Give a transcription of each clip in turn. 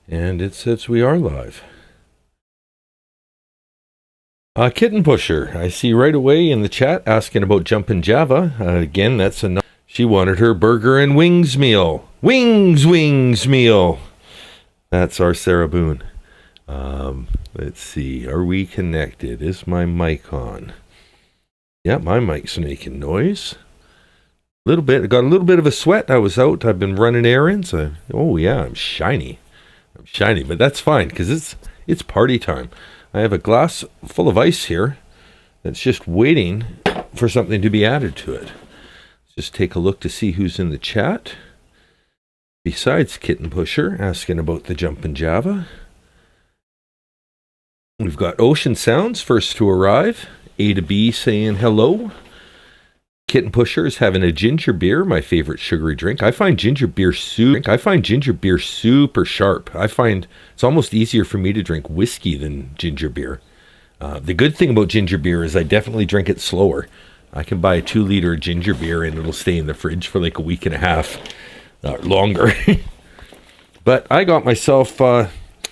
And it says we are live. Kitten Pusher, I see right away in the chat asking about Jumpin' Java. Again, that's enough. She wanted her burger and wings meal. Wings meal. That's our Sarah Boone. Let's see. Are we connected? Is my mic on? Yeah, my mic's making noise. A little bit. I got a little bit of a sweat. I was out. I've been running errands. Oh, yeah, I'm shiny. But that's fine because it's party time. I have a glass full of ice here that's just waiting for something to be added to it. Let's just take a look to see who's in the chat. Besides Kitten Pusher asking about the Jumpin' Java. We've got Ocean Sounds first to arrive. A to B saying hello. Kitten Pusher is having a ginger beer, my favorite sugary drink. I find ginger beer super sharp. I find it's almost easier for me to drink whiskey than ginger beer. The good thing about ginger beer is I definitely drink it slower. I can buy a 2-liter ginger beer and it'll stay in the fridge for like a week and a half longer. But I got myself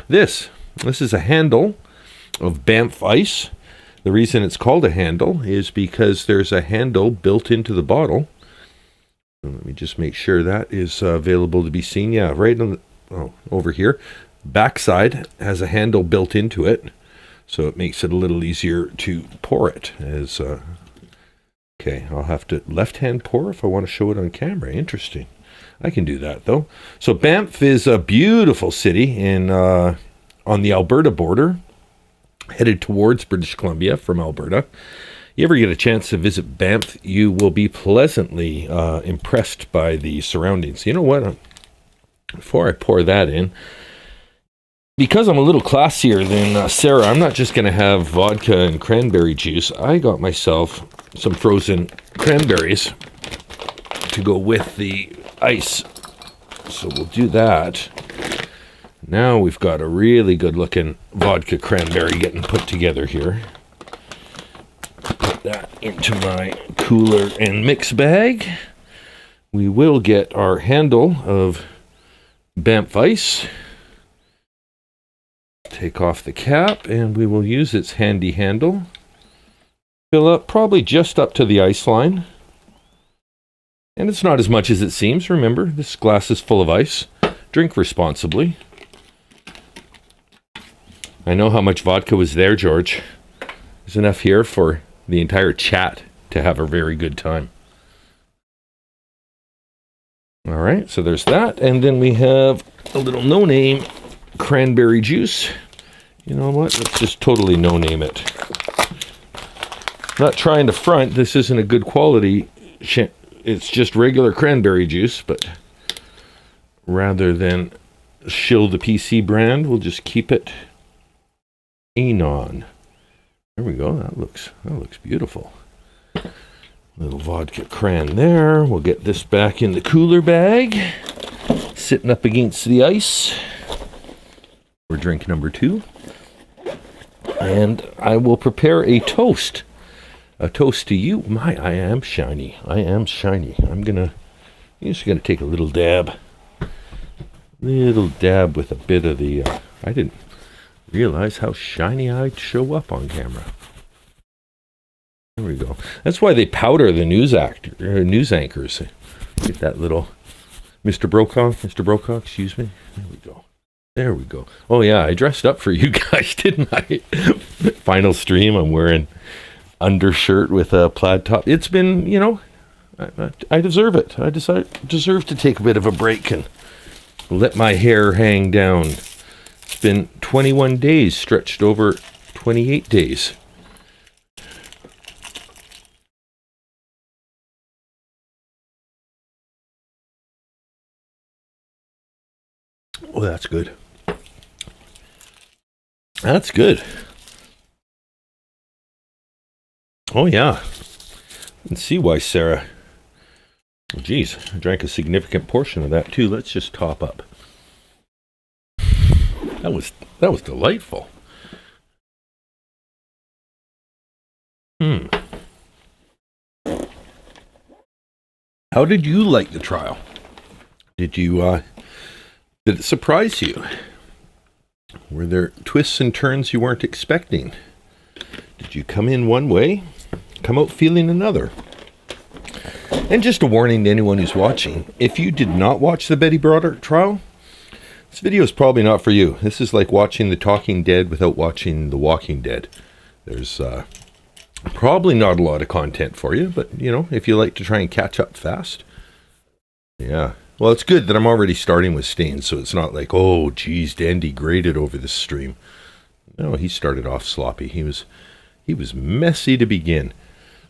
this. This is a handle of Banff Ice. The reason it's called a handle is because there's a handle built into the bottle. Let me just make sure that is available to be seen. Yeah, right on over here. Backside has a handle built into it, so it makes it a little easier to pour it. Okay, I'll have to left-hand pour if I want to show it on camera. Interesting. I can do that, though. So Banff is a beautiful city on the Alberta border, headed towards British Columbia from Alberta. You ever get a chance to visit Banff, you will be pleasantly impressed by the surroundings. You know what? Before I pour that in, because I'm a little classier than Sarah, I'm not just going to have vodka and cranberry juice. I got myself some frozen cranberries to go with the ice. So we'll do that. Now we've got a really good looking vodka cranberry getting put together here. Put that into my cooler and mix bag. We will get our handle of Banff Ice. Take off the cap and we will use its handy handle. Fill up probably just up to the ice line. And it's not as much as it seems. Remember, this glass is full of ice. Drink responsibly. I know how much vodka was there, George. There's enough here for the entire chat to have a very good time. All right, so there's that. And then we have a little no-name cranberry juice. You know what? Let's just totally no-name it. Not trying to front. This isn't a good quality. It's just regular cranberry juice, but rather than shill the PC brand, we'll just keep it Anon. There we go. That looks beautiful. Little vodka cran there. We'll get this back in the cooler bag. Sitting up against the ice. For drink number 2. And I will prepare a toast. A toast to you. I am shiny. I'm just gonna take a little dab. With a bit of the I didn't realize how shiny I'd show up on camera. There we go. That's why they powder the news anchors. Get that little Mr. Brokaw, excuse me. There we go. Oh yeah, I dressed up for you guys, didn't I? Final stream, I'm wearing undershirt with a plaid top. It's been, I deserve it. I deserve to take a bit of a break and let my hair hang down. It's been 21 days stretched over 28 days. Oh, that's good. That's good. Oh, yeah. I can see why Sarah... Geez, I drank a significant portion of that, too. Let's just top up. That was delightful. How did you like the trial? Did it surprise you? Were there twists and turns you weren't expecting? Did you come in one way, come out feeling another? And just a warning to anyone who's watching, if you did not watch the Betty Broderick trial, this video is probably not for you. This is like watching The Talking Dead without watching The Walking Dead. There's probably not a lot of content for you, but, you know, if you like to try and catch up fast. Yeah. Well, it's good that I'm already starting with Stain, so it's not like, oh, geez, Dan degraded over this stream. No, he started off sloppy. He was messy to begin.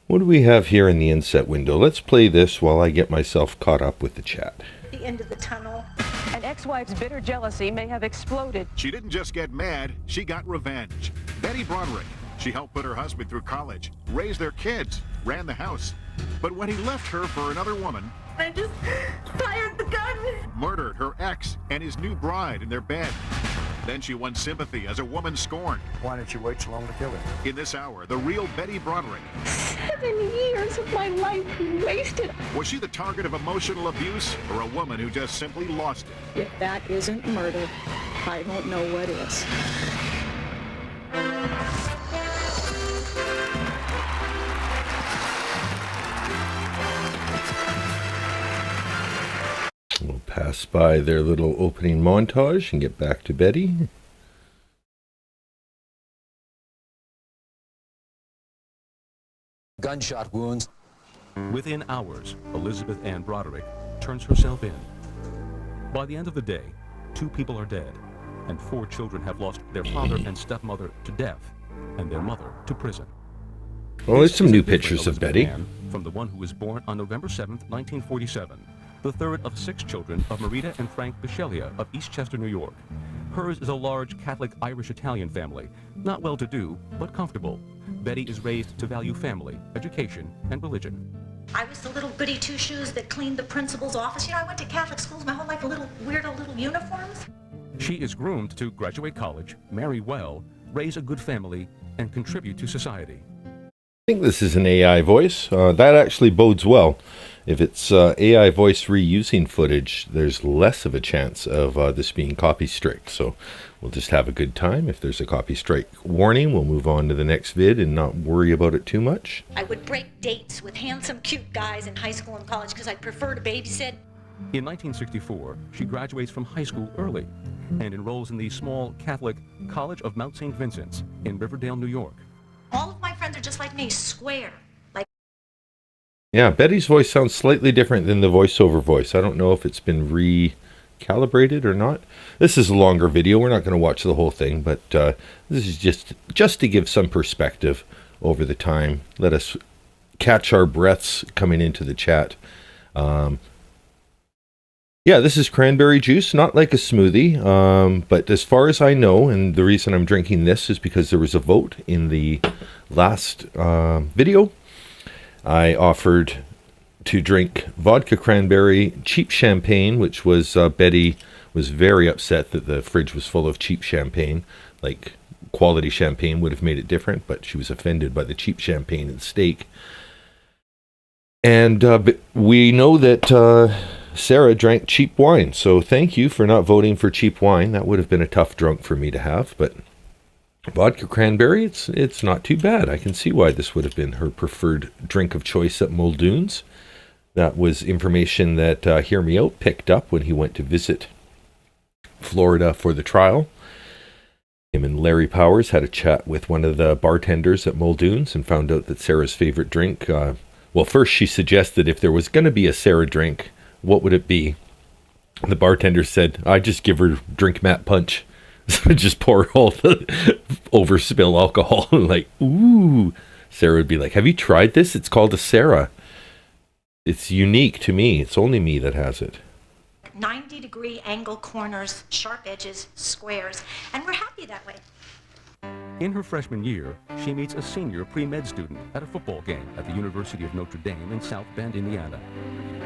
What do we have here in the inset window? Let's play this while I get myself caught up with the chat. The end of the tunnel. An ex-wife's bitter jealousy may have exploded. She didn't just get mad, she got revenge. Betty Broderick. She helped put her husband through college, raised their kids, ran the house. But when he left her for another woman, I just fired the gun. murdered her ex and his new bride in their bed. Then she won sympathy as a woman scorned. Why didn't you wait so long to kill her? In this hour, the real Betty Broderick. 7 years of my life wasted. Was she the target of emotional abuse or a woman who just simply lost it? If that isn't murder, I don't know what is. We'll pass by their little opening montage and get back to Betty. Gunshot wounds. Within hours, Elizabeth Ann Broderick turns herself in. By the end of the day, 2 people are dead, and 4 children have lost their father and stepmother to death, and their mother to prison. Well, there's some This is new a different pictures of Elizabeth Betty. Ann from the one who was born on November 7th, 1947, the third of 6 children of Marita and Frank Bisceglia of Eastchester, New York. Hers is a large Catholic Irish-Italian family, not well-to-do, but comfortable. Betty is raised to value family, education, and religion. I was the little goody two-shoes that cleaned the principal's office. You know, I went to Catholic schools my whole life, little weirdo little uniforms. She is groomed to graduate college, marry well, raise a good family, and contribute to society. I think this is an AI voice. That actually bodes well. If it's AI voice reusing footage, there's less of a chance of this being copy strike. So we'll just have a good time. If there's a copy strike warning, we'll move on to the next vid and not worry about it too much. I would break dates with handsome, cute guys in high school and college because I'd prefer to babysit. In 1964, she graduates from high school early and enrolls in the small Catholic College of Mount St. Vincent's in Riverdale, New York. All of my friends are just like me, square. Like, Yeah, Betty's voice sounds slightly different than the voiceover voice. I don't know if it's been recalibrated or not. This is a longer video. We're not going to watch the whole thing, but this is just to give some perspective over the time. Let us catch our breaths coming into the chat. Yeah, this is cranberry juice, not like a smoothie, but as far as I know, and the reason I'm drinking this is because there was a vote in the last video. I offered to drink vodka cranberry, cheap champagne, which was Betty was very upset that the fridge was full of cheap champagne. Like, quality champagne would have made it different, but she was offended by the cheap champagne and steak. And we know that Sarah drank cheap wine, so thank you for not voting for cheap wine. That would have been a tough drunk for me to have, but vodka cranberry, it's not too bad. I can see why this would have been her preferred drink of choice at Muldoon's. That was information that Hear Me Out picked up when he went to visit Florida for the trial. Him and Larry Powers had a chat with one of the bartenders at Muldoon's and found out that Sarah's favorite drink, well, first she suggested if there was going to be a Sarah drink, what would it be? The bartender said, I just give her drink Matt Punch. So just pour all the overspill alcohol. Like, ooh. Sarah would be like, have you tried this? It's called a Sarah. It's unique to me. It's only me that has it. 90-degree angle corners, sharp edges, squares, and we're happy that way. In her freshman year, she meets a senior pre-med student at a football game at the University of Notre Dame in South Bend, Indiana.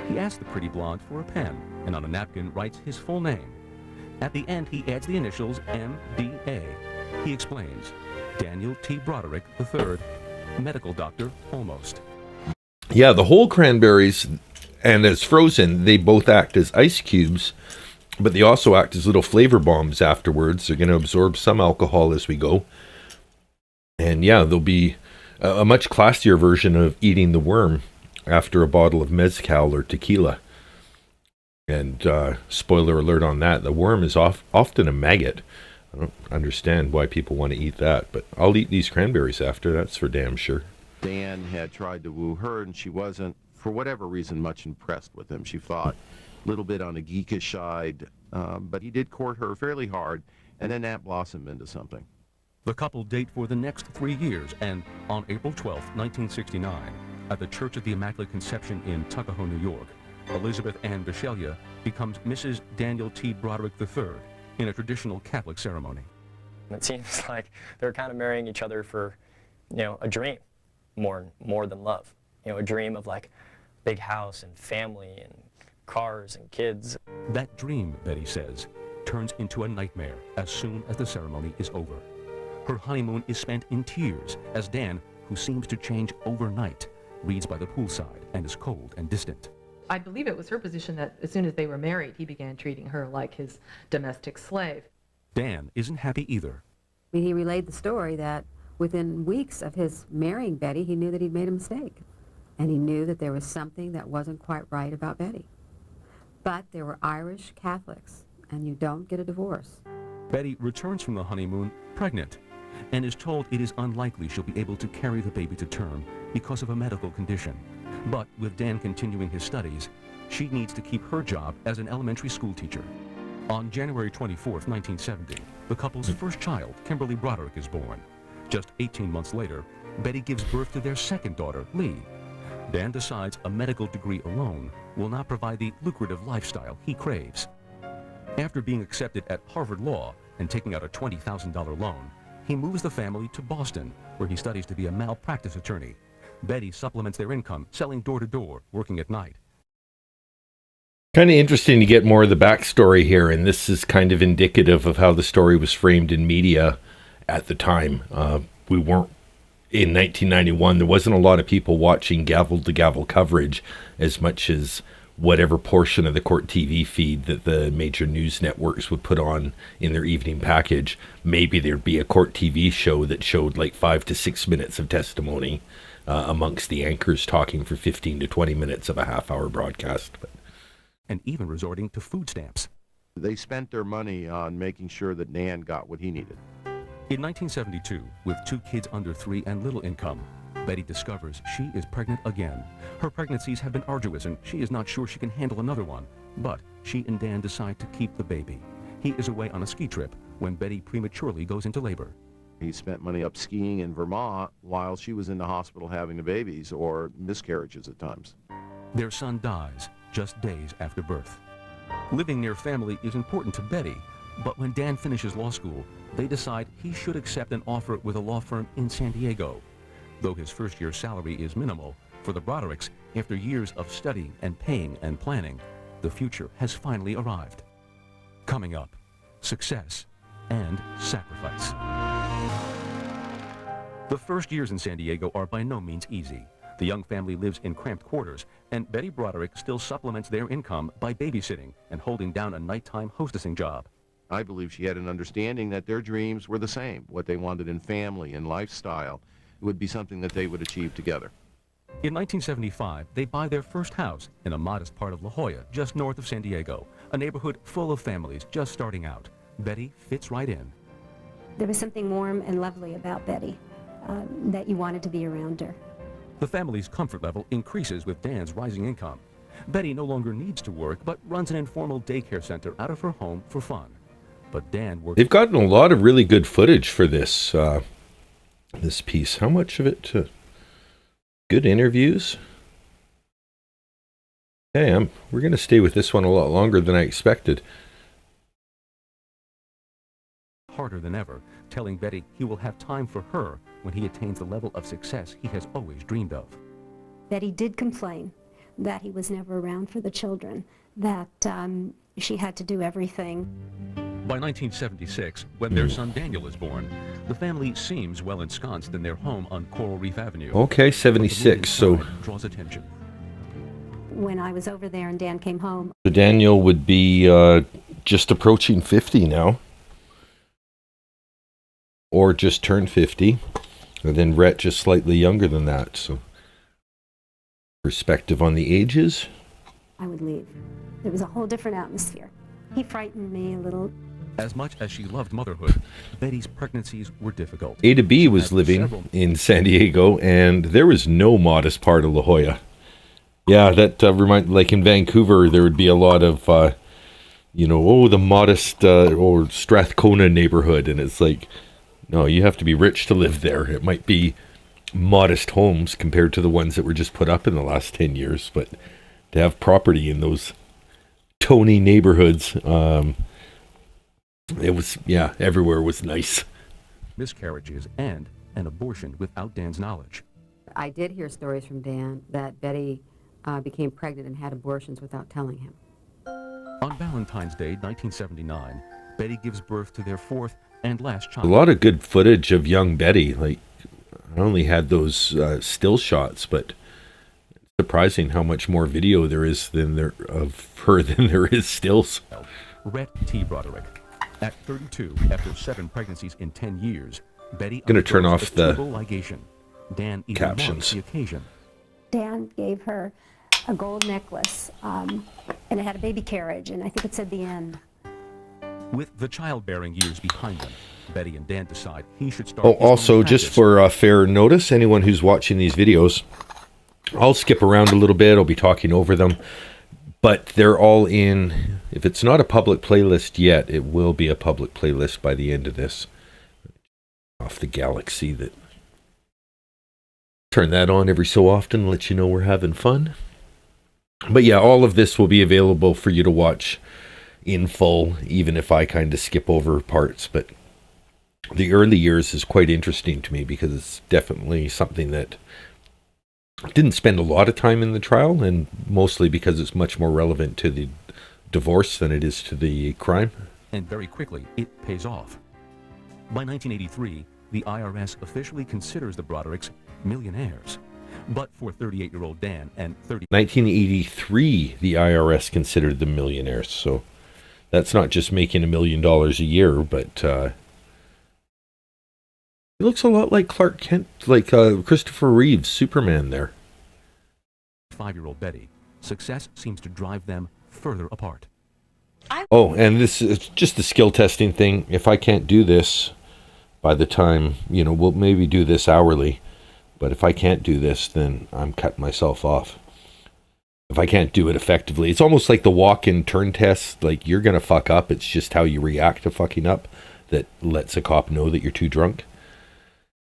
He asks the pretty blonde for a pen, and on a napkin writes his full name. At the end, he adds the initials M.D.A. He explains, Daniel T. Broderick III, medical doctor, almost. Yeah, the whole cranberries, and as frozen, they both act as ice cubes But they also act as little flavor bombs afterwards. They're going to absorb some alcohol as we go. And yeah, there'll be a much classier version of eating the worm after a bottle of mezcal or tequila. And spoiler alert on that, the worm is often a maggot. I don't understand why people want to eat that, but I'll eat these cranberries after, that's for damn sure. Dan had tried to woo her, and she wasn't, for whatever reason, much impressed with him. She thought a little bit on the geekish side, but he did court her fairly hard, and then that blossomed into something. The couple date for the next 3 years, and on April 12, 1969, at the Church of the Immaculate Conception in Tuckahoe, New York, Elizabeth Ann Bishelia becomes Mrs. Daniel T. Broderick III in a traditional Catholic ceremony. It seems like they're kind of marrying each other for, a dream more than love. A dream of like big house and family and cars and kids. That dream, Betty says, turns into a nightmare as soon as the ceremony is over. Her honeymoon is spent in tears as Dan, who seems to change overnight, reads by the poolside and is cold and distant. I believe it was her position that as soon as they were married, he began treating her like his domestic slave. Dan isn't happy either. He relayed the story that within weeks of his marrying Betty, he knew that he'd made a mistake. And he knew that there was something that wasn't quite right about Betty. But there were Irish Catholics, and you don't get a divorce. Betty returns from the honeymoon pregnant and is told it is unlikely she'll be able to carry the baby to term because of a medical condition. But with Dan continuing his studies, she needs to keep her job as an elementary school teacher. On January 24th, 1970, the couple's first child, Kimberly Broderick, is born. Just 18 months later, Betty gives birth to their second daughter, Lee. Dan decides a medical degree alone will not provide the lucrative lifestyle he craves. After being accepted at Harvard Law and taking out a $20,000 loan, he moves the family to Boston, where he studies to be a malpractice attorney. Betty supplements their income, selling door-to-door, working at night. Kind of interesting to get more of the backstory here, and this is kind of indicative of how the story was framed in media at the time. We weren't, in 1991, there wasn't a lot of people watching gavel-to-gavel coverage as much as whatever portion of the court TV feed that the major news networks would put on in their evening package. Maybe there'd be a court TV show that showed like 5 to 6 minutes of testimony amongst the anchors talking for 15 to 20 minutes of a half-hour broadcast. And even resorting to food stamps. They spent their money on making sure that Dan got what he needed. In 1972, with 2 kids under 3 and little income, Betty discovers she is pregnant again. Her pregnancies have been arduous and she is not sure she can handle another one. But she and Dan decide to keep the baby. He is away on a ski trip when Betty prematurely goes into labor. He spent money up skiing in Vermont while she was in the hospital having the babies, or miscarriages at times. Their son dies just days after birth. Living near family is important to Betty, but when Dan finishes law school, they decide he should accept an offer with a law firm in San Diego. Though his first year's salary is minimal, for the Brodericks, after years of studying and paying and planning, the future has finally arrived. Coming up, success and sacrifice. The first years in San Diego are by no means easy. The young family lives in cramped quarters, and Betty Broderick still supplements their income by babysitting and holding down a nighttime hostessing job. I believe she had an understanding that their dreams were the same. What they wanted in family and lifestyle would be something that they would achieve together. In 1975, they buy their first house in a modest part of La Jolla, just north of San Diego, a neighborhood full of families just starting out. Betty fits right in. There was something warm and lovely about Betty, that you wanted to be around her. The family's comfort level increases with Dan's rising income. Betty no longer needs to work, but runs an informal daycare center out of her home for fun. But Dan works... They've gotten a lot of really good footage for this this piece. How much of it? Good interviews? Okay, we're going to stay with this one a lot longer than I expected. Harder than ever, telling Betty he will have time for her when he attains the level of success he has always dreamed of. Betty did complain that he was never around for the children, that she had to do everything. By 1976, when their son Daniel is born, the family seems well ensconced in their home on Coral Reef Avenue. Okay, 76, so... draws attention. When I was over there and Dan came home... Daniel would be just approaching 50 now. Or just turned 50. And then Rhett just slightly younger than that. So, perspective on the ages. I would leave. It was a whole different atmosphere. He frightened me a little. As much as she loved motherhood, Betty's pregnancies were difficult. Ada B was living in San Diego, and there was no modest part of La Jolla. Yeah, that like in Vancouver, there would be a lot of, the modest or Strathcona neighborhood, and it's like, no, you have to be rich to live there. It might be modest homes compared to the ones that were just put up in the last 10 years, but to have property in those Tony neighborhoods, it was, everywhere was nice. Miscarriages and an abortion without Dan's knowledge. I did hear stories from Dan that Betty became pregnant and had abortions without telling him. On Valentine's Day, 1979, Betty gives birth to their fourth and last A child. lot of good footage of young Betty. Like, I only had those still shots, but it's surprising how much more video there is of her than there is stills. Rhett T. Broderick. At 32, after 7 pregnancies in 10 years, Betty Gonna turn off the ligation. Dan even captions. marked the occasion. Dan gave her a gold necklace, and it had a baby carriage, and I think it said the end. With the childbearing years behind them, Betty and Dan decide he should start. Oh, his own also, just practice. for fair notice, anyone who's watching these videos, I'll skip around a little bit. I'll be talking over them. But they're all in, if it's not a public playlist yet, it will be a public playlist by the end of this. Off the Galaxy that. Turn that on every so often, let you know we're having fun. But yeah, all of this will be available for you to watch in full, even if I kind of skip over parts. But the early years is quite interesting to me because it's definitely something that didn't spend a lot of time in the trial, and mostly because it's much more relevant to the divorce than it is to the crime. And very quickly, it pays off. By 1983, the IRS officially considers the Brodericks millionaires. But for 38-year-old Dan and 1983, the IRS considered them millionaires. So that's not just making $1 million a year, but he looks a lot like Clark Kent, like Christopher Reeve's Superman there. 5-year-old Betty, success seems to drive them further apart. Oh, and this is just the skill testing thing. If I can't do this by the time, we'll maybe do this hourly. But if I can't do this, then I'm cutting myself off. If I can't do it effectively, it's almost like the walk-in turn test. Like, you're going to fuck up. It's just how you react to fucking up that lets a cop know that you're too drunk.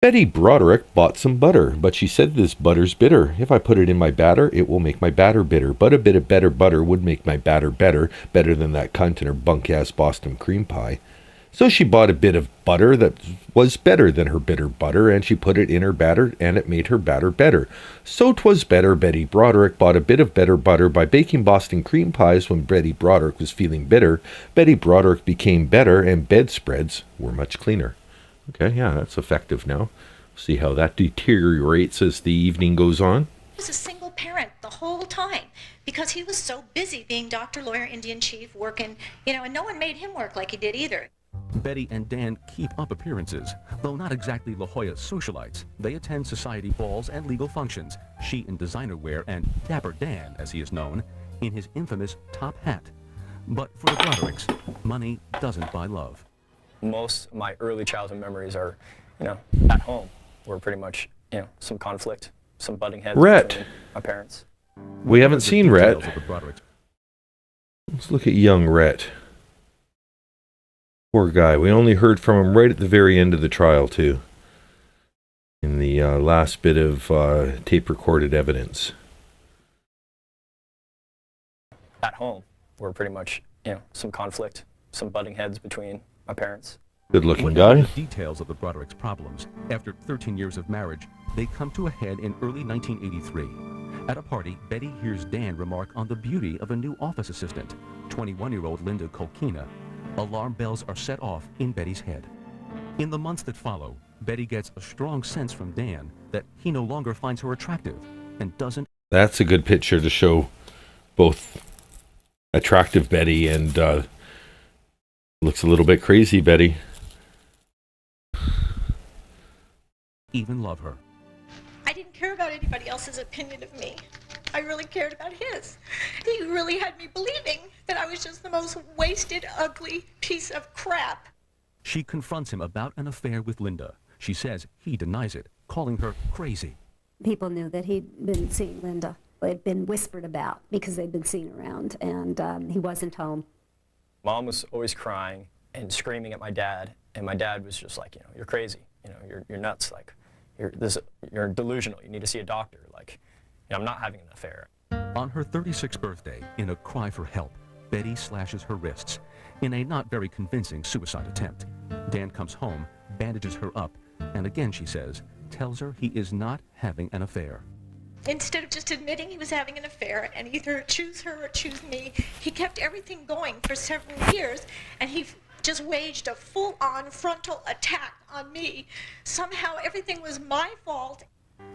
Betty Broderick bought some butter, but she said this butter's bitter. If I put it in my batter, it will make my batter bitter. But a bit of better butter would make my batter better than that cunt in her bunk-ass Boston cream pie. So she bought a bit of butter that was better than her bitter butter, and she put it in her batter, and it made her batter better. So 'twas better Betty Broderick bought a bit of better butter by baking Boston cream pies when Betty Broderick was feeling bitter. Betty Broderick became better, and bedspreads were much cleaner. Okay, yeah, that's effective now. See how that deteriorates as the evening goes on. He was a single parent the whole time because he was so busy being doctor, lawyer, Indian chief, working, and no one made him work like he did either. Betty and Dan keep up appearances, though not exactly La Jolla socialites. They attend society balls and legal functions, she in designer wear and Dapper Dan, as he is known, in his infamous top hat. But for the Brodericks, money doesn't buy love. Most of my early childhood memories are, at home, where pretty much, some conflict, some butting heads Rhett. between my parents. We haven't seen Rhett. Details of the Brodericks. Let's look at young Rhett. Poor guy. We only heard from him right at the very end of the trial, too. In the last bit of tape-recorded evidence. At home, where pretty much, some conflict, some butting heads between my parents. Good-looking guy. The details of the Brodericks' problems. After 13 years of marriage, they come to a head in early 1983. At a party, Betty hears Dan remark on the beauty of a new office assistant, 21-year-old Linda Kolkina. Alarm bells are set off in Betty's head. In the months that follow, Betty gets a strong sense from Dan that he no longer finds her attractive and doesn't. That's a good picture to show both attractive Betty and Looks a little bit crazy, Betty. Even love her. I didn't care about anybody else's opinion of me. I really cared about his. He really had me believing that I was just the most wasted, ugly piece of crap. She confronts him about an affair with Linda. She says he denies it, calling her crazy. People knew that he'd been seeing Linda. It had been whispered about because they'd been seen around, and he wasn't home. Mom was always crying and screaming at my dad, and my dad was just like, you're crazy, you're nuts, like, you're delusional, you need to see a doctor, like, I'm not having an affair. On her 36th birthday, in a cry for help, Betty slashes her wrists in a not very convincing suicide attempt. Dan comes home, bandages her up, and again, she says, tells her he is not having an affair. Instead of just admitting he was having an affair and either choose her or choose me, he kept everything going for several years, and he just waged a full-on frontal attack on me. Somehow everything was my fault.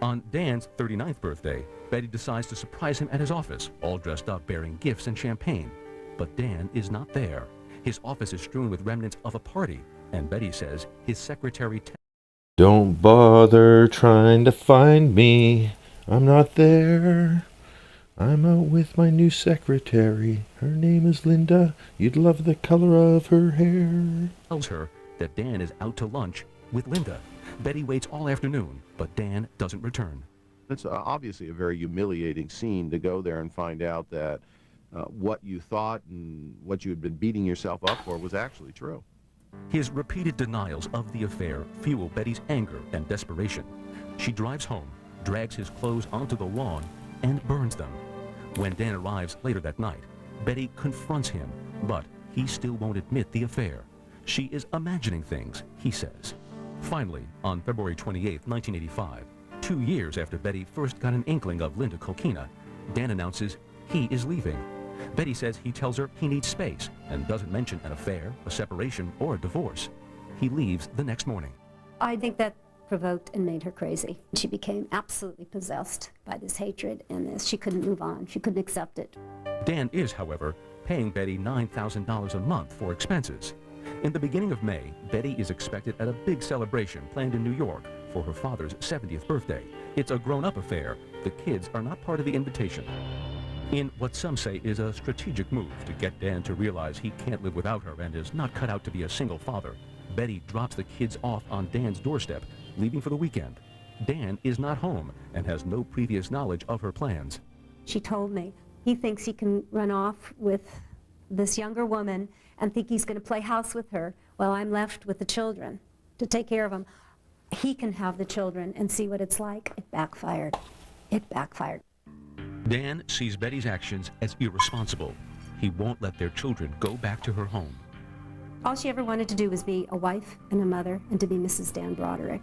On Dan's 39th birthday, Betty decides to surprise him at his office, all dressed up bearing gifts and champagne. But Dan is not there. His office is strewn with remnants of a party, and Betty says his secretary... Don't bother trying to find me. I'm not there. I'm out with my new secretary. Her name is Linda. You'd love the color of her hair. Tells her that Dan is out to lunch with Linda. Betty waits all afternoon, but Dan doesn't return. It's obviously a very humiliating scene to go there and find out that what you thought and what you had been beating yourself up for was actually true. His repeated denials of the affair fuel Betty's anger and desperation. She drives home, drags his clothes onto the lawn, and burns them. When Dan arrives later that night, Betty confronts him, but he still won't admit the affair. She is imagining things, he says. Finally, on February 28, 1985, 2 years after Betty first got an inkling of Linda Kokina, Dan announces he is leaving. Betty says he tells her he needs space and doesn't mention an affair, a separation, or a divorce. He leaves the next morning. I think that provoked and made her crazy. She became absolutely possessed by this hatred and this. She couldn't move on. She couldn't accept it. Dan is, however, paying Betty $9,000 a month for expenses. In the beginning of May, Betty is expected at a big celebration planned in New York for her father's 70th birthday. It's a grown-up affair. The kids are not part of the invitation. In what some say is a strategic move to get Dan to realize he can't live without her and is not cut out to be a single father, Betty drops the kids off on Dan's doorstep, leaving for the weekend. Dan is not home and has no previous knowledge of her plans. She told me he thinks he can run off with this younger woman and think he's going to play house with her while I'm left with the children to take care of them. He can have the children and see what it's like. It backfired. It backfired. Dan sees Betty's actions as irresponsible. He won't let their children go back to her home. All she ever wanted to do was be a wife and a mother and to be Mrs. Dan Broderick.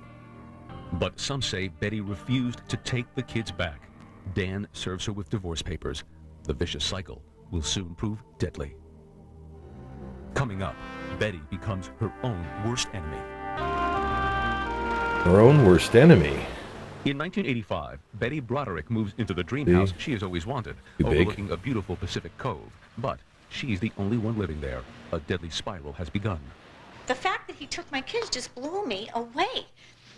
But some say Betty refused to take the kids back. Dan serves her with divorce papers. The vicious cycle will soon prove deadly. Coming up, Betty becomes her own worst enemy. Her own worst enemy. In 1985, Betty Broderick moves into the dream house she has always wanted, overlooking a beautiful Pacific cove. But she's the only one living there. A deadly spiral has begun. The fact that he took my kids just blew me away.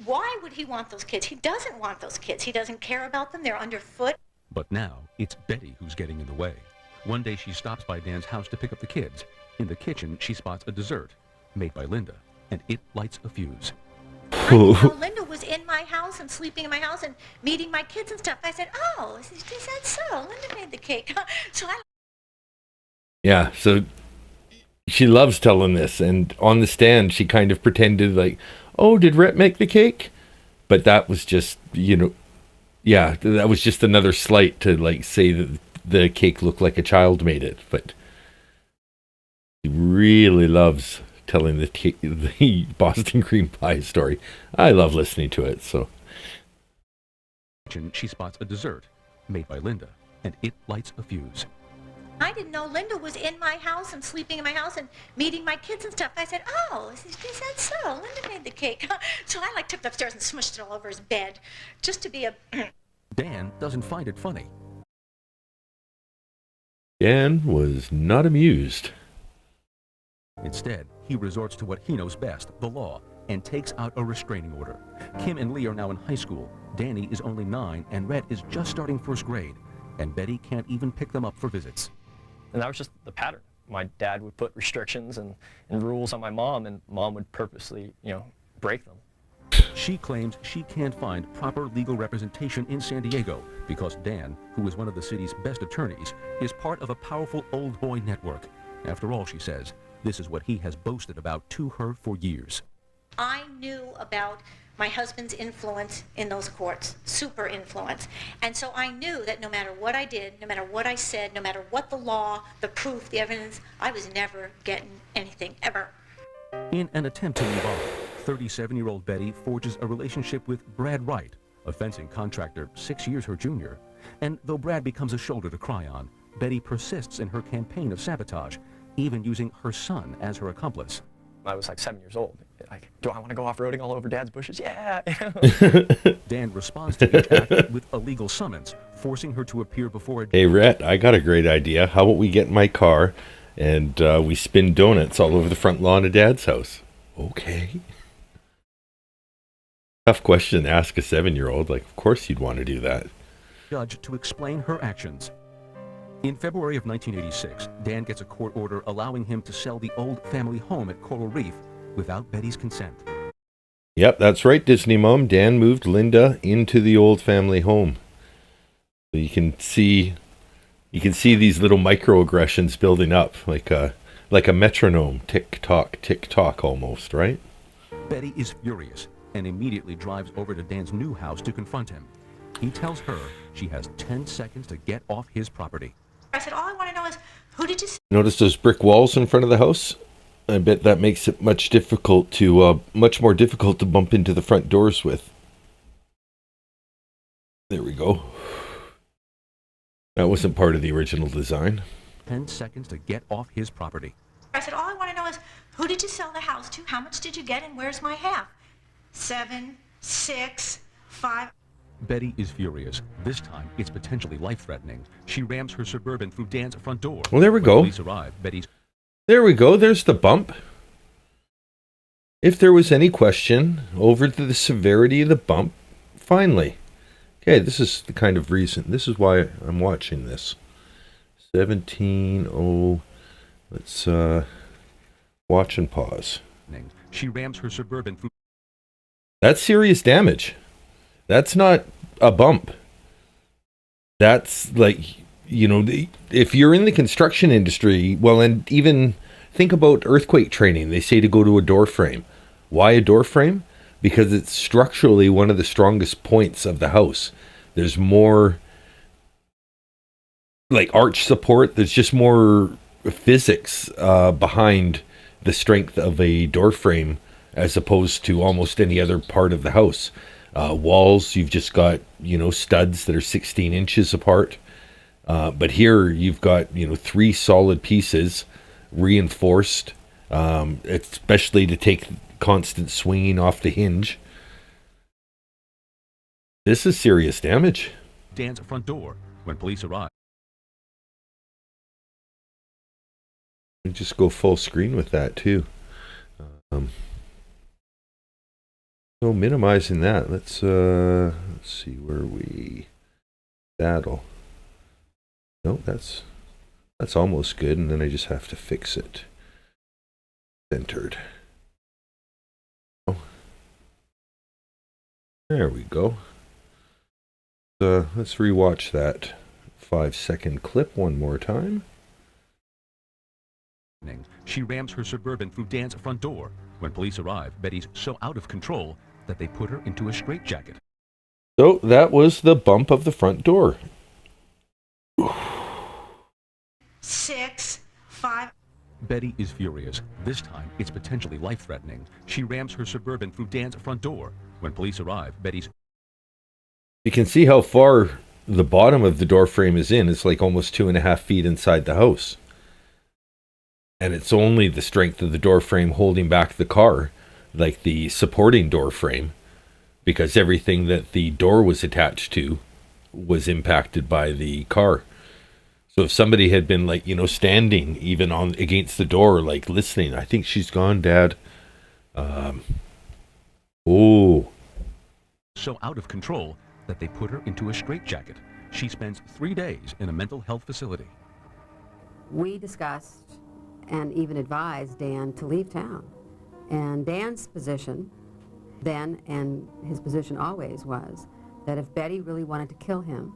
Why would he want those kids? He doesn't want those kids. He doesn't care about them. They're underfoot. But now, it's Betty who's getting in the way. One day she stops by Dan's house to pick up the kids. In the kitchen, she spots a dessert made by Linda, and it lights a fuse. I didn't know Linda was in my house and sleeping in my house and meeting my kids and stuff. I said, oh, is that so? Linda made the cake. So I... Yeah, so she loves telling this, and on the stand she kind of pretended like, oh, did Rhett make the cake? But that was just, yeah, that was just another slight to like say that the cake looked like a child made it. But she really loves telling the Boston cream pie story. I love listening to it. So she spots a dessert made by Linda, and it lights a fuse. I didn't know Linda was in my house and sleeping in my house and meeting my kids and stuff. I said, oh, is that so? Linda made the cake. So I took it upstairs and smushed it all over his bed just to be a... Dan doesn't find it funny. Dan was not amused. Instead, he resorts to what he knows best, the law, and takes out a restraining order. Kim and Lee are now in high school. Danny is only 9, and Rhett is just starting first grade. And Betty can't even pick them up for visits. And that was just the pattern. My dad would put restrictions and rules on my mom, and mom would purposely, break them. She claims she can't find proper legal representation in San Diego because Dan, who is one of the city's best attorneys, is part of a powerful old boy network. After all, she says, this is what he has boasted about to her for years. I knew about my husband's influence in those courts, super influence. And so I knew that no matter what I did, no matter what I said, no matter what the law, the proof, the evidence, I was never getting anything, ever. In an attempt to move on, 37-year-old Betty forges a relationship with Brad Wright, a fencing contractor 6 years her junior. And though Brad becomes a shoulder to cry on, Betty persists in her campaign of sabotage, even using her son as her accomplice. I was like 7 years old. Like, do I want to go off-roading all over Dad's bushes? Yeah. Dan responds to each act with a legal summons, forcing her to appear before a... Hey, Rhett, I got a great idea. How about we get in my car and we spin donuts all over the front lawn of Dad's house? Okay. Tough question to ask a 7-year-old. Like, of course you'd want to do that. Judge to explain her actions. In February of 1986, Dan gets a court order allowing him to sell the old family home at Coral Reef without Betty's consent. Yep, that's right, Disney Mom. Dan moved Linda into the old family home. So you can see these little microaggressions building up, like a metronome, tick tock almost, right? Betty is furious and immediately drives over to Dan's new house to confront him. He tells her she has 10 seconds to get off his property. I said, all I want to know is, who did you see? Notice those brick walls in front of the house? I bet that makes it much more difficult to bump into the front doors with. There we go. That wasn't part of the original design. 10 seconds to get off his property. I said, all I want to know is, who did you sell the house to? How much did you get, and where's my half? 7, 6, 5... Betty is furious. This time, it's potentially life-threatening. She rams her Suburban through Dan's front door. Well, there we When go. Police arrive, There we go. There's the bump. If there was any question over to the severity of the bump, finally. Okay, this is the kind of reason. This is why I'm watching this. 17-0. Let's watch and pause. She rams her Suburban through... That's serious damage. That's not a bump. That's like, if you're in the construction industry, well, and even think about earthquake training. They say to go to a door frame. Why a door frame? Because it's structurally one of the strongest points of the house. There's more like arch support. There's just more physics behind the strength of a door frame as opposed to almost any other part of the house. Walls, you've just got, studs that are 16 inches apart. But here you've got, 3 solid pieces reinforced, especially to take constant swinging off the hinge. This is serious damage. Dan's front door when police arrive. Just go full screen with that too. So minimizing that, let's see where we battle. No, that's almost good, and then I just have to fix it. Centered. Oh, there we go. Let's rewatch that 5-second clip one more time. She rams her Suburban through Dan's front door. When police arrive, Betty's so out of control that they put her into a straitjacket. So that was the bump of the front door. 6, 5... Betty is furious. This time, it's potentially life-threatening. She rams her Suburban through Dan's front door. When police arrive, Betty's... You can see how far the bottom of the door frame is in. It's like almost 2.5 feet inside the house. And it's only the strength of the door frame holding back the car, like the supporting door frame, because everything that the door was attached to was impacted by the car. So if somebody had been like, standing even on against the door, like listening, I think she's gone, Dad. Oh. So out of control that they put her into a straitjacket. She spends 3 days in a mental health facility. We discussed and even advised Dan to leave town. And Dan's position then, and his position always, was that if Betty really wanted to kill him,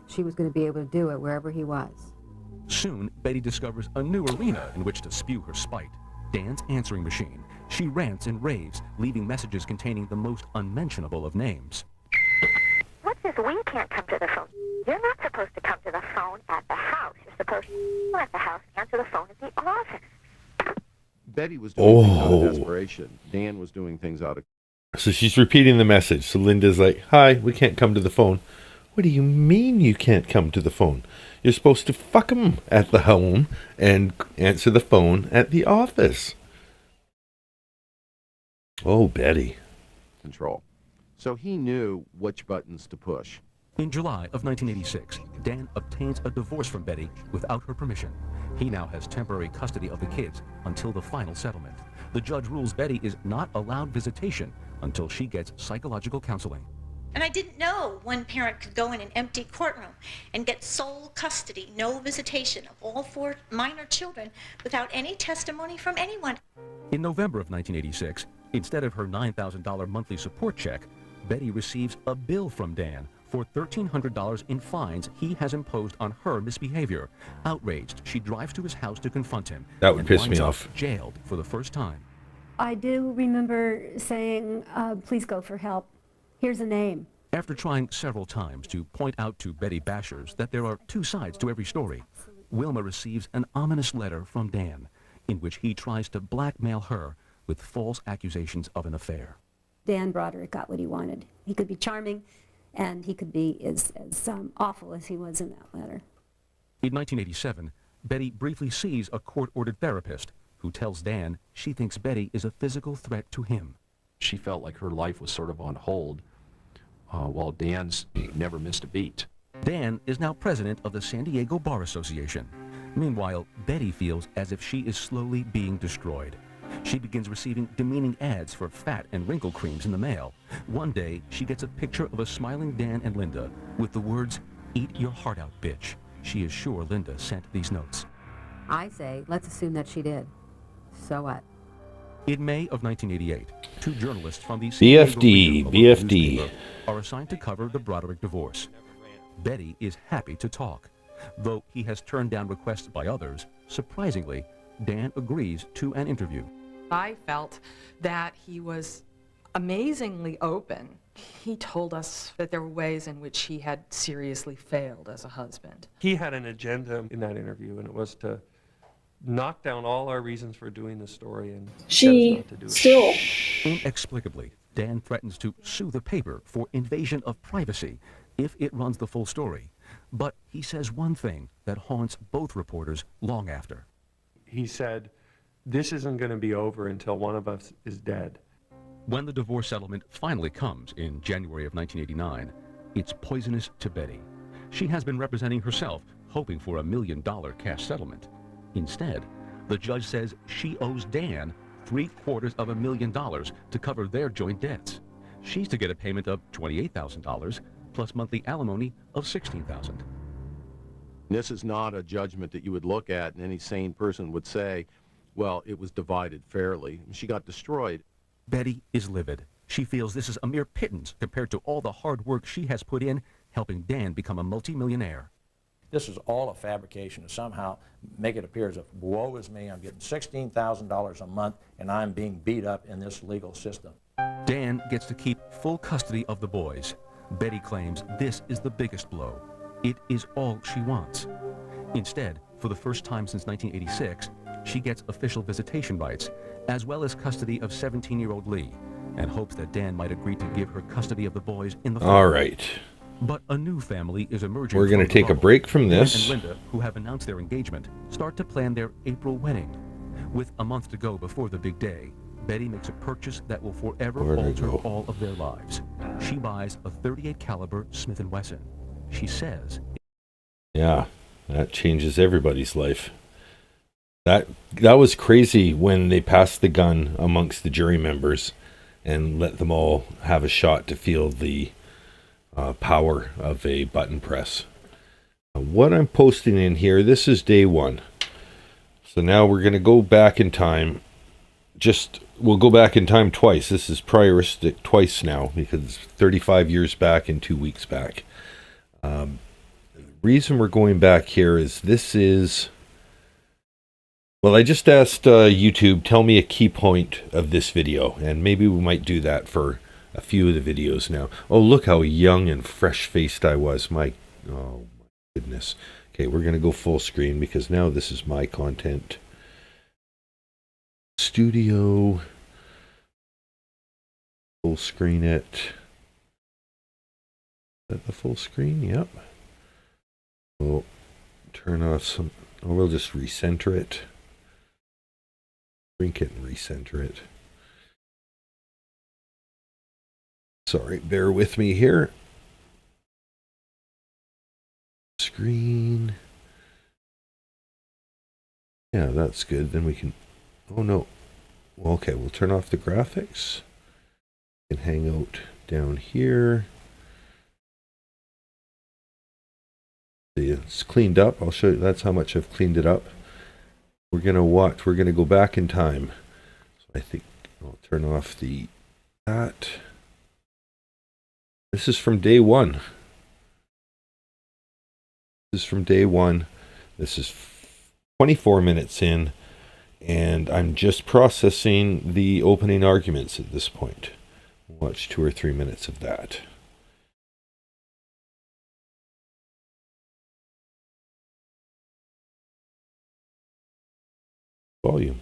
she was going to be able to do it wherever he was. Soon, Betty discovers a new arena in which to spew her spite. Dan's answering machine. She rants and raves, leaving messages containing the most unmentionable of names. What's this? We can't come to the phone. You're not supposed to come to the phone at the house. You're supposed to at the house, answer the phone at the office. Betty was doing things out of desperation. Dan was doing things out of... So she's repeating the message. So Linda's like, hi, we can't come to the phone. What do you mean you can't come to the phone? You're supposed to fuck 'em at the home and answer the phone at the office. Oh, Betty. Control. So he knew which buttons to push. In July of 1986, Dan obtains a divorce from Betty without her permission. He now has temporary custody of the kids until the final settlement. The judge rules Betty is not allowed visitation until she gets psychological counseling. And I didn't know one parent could go in an empty courtroom and get sole custody, no visitation of all 4 minor children without any testimony from anyone. In November of 1986, instead of her $9,000 monthly support check, Betty receives a bill from Dan for $1,300 in fines he has imposed on her misbehavior. Outraged, she drives to his house to confront him. That would and piss winds me up off. Jailed for the first time. I do remember saying, please go for help. Here's a name. After trying several times to point out to Betty Bashers that there are 2 sides to every story, Wilma receives an ominous letter from Dan in which he tries to blackmail her with false accusations of an affair. Dan Broderick got what he wanted. He could be charming, and he could be as awful as he was in that letter. In 1987, Betty briefly sees a court-ordered therapist who tells Dan she thinks Betty is a physical threat to him. She felt like her life was sort of on hold, while Dan's never missed a beat. Dan is now president of the San Diego Bar Association. Meanwhile, Betty feels as if she is slowly being destroyed. She begins receiving demeaning ads for fat and wrinkle creams in the mail. One day, she gets a picture of a smiling Dan and Linda with the words, "Eat your heart out, bitch." She is sure Linda sent these notes. I say, let's assume that she did. So what? In May of 1988, 2 journalists from the BFD, BFD. are assigned to cover the Broderick divorce. Betty is happy to talk. Though he has turned down requests by others, surprisingly, Dan agrees to an interview. I felt that he was amazingly open. He told us that there were ways in which he had seriously failed as a husband. He had an agenda in that interview, and it was to knock down all our reasons for doing the story and She not to do it. still Inexplicably, Dan threatens to sue the paper for invasion of privacy if it runs the full story. But he says one thing that haunts both reporters long after. He said, this isn't going to be over until one of us is dead. When the divorce settlement finally comes in January of 1989, it's poisonous to Betty. She has been representing herself, hoping for $1 million cash settlement. Instead, the judge says she owes Dan $750,000 to cover their joint debts. She's to get a payment of $28,000 plus monthly alimony of $16,000. This is not a judgment that you would look at and any sane person would say, well, it was divided fairly. She got destroyed. Betty is livid. She feels this is a mere pittance compared to all the hard work she has put in helping Dan become a multimillionaire. This is all a fabrication to somehow make it appear as if, woe is me, I'm getting $16,000 a month and I'm being beat up in this legal system. Dan gets to keep full custody of the boys. Betty claims this is the biggest blow. It is all she wants. Instead, for the first time since 1986, she gets official visitation rights, as well as custody of 17-year-old Lee, and hopes that Dan might agree to give her custody of the boys in the fall. All right. But a new family is emerging. We're going to take a break from this. Dan and Linda, who have announced their engagement, start to plan their April wedding. With a month to go before the big day, Betty makes a purchase that will forever alter all of their lives. She buys a .38 caliber Smith & Wesson. She says, yeah, That changes everybody's life. That was crazy when they passed the gun amongst the jury members and let them all have a shot to feel the power of a button press. What I'm posting in here, this is day 1. So now we're going to go back in time. We'll go back in time twice. This is prioristic twice now because it's 35 years back and 2 weeks back. The reason we're going back here is well, I just asked YouTube, tell me a key point of this video, and maybe we might do that for a few of the videos now. Oh, look how young and fresh-faced I was. Oh my goodness. Okay, we're going to go full screen because now this is my content. Studio. Full screen it. Is that the full screen? Yep. We'll turn off some, or we'll just recenter it. Brink it and recenter it. Sorry, bear with me here. Screen. Yeah, that's good. Then we can, oh no. Well, okay, we'll turn off the graphics. We can hang out down here. See, it's cleaned up. I'll show you, that's how much I've cleaned it up. We're going to go back in time. So I think I'll turn off that. This is from day 1. This is from day 1. This is 24 minutes in, and I'm just processing the opening arguments at this point. Watch 2 or 3 minutes of that. Volume.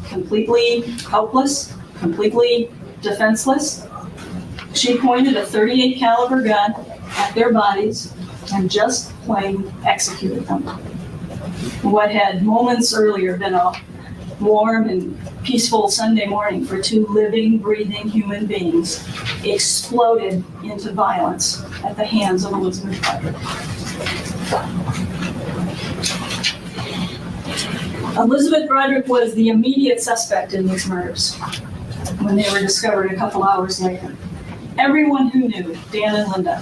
Completely helpless, completely defenseless. She pointed a .38 caliber gun at their bodies and just plain executed them. What had moments earlier been a warm and peaceful Sunday morning for 2 living, breathing human beings exploded into violence at the hands of Elizabeth Broderick. Elizabeth Broderick was the immediate suspect in these murders when they were discovered a couple hours later. Everyone who knew Dan and Linda,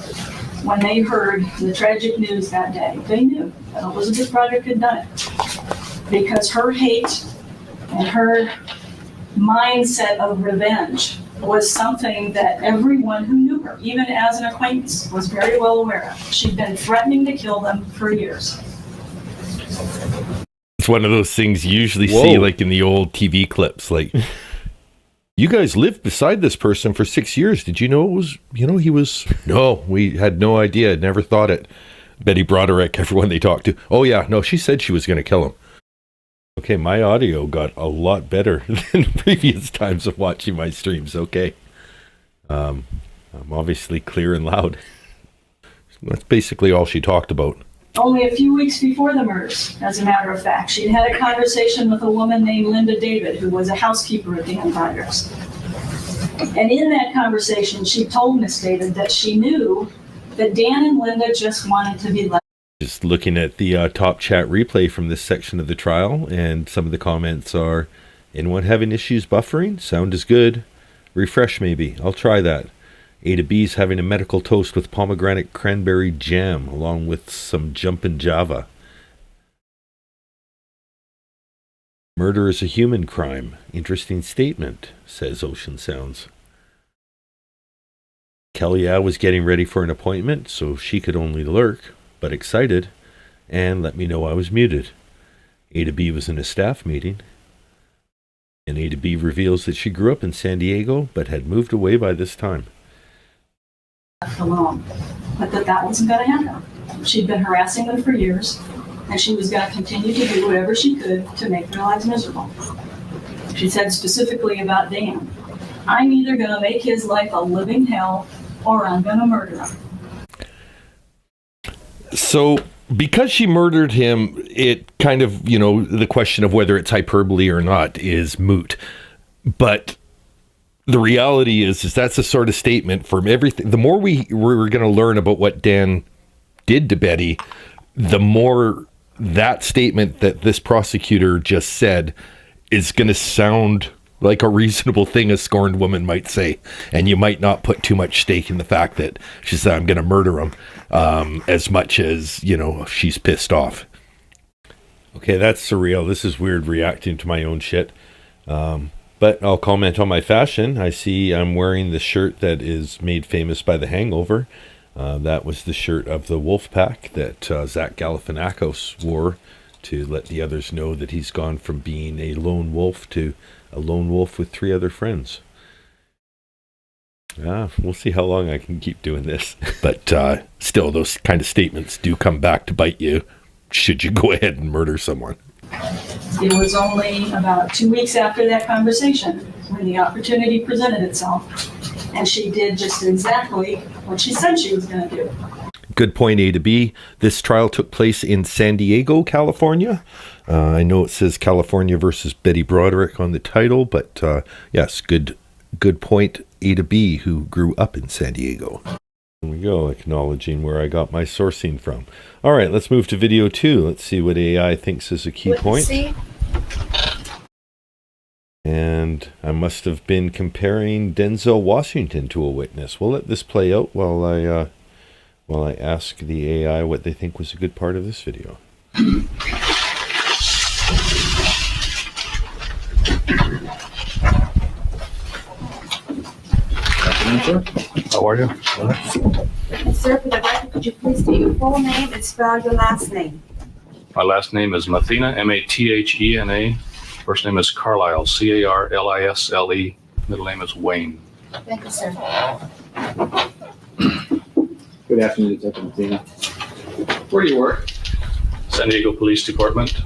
when they heard the tragic news that day, they knew that Elizabeth Broderick had done it because her hate and her mindset of revenge was something that everyone who knew her, even as an acquaintance, was very well aware of. She'd been threatening to kill them for years. It's one of those things you usually see like in the old TV clips, like, you guys lived beside this person for 6 years. Did you know it was, he was, no, we had no idea, never thought it. Betty Broderick, everyone they talked to. Oh yeah, no, she said she was going to kill him. Okay, my audio got a lot better than previous times of watching my streams. Okay. I'm obviously clear and loud. That's basically all she talked about. Only a few weeks before the murders, as a matter of fact, she'd had a conversation with a woman named Linda David, who was a housekeeper at Dan Broderick's. And in that conversation, she told Miss David that she knew that Dan and Linda just wanted to be left. Just looking at the top chat replay from this section of the trial, and some of the comments are, anyone having issues buffering? Sound is good. Refresh maybe. I'll try that. A to B's having a medical toast with pomegranate cranberry jam, along with some jumpin' Java. Murder is a human crime. Interesting statement, says Ocean Sounds. Kellyanne was getting ready for an appointment, so she could only lurk, but excited, and let me know I was muted. A to B was in a staff meeting, and A to B reveals that she grew up in San Diego, but had moved away by this time. Alone, but that wasn't going to happen. She'd been harassing them for years, and she was going to continue to do whatever she could to make their lives miserable. She said specifically about Dan, I'm either going to make his life a living hell, or I'm going to murder him. So, because she murdered him, it kind of, the question of whether it's hyperbole or not is moot. But the reality is that's a sort of statement from everything. The more we're going to learn about what Dan did to Betty, the more that statement that this prosecutor just said is going to sound like a reasonable thing a scorned woman might say. And you might not put too much stake in the fact that she said, I'm going to murder him, as much as, you know, she's pissed off. Okay, that's surreal. This is weird reacting to my own shit. But I'll comment on my fashion. I see I'm wearing the shirt that is made famous by The Hangover. That was the shirt of the wolf pack that Zach Galifianakis wore to let the others know that he's gone from being a lone wolf to a lone wolf with 3 other friends. We'll see how long I can keep doing this. But still, those kind of statements do come back to bite you should you go ahead and murder someone. It was only about 2 weeks after that conversation when the opportunity presented itself, and she did just exactly what she said she was going to do. Good point, A to B. This trial took place in San Diego, California. I know it says California versus Betty Broderick on the title, but yes, good point, A to B, who grew up in San Diego. There we go, acknowledging where I got my sourcing from. All right, let's move to video 2. Let's see what AI thinks is a key point. And I must have been comparing Denzel Washington to a witness. We'll let this play out while I ask the AI what they think was a good part of this video. How are you? Sir, for the record, could you please state your full name and spell your last name? My last name is Mathena, M-A-T-H-E-N-A. First name is Carlisle, C-A-R-L-I-S-L-E. Middle name is Wayne. Thank you, sir. Good afternoon, Detective Mathena. Where do you work? San Diego Police Department.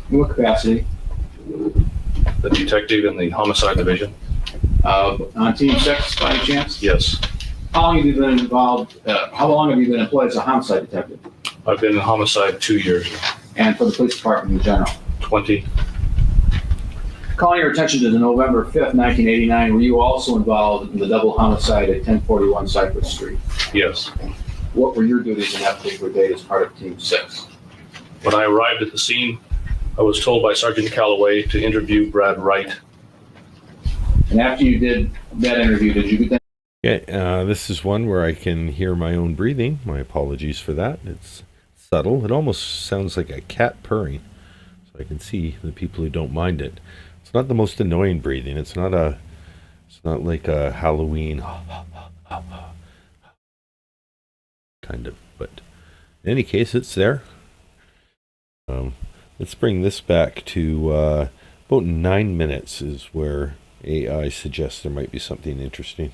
In what capacity? The detective in the homicide division. On Team 6, by any chance? Yes. How long have you been involved, how long have you been employed as a homicide detective? I've been in homicide 2 years. And for the police department in general? 20. Calling your attention to the November 5th, 1989, were you also involved in the double homicide at 1041 Cypress Street? Yes. What were your duties in that particular date as part of Team 6? When I arrived at the scene, I was told by Sergeant Calloway to interview Brad Wright. And after you did that interview, did you get Okay, this is one where I can hear my own breathing. My apologies for that. It's subtle. It almost sounds like a cat purring. So I can see the people who don't mind it. It's not the most annoying breathing. It's not like a Halloween kind of, but in any case, it's there. Let's bring this back to about 9 minutes is where AI suggests there might be something interesting.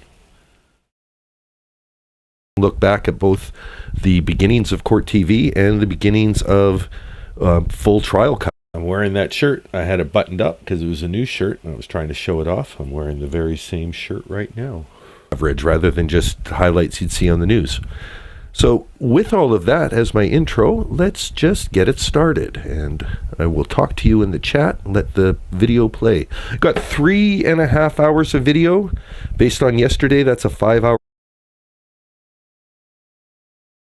Look back at both the beginnings of Court TV and the beginnings of full trial cut. I'm wearing that shirt. I had it buttoned up because it was a new shirt and I was trying to show it off. I'm wearing the very same shirt right now. Coverage rather than just highlights you'd see on the news. So with all of that as my intro, let's just get it started. And I will talk to you in the chat and let the video play. Got 3.5 hours of video. Based on yesterday, that's a 5-hour.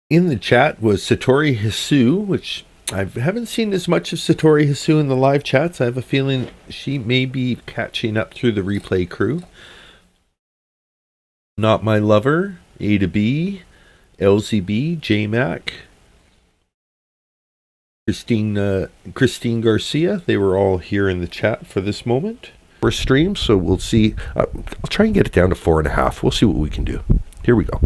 In the chat was Satori Hisu, which I haven't seen as much of Satori Hisu in the live chats. I have a feeling she may be catching up through the replay crew. Not My Lover, A to B, LZB, JMac, Christine Garcia. They were all here in the chat for this moment. We're streamed, so we'll see. I'll try and get it down to 4.5. We'll see what we can do. Here we go.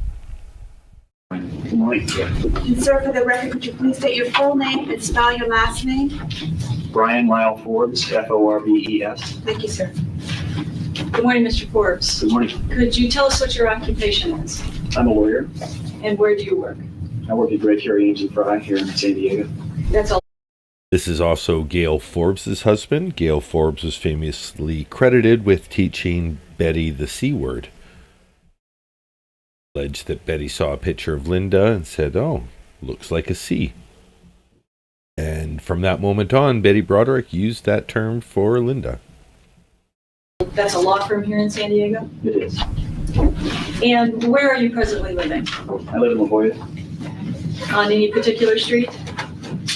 Good morning. And sir, for the record, could you please state your full name and spell your last name? Brian Lyle Forbes, F-O-R-B-E-S. Thank you, sir. Good morning, Mr. Forbes. Good morning. Could you tell us what your occupation is? I'm a lawyer. And where do you work? I work at Great Carey Ames and Fry here in San Diego. That's all. This is also Gail Forbes' husband. Gail Forbes was famously credited with teaching Betty the C word. Alleged that Betty saw a picture of Linda and said, "Oh, looks like a C." And from that moment on, Betty Broderick used that term for Linda. That's a law firm here in San Diego? It is. And where are you presently living? I live in La Jolla. On any particular street?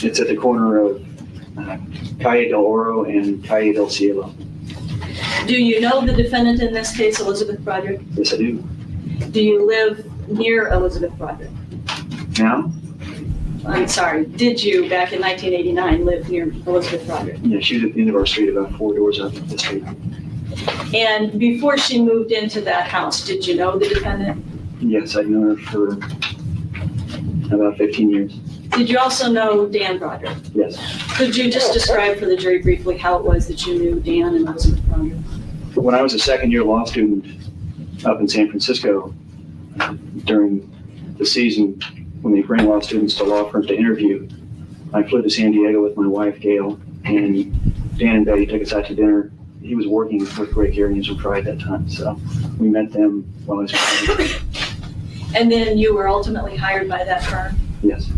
It's at the corner of Calle del Oro and Calle del Cielo. Do you know the defendant in this case, Elizabeth Broderick? Yes, I do. Do you live near Elizabeth Broderick? Now? I'm sorry, did you, back in 1989, live near Elizabeth Broderick? Yeah, she was at the end of our street, about 4 doors up the street. And before she moved into that house, did you know the defendant? Yes, I've known her for about 15 years. Did you also know Dan Broderick? Yes. Could you just describe for the jury briefly how it was that you knew Dan and Elizabeth Broderick? When I was a second-year law student up in San Francisco, during the season when they bring law students to law firms to interview, I flew to San Diego with my wife, Gail, and Dan and Betty took us out to dinner. He was working with Great Hearings and Pride at that time, so we met them while I was working. And then you were ultimately hired by that firm? Yes.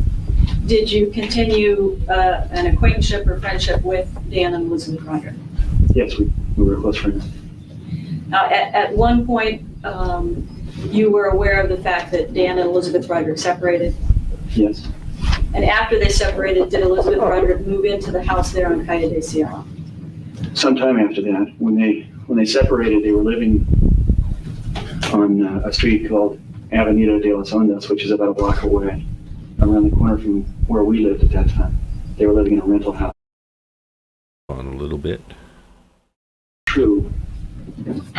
Did you continue an acquaintanceship or friendship with Dan and Elizabeth Broderick? Yes, we were close friends. At one point, you were aware of the fact that Dan and Elizabeth Broderick separated? Yes. And after they separated, did Elizabeth Broderick move into the house there on Calle de Cielo? Sometime after that, when they separated, they were living on a street called Avenida de las Ondas, which is about a block away, around the corner from where we lived at that time. They were living in a rental house. On a little bit. True.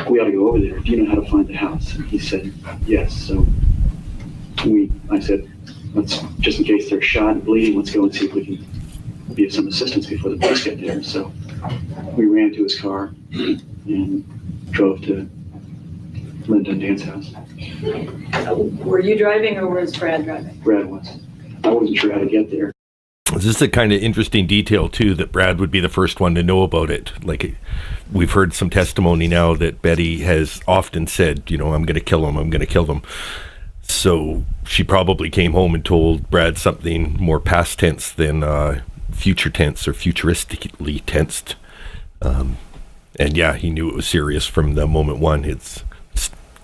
We ought to go over there. Do you know how to find the house? He said, yes. So I said, let's, just in case they're shot and bleeding, let's go and see if we can be of some assistance before the police get there. So we ran to his car and drove to Linda and Dan's house. Were you driving or was Brad driving? Brad was. I wasn't sure how to get there. This is a kind of interesting detail, too, that Brad would be the first one to know about it. Like, we've heard some testimony now that Betty has often said, you know, I'm going to kill him, I'm going to kill them. So she probably came home and told Brad something more past tense than future tense or futuristically tensed. And yeah, he knew it was serious from the moment one. It's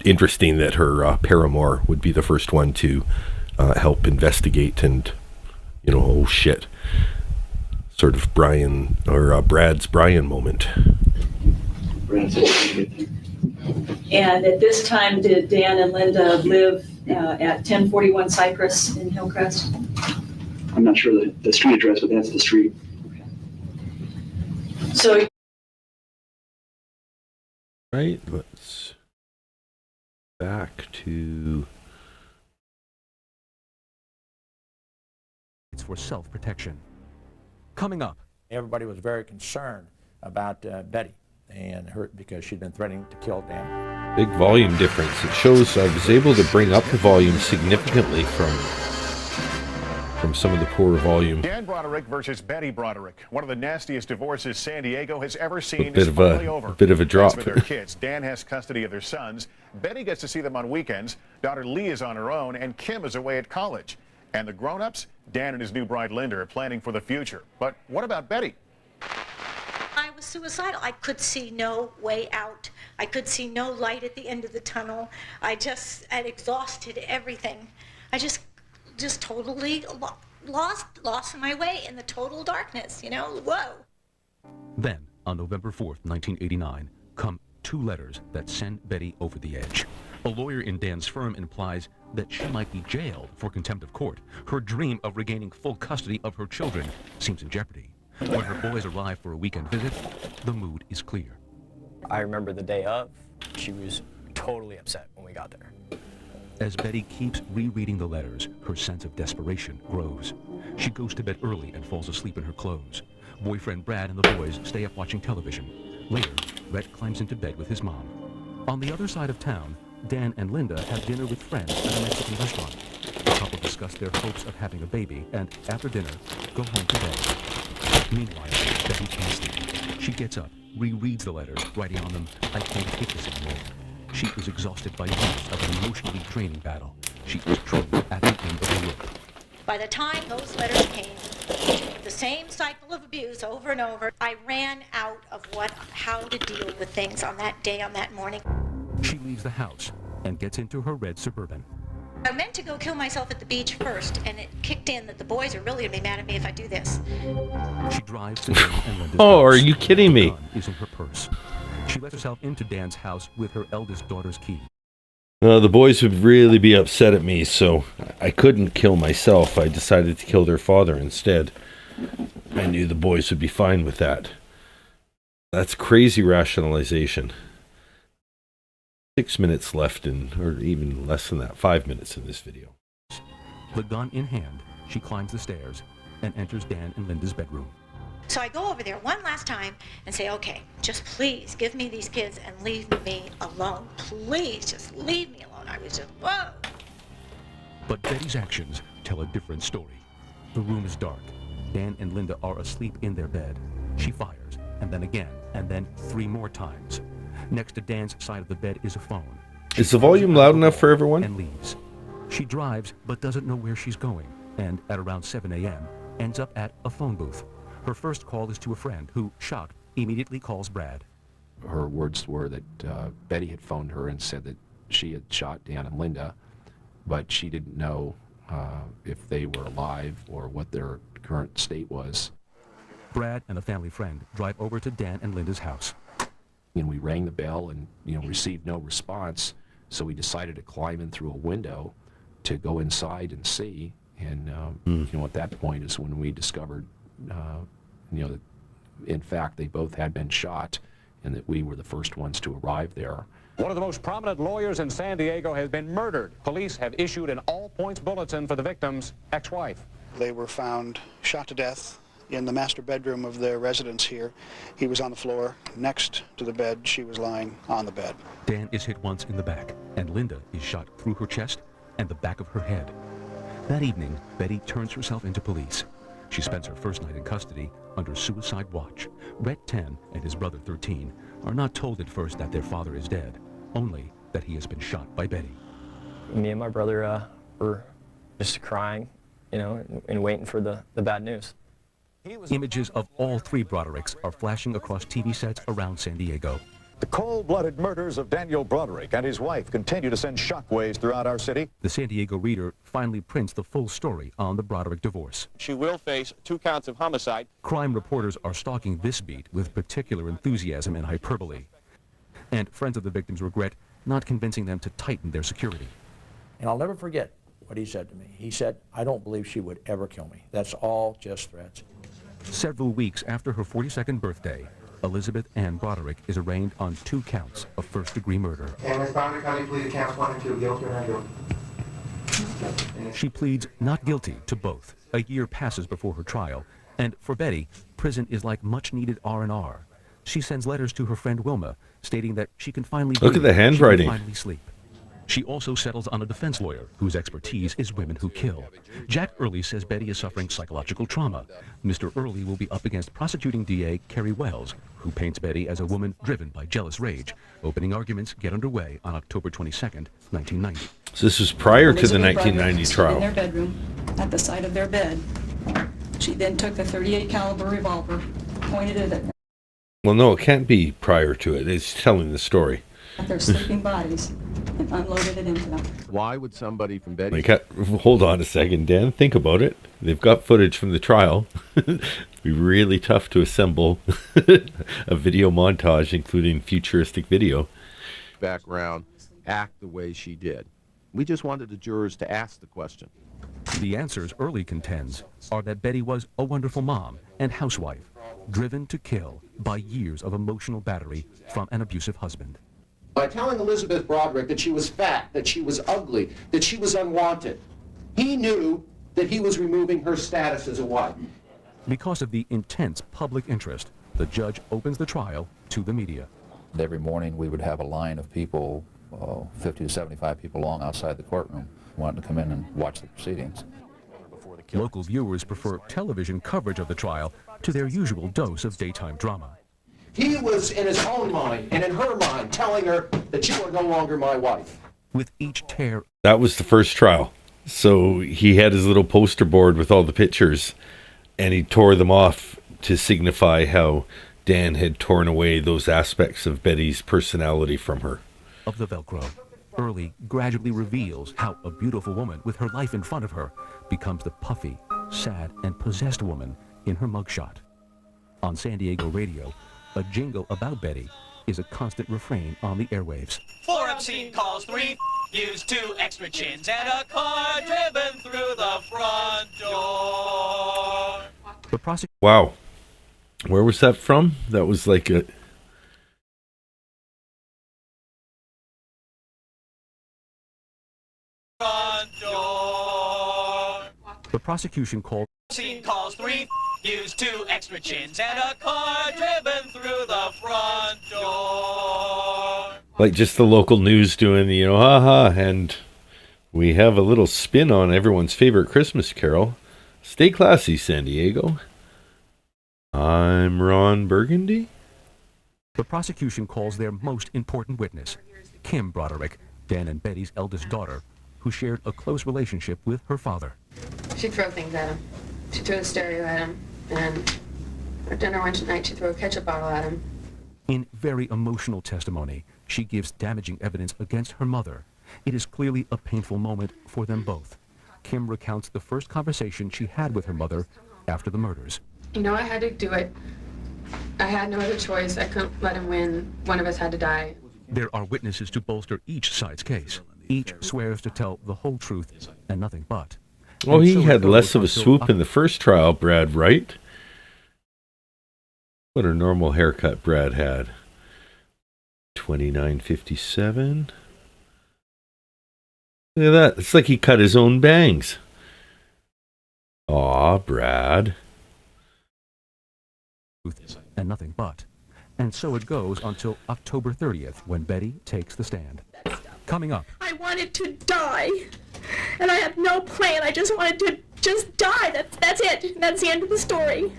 interesting that her paramour would be the first one to help investigate and, you know, oh shit, sort of Brian or Brad's Brian moment. And at this time, did Dan and Linda live at 1041 Cypress in Hillcrest? I'm not sure the street address, but that's the street. So, right, let's back to... It's for self-protection. Coming up. Everybody was very concerned about Betty and her because she'd been threatening to kill Dan. Big volume difference. It shows I was able to bring up the volume significantly from some of the poor volume. Dan Broderick versus Betty Broderick. One of the nastiest divorces San Diego has ever seen is finally over. A bit of a drop. For their kids. Dan has custody of their sons. Betty gets to see them on weekends. Daughter Lee is on her own, and Kim is away at college. And the grown-ups, Dan and his new bride Linda, are planning for the future. But what about Betty? I was suicidal. I could see no way out. I could see no light at the end of the tunnel. I had exhausted everything. I just totally lost my way in the total darkness, you know? Whoa. Then, on November 4th, 1989, come 2 letters that send Betty over the edge. A lawyer in Dan's firm implies that she might be jailed for contempt of court. Her dream of regaining full custody of her children seems in jeopardy. When her boys arrive for a weekend visit, the mood is clear. I remember the day of, she was totally upset when we got there. As Betty keeps rereading the letters, her sense of desperation grows. She goes to bed early and falls asleep in her clothes. Boyfriend Brad and the boys stay up watching television. Later, Rhett climbs into bed with his mom. On the other side of town, Dan and Linda have dinner with friends at a Mexican restaurant. The couple discuss their hopes of having a baby and, after dinner, go home to bed. Meanwhile, Betty can't sleep. She gets up, rereads the letters, writing on them, I can't take this anymore. She is exhausted by years of an emotionally draining battle. She is truly at the end of the rope. By the time those letters came, the same cycle of abuse over and over, I ran out of how to deal with things on that day, on that morning. She leaves the house and gets into her red Suburban. I meant to go kill myself at the beach first, and it kicked in that the boys are really going to be mad at me if I do this. She drives to Dan and Linda's Oh, house. are you kidding me? The gun is in her purse. She lets herself into Dan's house with her eldest daughter's key. The boys would really be upset at me, so I couldn't kill myself. I decided to kill their father instead. I knew the boys would be fine with that. That's crazy rationalization. 6 minutes left or even less than that, 5 minutes in this video. The gun in hand, she climbs the stairs and enters Dan and Linda's bedroom. So I go over there one last time and say, okay, just please give me these kids and leave me alone. Please, just leave me alone. I was just, whoa. But Betty's actions tell a different story. The room is dark. Dan and Linda are asleep in their bed. She fires, and then again, and then 3 more times. Next to Dan's side of the bed is a phone. Is the volume loud enough for everyone? And leaves. She drives, but doesn't know where she's going, and at around 7 a.m., ends up at a phone booth. Her first call is to a friend who, shocked, immediately calls Brad. Her words were that Betty had phoned her and said that she had shot Dan and Linda, but she didn't know if they were alive or what their current state was. Brad and a family friend drive over to Dan and Linda's house. And we rang the bell and received no response, so we decided to climb in through a window to go inside and see. And at that point is when we discovered that in fact they both had been shot and that we were the first ones to arrive there. One of the most prominent lawyers in San Diego has been murdered. Police have issued an all-points bulletin for the victim's ex-wife. They were found shot to death in the master bedroom of their residence here. He was on the floor next to the bed. She was lying on the bed. Dan is hit once in the back, and Linda is shot through her chest and the back of her head. That evening, Betty turns herself into police. She spends her first night in custody under suicide watch. Rhett, 10, and his brother, 13, are not told at first that their father is dead, only that he has been shot by Betty. Me and my brother were just crying, and waiting for the bad news. Images of all 3 Brodericks are flashing across TV sets around San Diego. The cold-blooded murders of Daniel Broderick and his wife continue to send shockwaves throughout our city. The San Diego Reader finally prints the full story on the Broderick divorce. She will face 2 counts of homicide. Crime reporters are stalking this beat with particular enthusiasm and hyperbole. And friends of the victims regret not convincing them to tighten their security. And I'll never forget what he said to me. He said, I don't believe she would ever kill me. That's all just threats. Several weeks after her 42nd birthday, Elizabeth Ann Broderick is arraigned on 2 counts of first-degree murder. And Ms. Broderick, how do you plead to counts 1 and 2, guilty or not guilty? She pleads not guilty to both. A year passes before her trial, and for Betty, prison is like much-needed R&R. She sends letters to her friend Wilma, stating that she can finally look at the handwriting. Finally sleep. She also settles on a defense lawyer whose expertise is women who kill. Jack Early says Betty is suffering psychological trauma. Mr. Early will be up against prosecuting DA Kerry Wells, who paints Betty as a woman driven by jealous rage. Opening arguments get underway on October 22nd, 1990. So this was prior to the 1990 trial. In their bedroom, at the side of their bed. She then took the .38 caliber revolver, pointed it Well, no, it can't be prior to it. It's telling the story. at their sleeping bodies and unloaded it into them. Why would somebody from Betty... Hold on a second, Dan. Think about it. They've got footage from the trial. It'd be really tough to assemble a video montage, including futuristic video. Background, act the way she did. We just wanted the jurors to ask the question. The answers Early contends are that Betty was a wonderful mom and housewife, driven to kill by years of emotional battery from an abusive husband. By telling Elizabeth Broderick that she was fat, that she was ugly, that she was unwanted, he knew that he was removing her status as a wife. Because of the intense public interest, the judge opens the trial to the media. Every morning we would have a line of people, 50 to 75 people long outside the courtroom, wanting to come in and watch the proceedings. Local viewers prefer television coverage of the trial to their usual dose of daytime drama. He was in his own mind and in her mind telling her that you are no longer my wife. With each tear... That was the first trial. So he had his little poster board with all the pictures, and he tore them off to signify how Dan had torn away those aspects of Betty's personality from her. Of the Velcro. Early gradually reveals how a beautiful woman with her life in front of her becomes the puffy, sad, and possessed woman in her mugshot. On San Diego radio, a jingle about Betty is a constant refrain on the airwaves. 4 obscene calls, 3 use 2 extra chins, and a car driven through the front door. The prosecution. Wow. Where was that from? That was like a... Front door. The prosecution called. Obscene calls, 3 use 2 extra chins, and a car driven through the front door. Like just the local news doing, you know, haha, and we have a little spin on everyone's favorite Christmas carol. Stay classy, San Diego. I'm Ron Burgundy. The prosecution calls their most important witness, Kim Broderick, Dan and Betty's eldest daughter, who shared a close relationship with her father. She'd throw things at him. She'd throw the stereo at him, and at dinner one night she'd throw a ketchup bottle at him. In very emotional testimony, she gives damaging evidence against her mother. It is clearly a painful moment for them both. Kim recounts the first conversation she had with her mother after the murders. You know, I had to do it. I had no other choice. I couldn't let him win. One of us had to die. There are witnesses to bolster each side's case. Each swears to tell the whole truth and nothing but. Oh, And he so had it less goes of a until swoop in the first trial, Brad, right? What a normal haircut Brad had. 29.57. Look at that. It's like he cut his own bangs. Aw, Brad. And nothing but. And so it goes until October 30th, when Betty takes the stand. Coming up. I wanted to die, and I had no plan. I just wanted to just die. That's it. That's the end of the story.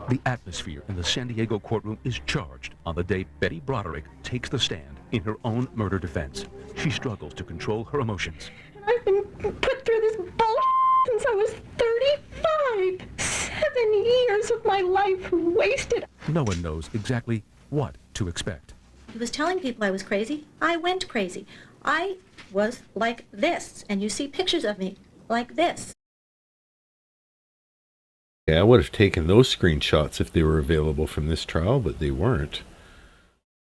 The atmosphere in the San Diego courtroom is charged on the day Betty Broderick takes the stand in her own murder defense. She struggles to control her emotions. I've been put through this bullshit since I was 35. 7 years of my life wasted. No one knows exactly what to expect. He was telling people I was crazy. I went crazy. I was like this, and you see pictures of me like this. Yeah, I would have taken those screenshots if they were available from this trial, but they weren't.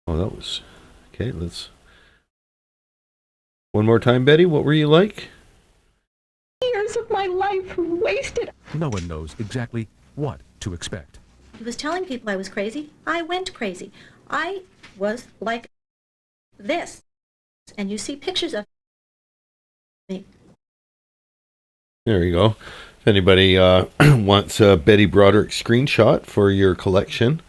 Oh, that was... Okay, let's... One more time, Betty, what were you like? Years of my life wasted. No one knows exactly what to expect. He was telling people I was crazy. I went crazy. I was like this, and you see pictures of me. There you go. If anybody wants a Betty Broderick screenshot for your collection,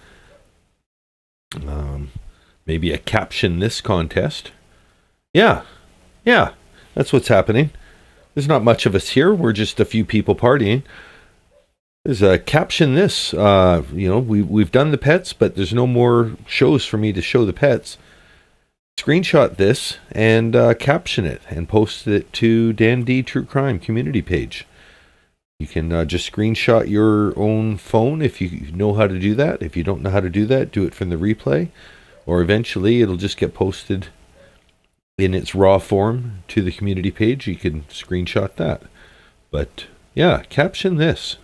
maybe a caption this contest. Yeah, that's what's happening. There's not much of us here. We're just a few people partying. There's a caption this. We've done the pets, but there's no more shows for me to show the pets. Screenshot this and caption it and post it to Dan D True Crime community page. You can just screenshot your own phone if you know how to do that. If you don't know how to do that, do it from the replay. Or eventually it'll just get posted in its raw form to the community page. You can screenshot that. But yeah, caption this.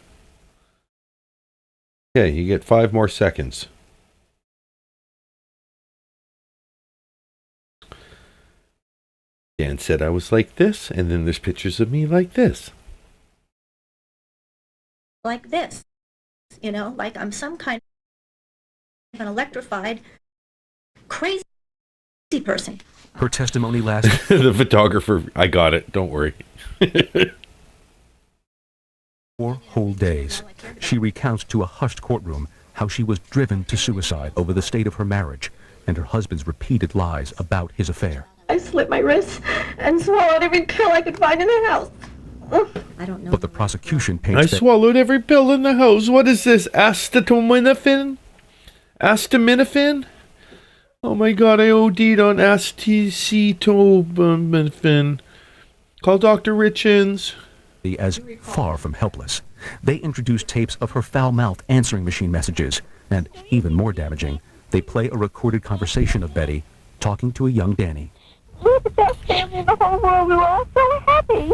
Okay, you get 5 more seconds. Dan said I was like this, and then there's pictures of me like this. Like this. You know, like I'm some kind of an electrified, crazy person. Her testimony lasted... The photographer, I got it, don't worry. 4 whole days. She recounts to a hushed courtroom how she was driven to suicide over the state of her marriage and her husband's repeated lies about his affair. I slit my wrists and swallowed every pill I could find in the house. I don't know. But the prosecution I paints swallowed every pill in the house. What is this? Acetaminophen? Acetaminophen? Oh my god, I OD'd on acetaminophen. Call Dr. Richins. As far from helpless. They introduced tapes of her foul-mouthed answering machine messages, and even more damaging, They play a recorded conversation of Betty talking to a young Danny. We're the best family in the whole world. We were all so happy.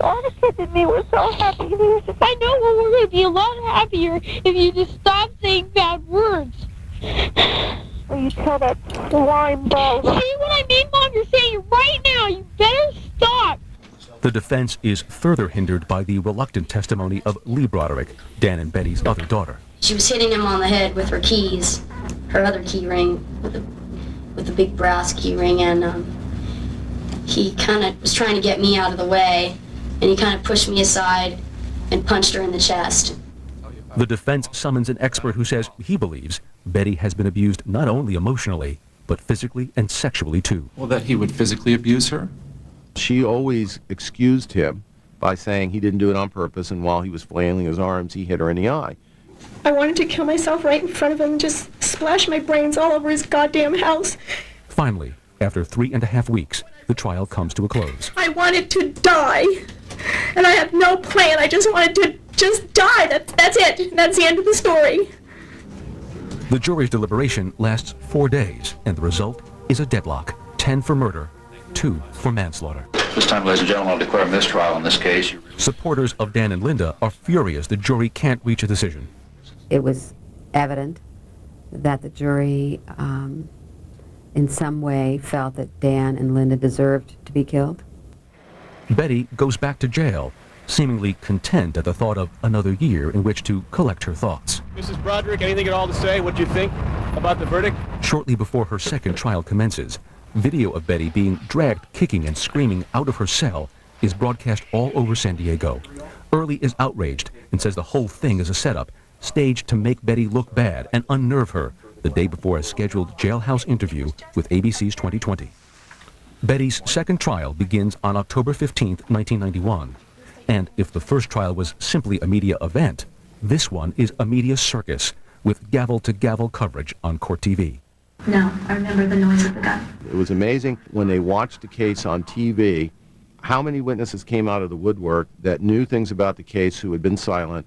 All the kids and me were so happy. I know we're going to be a lot happier if you just stop saying bad words. Or you tell that slime ball. See what I mean, Mom? You're saying it right now. You better stop. The defense is further hindered by the reluctant testimony of Lee Broderick, Dan and Betty's other daughter. She was hitting him on the head with her keys, her other key ring, with the big brass key ring, and he kind of was trying to get me out of the way, and he kind of pushed me aside and punched her in the chest. The defense summons an expert who says he believes Betty has been abused not only emotionally, but physically and sexually too. Well, that he would physically abuse her? She always excused him by saying he didn't do it on purpose, and while he was flailing his arms, he hit her in the eye. I wanted to kill myself right in front of him and just splash my brains all over his goddamn house. Finally, after 3.5 weeks, the trial comes to a close. I wanted to die, and I had no plan. I just wanted to just die. That's it. That's the end of the story. The jury's deliberation lasts 4 days, and the result is a deadlock. 10 for murder, 2 for manslaughter. This time, ladies and gentlemen, I'll declare a mistrial in this case. Supporters of Dan and Linda are furious the jury can't reach a decision. It was evident that the jury, in some way, felt that Dan and Linda deserved to be killed. Betty goes back to jail, seemingly content at the thought of another year in which to collect her thoughts. Mrs. Broderick, anything at all to say? What do you think about the verdict? Shortly before her second trial commences, video of Betty being dragged, kicking and screaming out of her cell is broadcast all over San Diego. Early is outraged and says the whole thing is a setup, staged to make Betty look bad and unnerve her the day before a scheduled jailhouse interview with ABC's 2020. Betty's second trial begins on October 15, 1991. And if the first trial was simply a media event, this one is a media circus with gavel-to-gavel coverage on court TV. No, I remember the noise of the gun. It was amazing when they watched the case on TV, how many witnesses came out of the woodwork that knew things about the case who had been silent.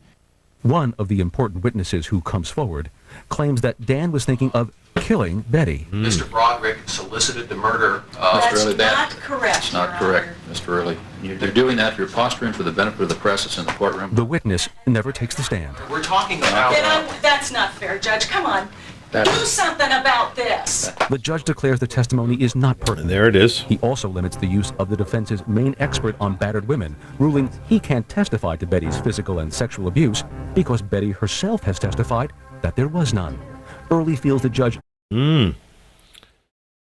One of the important witnesses who comes forward claims that Dan was thinking of killing Betty. Mr. Broderick solicited the murder of That's Mr. Early. not correct, That's not Your correct, Honor. Mr. Early. They're doing that. You're posturing for the benefit of the press that's in the courtroom. The witness never takes the stand. We're talking about... That's not fair, Judge. Come on. Do something about this. The judge declares the testimony is not pertinent. And there it is. He also limits the use of the defense's main expert on battered women, ruling he can't testify to Betty's physical and sexual abuse because Betty herself has testified that there was none. Early feels the judge... So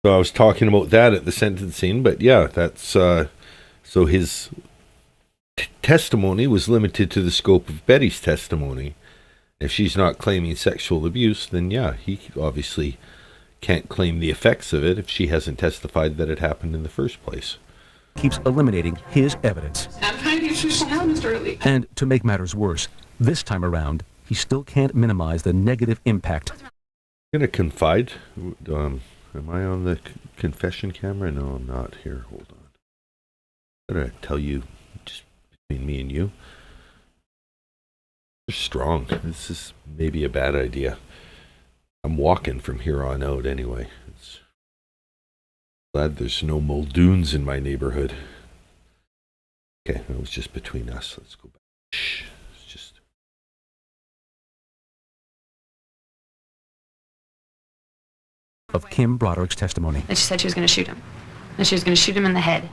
I was talking about that at the sentencing, but yeah, that's... so his testimony was limited to the scope of Betty's testimony. If she's not claiming sexual abuse, then yeah, he obviously can't claim the effects of it if she hasn't testified that it happened in the first place. Keeps eliminating his evidence. I'm trying to get you down, Mr. Early. And to make matters worse, this time around, he still can't minimize the negative impact. I'm going to confide. Am I on the confession camera? No, I'm not. Here, hold on. I'm going to tell you, just between me and you, you're strong. This is maybe a bad idea. I'm walking from here on out anyway. It's glad there's no Muldoons in my neighborhood. Okay, it was just between us. Let's go back. Shh. It's just... of Kim Broderick's testimony. And she said she was going to shoot him. And she was going to shoot him in the head.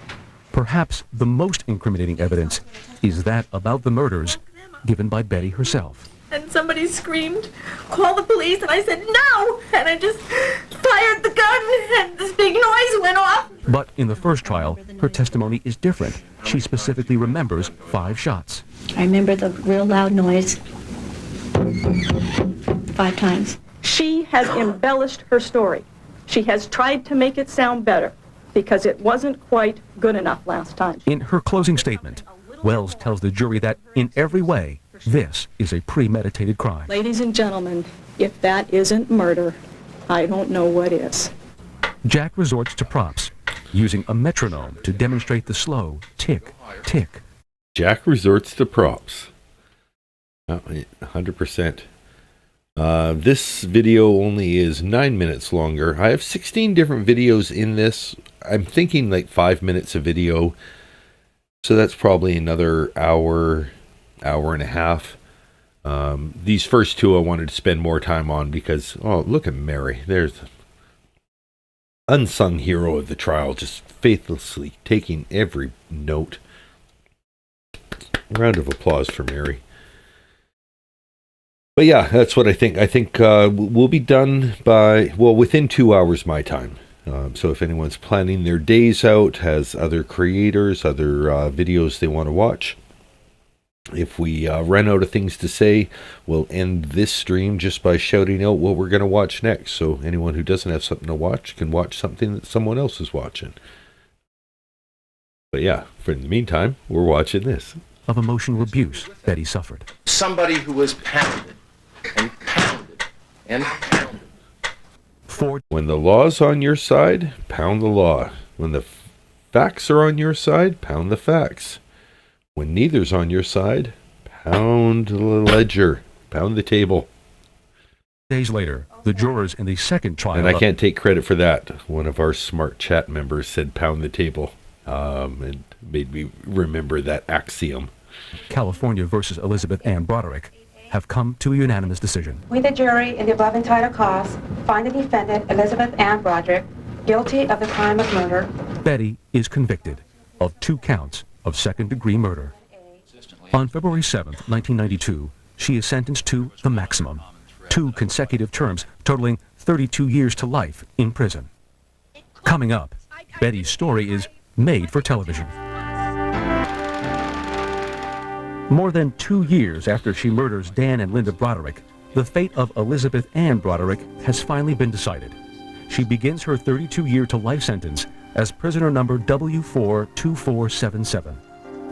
Perhaps the most incriminating evidence is that about the murders given by Betty herself. And somebody screamed, "Call the police," and I said, "No!" And I just fired the gun, and this big noise went off. But in the first trial, her testimony is different. She specifically remembers 5 shots. I remember the real loud noise 5 times. She has embellished her story. She has tried to make it sound better because it wasn't quite good enough last time. In her closing statement, Wells tells the jury that in every way, this is a premeditated crime. Ladies and gentlemen, if that isn't murder, I don't know what is. Jack resorts to props, using a metronome to demonstrate the slow tick, tick. Jack resorts to props. 100%. This video only is 9 minutes longer. I have 16 different videos in this. I'm thinking like 5 minutes a video. So that's probably another hour and a half. These first two I wanted to spend more time on because, oh, look at Mary. There's the unsung hero of the trial, just faithlessly taking every note. Round of applause for Mary. But yeah, that's what I think. I think we'll be done by, well, within 2 hours my time. So if anyone's planning their days out, has other creators, other videos they want to watch, if we run out of things to say, we'll end this stream just by shouting out what we're going to watch next. So anyone who doesn't have something to watch can watch something that someone else is watching. But yeah, for the meantime, we're watching this. Of emotional abuse Betty suffered. Somebody who was pounded and pounded and pounded. When the law's on your side, pound the law. When the facts are on your side, pound the facts. When neither's on your side, pound the ledger, pound the table. Days later, the jurors in the second trial... And I can't take credit for that. One of our smart chat members said pound the table. And made me remember that axiom. California versus Elizabeth Ann Broderick have come to a unanimous decision. We, the jury, in the above entitled cause, find the defendant, Elizabeth Ann Broderick, guilty of the crime of murder. Betty is convicted of 2 counts of second-degree murder. On February 7th, 1992, she is sentenced to the maximum, 2 consecutive terms totaling 32 years to life in prison. Coming up, Betty's story is made for television. More than 2 years after she murders Dan and Linda Broderick, the fate of Elizabeth Ann Broderick has finally been decided. She begins her 32-year-to-life sentence as prisoner number W42477.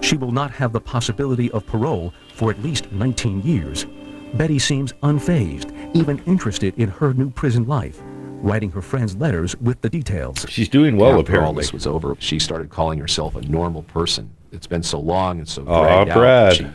She will not have the possibility of parole for at least 19 years. Betty seems unfazed, even interested in her new prison life, writing her friends letters with the details. She's doing well, After apparently. all this was over, she started calling herself a normal person. It's been so long and so dragged out. Brad. She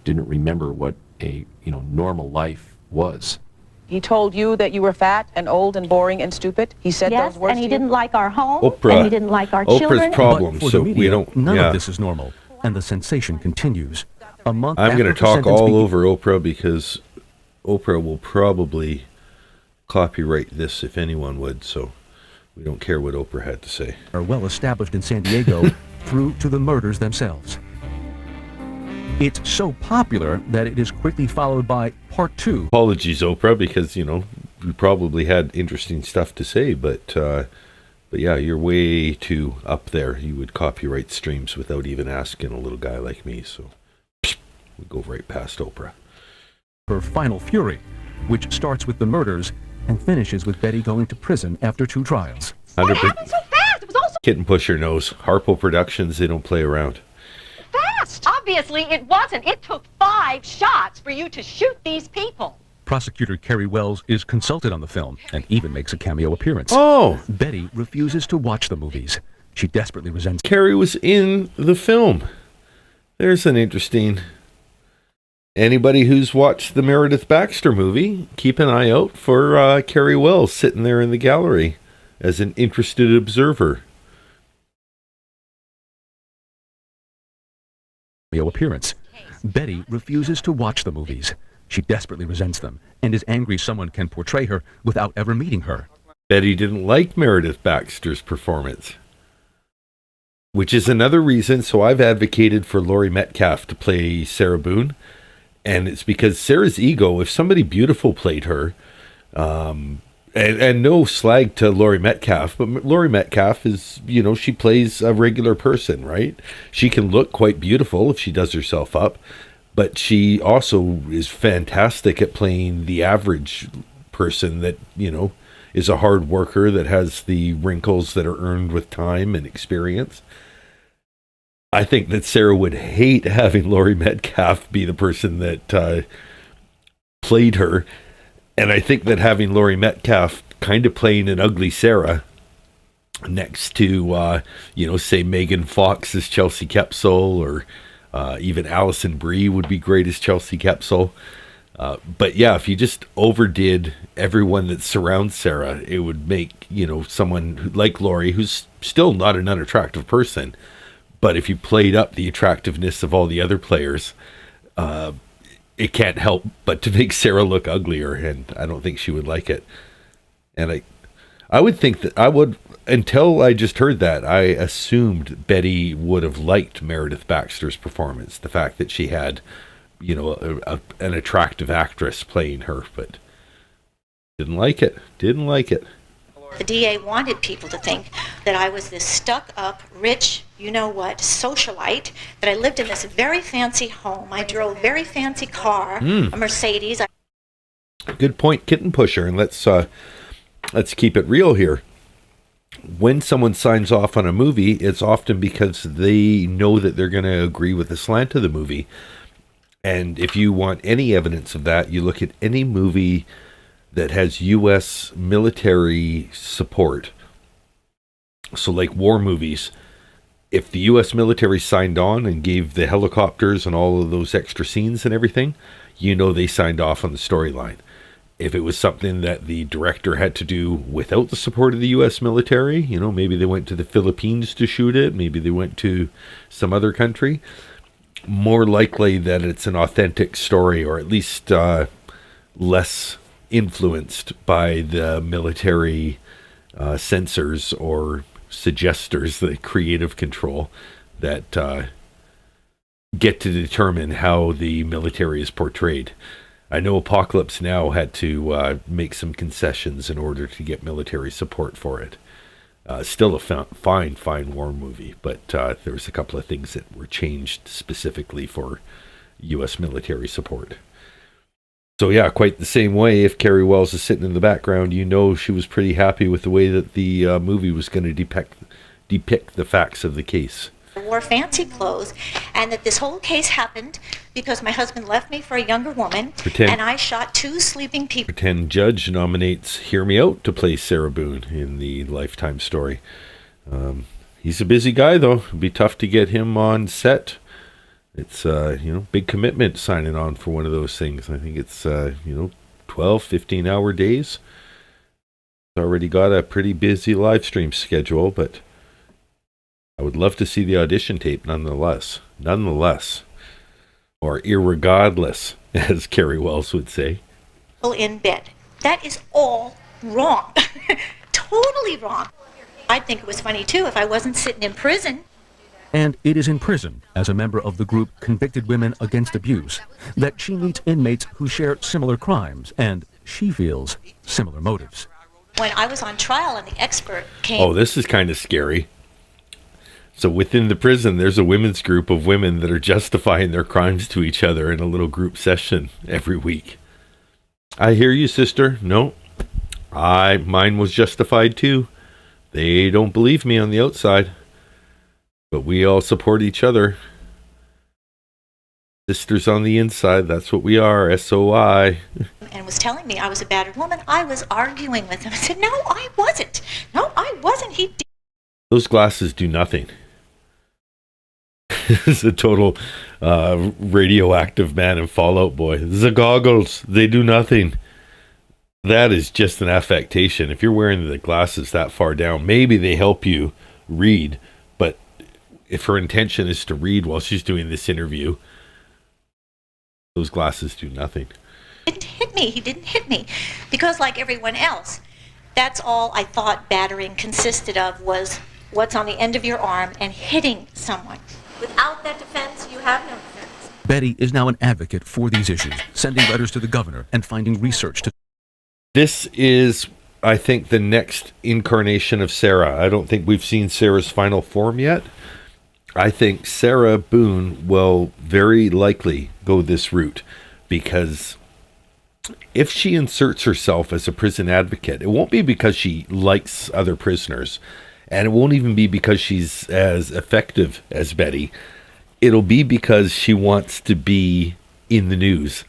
didn't remember what a normal life was. He told you that you were fat and old and boring and stupid? He said Yes, those words and he to you? didn't like our home, Oprah. and he didn't like our Oprah's children. problem, But for so the media, we don't... none yeah. of this is normal, and the sensation continues. A month I'm after going to her talk sentence all over Oprah because Oprah will probably copyright this if anyone would, so we don't care what Oprah had to say. Are well established in San Diego through to the murders themselves. It's so popular that it is quickly followed by part 2. Apologies, Oprah, because, you probably had interesting stuff to say, but yeah, you're way too up there. You would copyright streams without even asking a little guy like me, so we go right past Oprah. Her final fury, which starts with the murders and finishes with Betty going to prison after 2 trials. What happened so fast? It was all so Kitten Pusher knows. Harpo Productions, they don't play around. fast. Obviously, it wasn't. It took 5 shots for you to shoot these people. Prosecutor Carrie Wells is consulted on the film and even makes a cameo appearance. Oh! Betty refuses to watch the movies. She desperately resents... Carrie was in the film. There's an interesting... Anybody who's watched the Meredith Baxter movie, keep an eye out for Carrie Wells sitting there in the gallery as an interested observer. appearance. Betty refuses to watch the movies. She desperately resents them and is angry someone can portray her without ever meeting her. Betty didn't like Meredith Baxter's performance, which is another reason. So I've advocated for Laurie Metcalf to play Sarah Boone, and it's because Sarah's ego, if somebody beautiful played her, and no slag to Laurie Metcalf, but Laurie Metcalf is, you know, she plays a regular person, right? She can look quite beautiful if she does herself up, but she also is fantastic at playing the average person that, you know, is a hard worker, that has the wrinkles that are earned with time and experience. I think that Sarah would hate having Laurie Metcalf be the person that played her. And I think that having Laurie Metcalf kind of playing an ugly Sarah next to, you know, say Megan Fox as Chelsea Kepsel, or even Alison Brie would be great as Chelsea Kepsel. But yeah, if you just overdid everyone that surrounds Sarah, it would make, someone like Laurie, who's still not an unattractive person, but if you played up the attractiveness of all the other players, it can't help but to make Sarah look uglier, and I don't think she would like it. And I would think that until I just heard that, I assumed Betty would have liked Meredith Baxter's performance, the fact that she had, an attractive actress playing her, but didn't like it. The DA wanted people to think that I was this stuck-up, rich, socialite, that I lived in this very fancy home. I drove a very fancy car, a Mercedes. Good point, Kitten Pusher, and let's keep it real here. When someone signs off on a movie, it's often because they know that they're going to agree with the slant of the movie. And if you want any evidence of that, you look at any movie that has U.S. military support. So like war movies, if the U.S. military signed on and gave the helicopters and all of those extra scenes and everything, they signed off on the storyline. If it was something that the director had to do without the support of the U.S. military, maybe they went to the Philippines to shoot it, maybe they went to some other country, more likely that it's an authentic story, or at least less influenced by the military censors or suggesters, the creative control that get to determine how the military is portrayed. I know Apocalypse Now had to make some concessions in order to get military support for it. Still a fine war movie, but there was a couple of things that were changed specifically for U.S. military support. So yeah, quite the same way, if Carrie Wells is sitting in the background, she was pretty happy with the way that the movie was going to depict the facts of the case. I wore fancy clothes, and that this whole case happened because my husband left me for a younger woman, and I shot 2 sleeping people. Pretend judge nominates Hear Me Out to play Sarah Boone in the Lifetime story. He's a busy guy, though. It'd be tough to get him on set. It's, big commitment signing on for one of those things. I think it's, 12, 15-hour days. He's already got a pretty busy live stream schedule, but I would love to see the audition tape nonetheless. Or irregardless, as Carrie Wells would say. In bed. That is all wrong. Totally wrong. I'd think it was funny, too, if I wasn't sitting in prison. And it is in prison, as a member of the group Convicted Women Against Abuse, that she meets inmates who share similar crimes, and she feels similar motives. When I was on trial and the expert came... Oh, this is kind of scary. So within the prison, there's a women's group of women that are justifying their crimes to each other in a little group session every week. I hear you, sister. No, mine was justified too. They don't believe me on the outside, but we all support each other. Sisters on the inside, that's what we are, SOI. And was telling me I was a battered woman. I was arguing with him. I said, no, I wasn't. He did. Those glasses do nothing. This is a total radioactive man in Fallout Boy. The goggles, they do nothing. That is just an affectation. If you're wearing the glasses that far down, maybe they help you read, but if her intention is to read while she's doing this interview, those glasses do nothing. He didn't hit me because, like everyone else, that's all I thought battering consisted of, was what's on the end of your arm and hitting someone. Without that defense, you have no defense. Betty is now an advocate for these issues, sending letters to the governor and finding research to... This is, I think, the next incarnation of Sarah. I don't think we've seen Sarah's final form yet. I think Sarah Boone will very likely go this route, because if she inserts herself as a prison advocate, it won't be because she likes other prisoners, and it won't even be because she's as effective as Betty. It'll be because she wants to be in the news.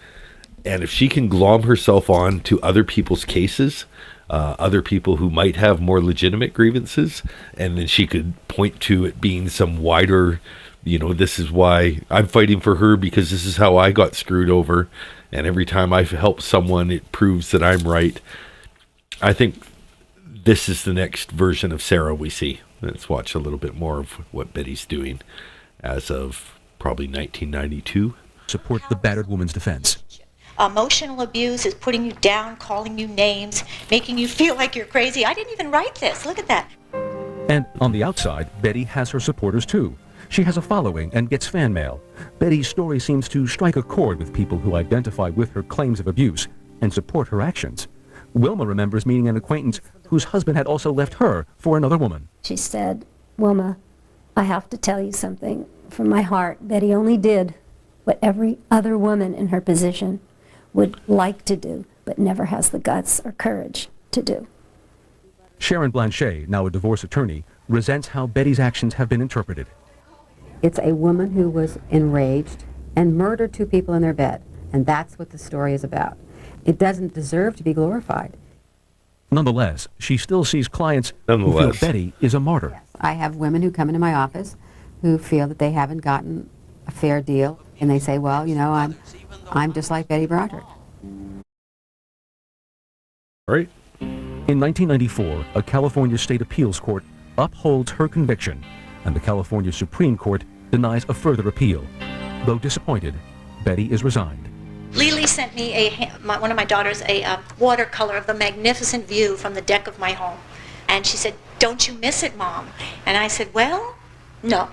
And if she can glom herself on to other people's cases, other people who might have more legitimate grievances, and then she could point to it being some wider, this is why I'm fighting for her, because this is how I got screwed over, And every time I've helped someone, it proves that I'm right. I think this is the next version of Sarah we see. Let's watch a little bit more of what Betty's doing as of probably 1992. Support the battered woman's defense. Emotional abuse is putting you down, calling you names, making you feel like you're crazy. I didn't even write this. Look at that. And on the outside, Betty has her supporters too. She has a following and gets fan mail. Betty's story seems to strike a chord with people who identify with her claims of abuse and support her actions. Wilma remembers meeting an acquaintance whose husband had also left her for another woman. She said, "Wilma, I have to tell you something from my heart. Betty only did what every other woman in her position would like to do, but never has the guts or courage to do." Sharon Blanchet, now a divorce attorney, resents how Betty's actions have been interpreted. It's a woman who was enraged and murdered 2 people in their bed, and that's what the story is about. It doesn't deserve to be glorified. Nonetheless, she still sees clients who feel Betty is a martyr. I have women who come into my office who feel that they haven't gotten a fair deal, and they say, well, you know, I'm just like Betty Broderick. Right. In 1994, a California state appeals court upholds her conviction, and the California Supreme Court denies a further appeal. Though disappointed, Betty is resigned. Lily sent me one of my daughters a watercolor of the magnificent view from the deck of my home. And she said, "Don't you miss it, Mom?" And I said, "Well, no.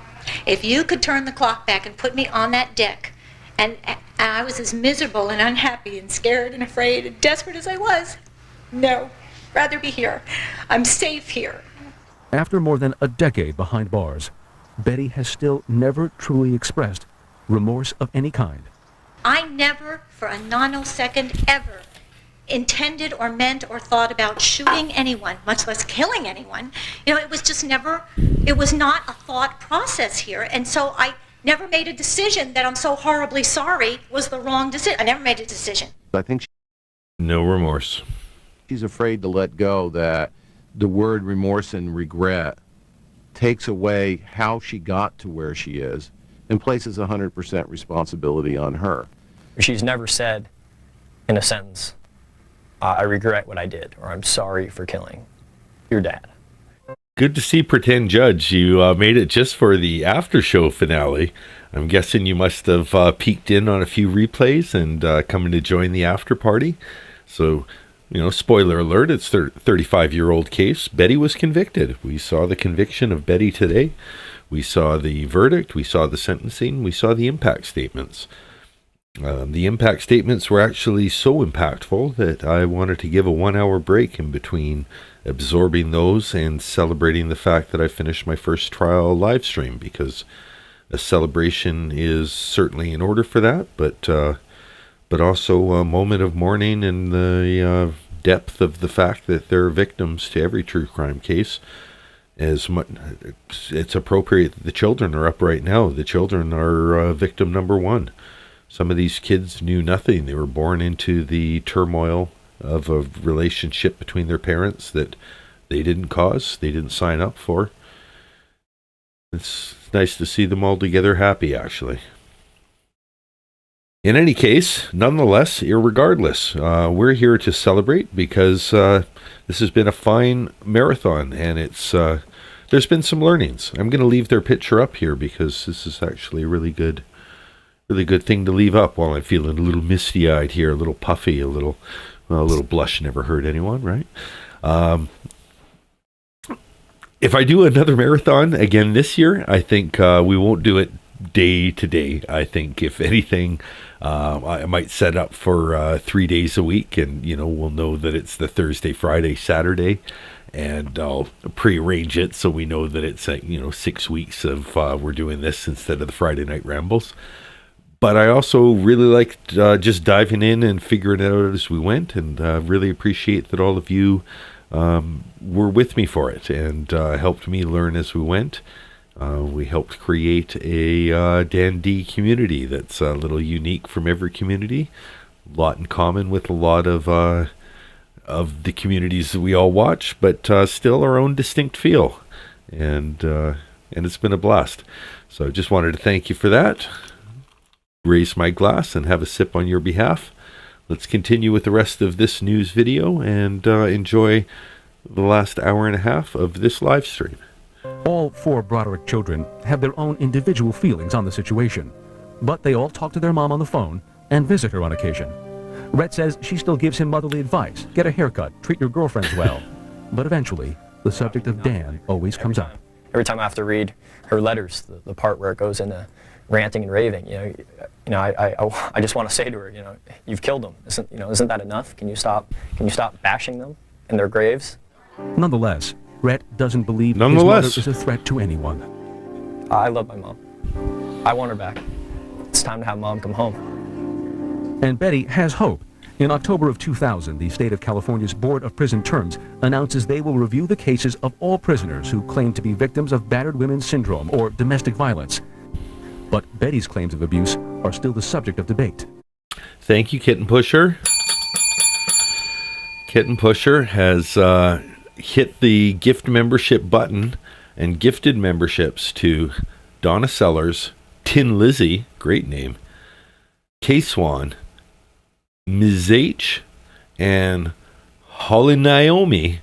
If you could turn the clock back and put me on that deck," and I was as miserable and unhappy and scared and afraid and desperate as I was, no, rather be here. I'm safe here. After more than a decade behind bars, Betty has still never truly expressed remorse of any kind. I never, for a nanosecond, ever intended or meant or thought about shooting anyone, much less killing anyone. You know, it was just never, it was not a thought process here. And so I never made a decision that I'm so horribly sorry was the wrong decision. I never made a decision. I think no remorse. She's afraid to let go that the word remorse and regret takes away how she got to where she is and places 100% responsibility on her. She's never said in a sentence, "I regret what I did," or "I'm sorry for killing your dad." Good to see Pretend Judge. You made it just for the after show finale. I'm guessing you must have peeked in on a few replays and coming to join the after party. So, you know, spoiler alert, it's a 35-year-old case. Betty was convicted. We saw the conviction of Betty today. We saw the verdict. We saw the sentencing. We saw the impact statements. The impact statements were actually so impactful that I wanted to give a 1-hour break in between absorbing those and celebrating the fact that I finished my first trial live stream, because a celebration is certainly in order for that, but also a moment of mourning in the depth of the fact that there are victims to every true crime case. As much, it's appropriate that the children are up right now. The children are victim number one. Some of these kids knew nothing. They were born into the turmoil of a relationship between their parents that they didn't cause, they didn't sign up for. It's nice to see them all together happy, actually. In any case, nonetheless, irregardless, we're here to celebrate because this has been a fine marathon, and it's there's been some learnings. I'm going to leave their picture up here because this is actually a really good thing to leave up while I'm feeling a little misty-eyed here, a little puffy, a little blush never hurt anyone, right? If I do another marathon again this year, I think we won't do it day to day. I think if anything, I might set up for 3 days a week, and we'll know that it's the Thursday, Friday, Saturday, and I'll pre-arrange it so we know that it's 6 weeks of we're doing this instead of the Friday night rambles. But I also really liked just diving in and figuring it out as we went, and really appreciate that all of you were with me for it and helped me learn as we went. We helped create a Dan D community that's a little unique from every community, a lot in common with a lot of the communities that we all watch, but still our own distinct feel, and it's been a blast. So I just wanted to thank you for that. Raise my glass and have a sip on your behalf. let's continue with the rest of this news video and enjoy the last hour and a half of this live stream. All 4 Broderick children have their own individual feelings on the situation, but they all talk to their mom on the phone and visit her on occasion. Rhett says she still gives him motherly advice, get a haircut, treat your girlfriends well. But eventually, the subject of Dan always comes up. Every time I have to read her letters, the part where it goes into ranting and raving, I just want to say to her, you've killed them. Isn't that enough? Can you stop bashing them in their graves? Nonetheless, Rhett doesn't believe his mother is a threat to anyone. I love my mom. I want her back. It's time to have Mom come home. And Betty has hope. In October of 2000, the state of California's Board of Prison Terms announces they will review the cases of all prisoners who claim to be victims of battered women's syndrome or domestic violence. But Betty's claims of abuse are still the subject of debate. Thank you, Kitten Pusher. Kitten Pusher has hit the gift membership button and gifted memberships to Donna Sellers, Tin Lizzie, great name, K-Swan, Ms. H, and Holly Naomi.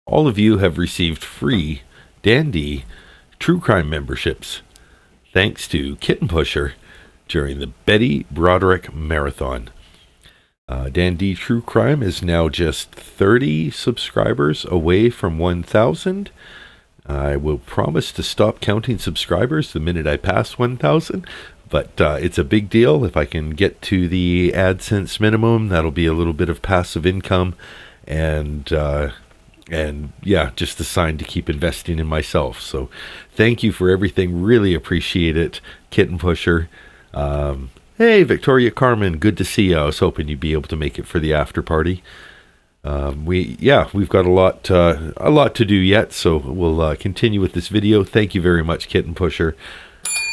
All of you have received free Dandy True Crime memberships thanks to Kitten Pusher during the Betty Broderick Marathon. Dandy True Crime is now just 30 subscribers away from 1,000. I will promise to stop counting subscribers the minute I pass 1,000. But it's a big deal. If I can get to the AdSense minimum, that'll be a little bit of passive income, and yeah, just a sign to keep investing in myself. So thank you for everything. Really appreciate it, Kitten Pusher. Hey, Victoria Carmen, good to see you. I was hoping you'd be able to make it for the after party. We've got a lot to do yet, so we'll continue with this video. Thank you very much, Kitten Pusher.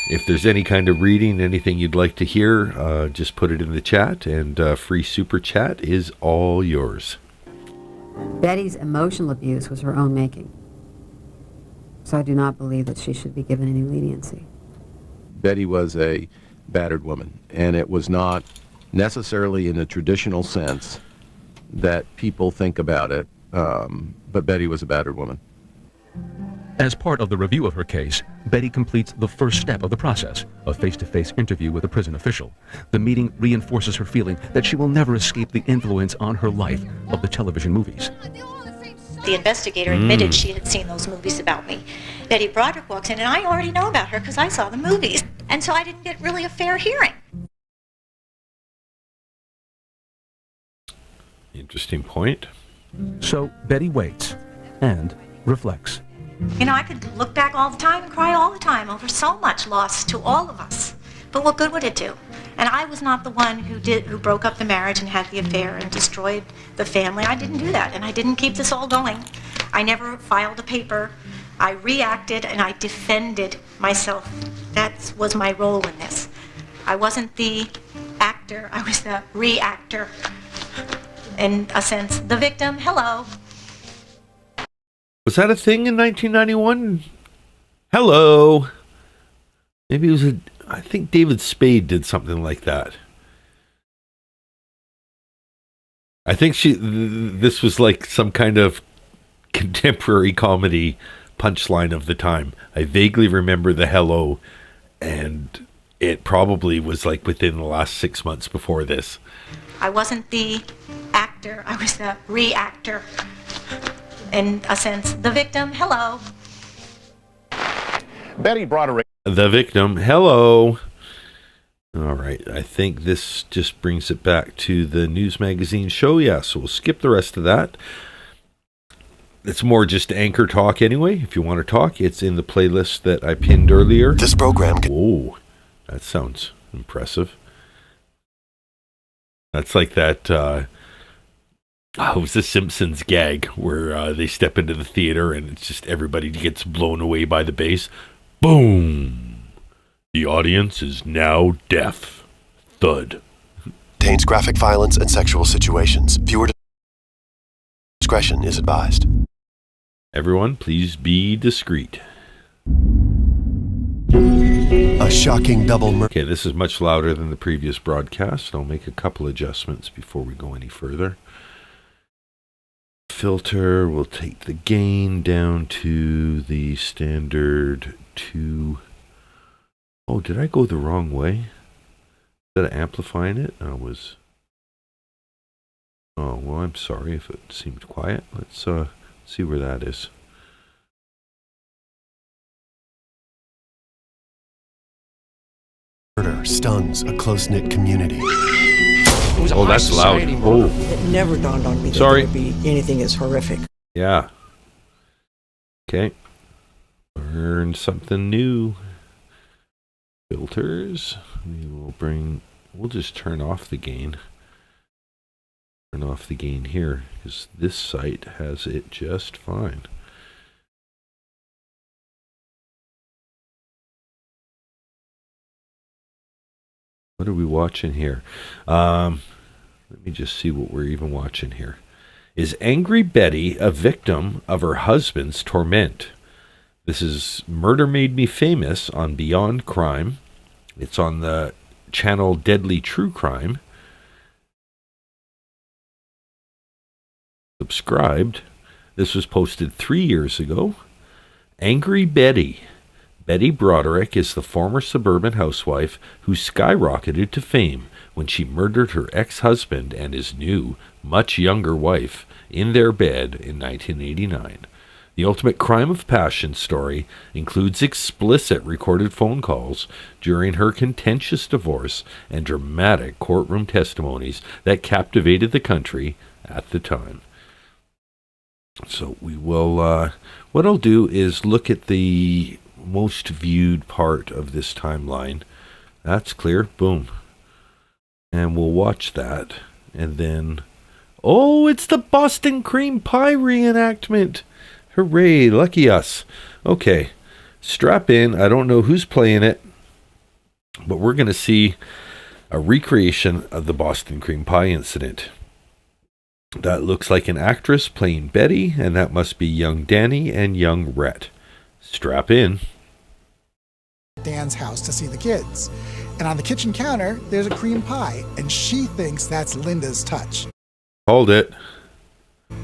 If there's any kind of reading, anything you'd like to hear, just put it in the chat, and free super chat is all yours. Betty's emotional abuse was her own making. So I do not believe that she should be given any leniency. Betty was a battered woman, and it was not necessarily in the traditional sense that people think about it, but Betty was a battered woman. As part of the review of her case, Betty completes the first step of the process, a face-to-face interview with a prison official. The meeting reinforces her feeling that she will never escape the influence on her life of the television movies. The investigator admitted she had seen those movies about me. Betty Broderick walks in, and I already know about her because I saw the movies. And so I didn't get really a fair hearing. Interesting point. So Betty waits and reflects. I could look back all the time and cry all the time over so much loss to all of us. But what good would it do? And I was not the one who broke up the marriage and had the affair and destroyed the family. I didn't do that, and I didn't keep this all going. I never filed a paper. I reacted and I defended myself. That was my role in this. I wasn't the actor, I was the reactor. In a sense, the victim, hello. Was that a thing in 1991? Hello. Maybe it was I think David Spade did something like that. I think this was like some kind of contemporary comedy punchline of the time. I vaguely remember the hello, and it probably was like within the last 6 months before this. I wasn't the actor, I was the reactor. In a sense, the victim, hello. Betty Broderick. The victim, hello. All right, I think this just brings it back to the news magazine show. Yeah, so we'll skip the rest of that. It's more just anchor talk anyway. If you want to talk, it's in the playlist that I pinned earlier. This program. Oh, that sounds impressive. That's like that, it was the Simpsons gag where they step into the theater and it's just everybody gets blown away by the bass. Boom! The audience is now deaf. Thud. Contains graphic violence and sexual situations. Viewer discretion is advised. Everyone, please be discreet. A A shocking double murder. Okay, this is much louder than the previous broadcast. I'll make a couple adjustments before we go any further. Filter, we'll take the gain down to the standard 2. Oh, did I go the wrong way? Instead of amplifying it, I was... Oh, well, I'm sorry if it seemed quiet. Let's see where that is. Murder stuns a close-knit community. Oh, that's loud. Oh. It never dawned on me that Sorry. there would be anything as horrific. Yeah. Okay. Learn something new. Filters. We'll just turn off the gain. Turn off the gain here, because this site has it just fine. What are we watching here? Let me just see what we're even watching here. Is Angry Betty a victim of her husband's torment? This is Murder Made Me Famous on Beyond Crime. It's on the channel Deadly True Crime. Subscribed. This was posted 3 years ago. Angry Betty. Betty Broderick is the former suburban housewife who skyrocketed to fame when she murdered her ex-husband and his new, much younger wife in their bed in 1989. The ultimate crime of passion story includes explicit recorded phone calls during her contentious divorce and dramatic courtroom testimonies that captivated the country at the time. So we will, what I'll do is look at the most viewed part of this timeline. That's clear. Boom. And we'll watch that. And then, oh, it's the Boston cream pie reenactment. Hooray, lucky us. Okay, strap in. I don't know who's playing it, but we're going to see a recreation of the Boston cream pie incident. That looks like an actress playing Betty, and that must be young Danny and young Rhett. Strap in. Dan's house to see the kids. And on the kitchen counter, there's a cream pie, and she thinks that's Linda's touch. Hold it.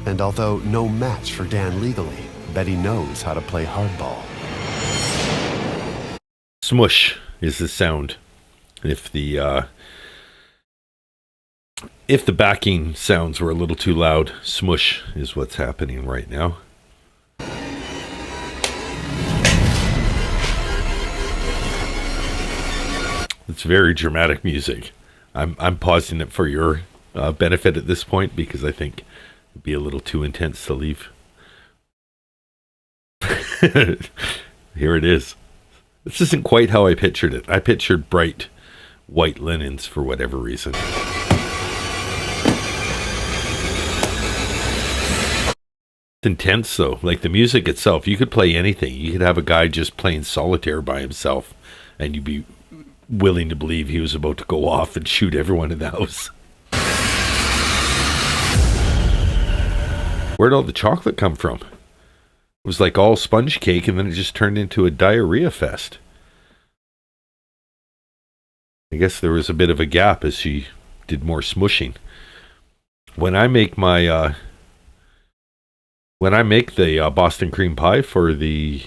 And although no match for Dan legally, Betty knows how to play hardball. Smush is the sound. If the backing sounds were a little too loud, smush is what's happening right now. It's very dramatic music. I'm pausing it for your benefit at this point because I think it'd be a little too intense to leave. Here it is. This isn't quite how I pictured it. I pictured bright white linens for whatever reason. It's intense though. Like the music itself, you could play anything. You could have a guy just playing solitaire by himself and you'd be willing to believe he was about to go off and shoot everyone in the house. Where'd all the chocolate come from? It was like all sponge cake and then it just turned into a diarrhea fest. I guess there was a bit of a gap as she did more smushing. When I make my the Boston cream pie for the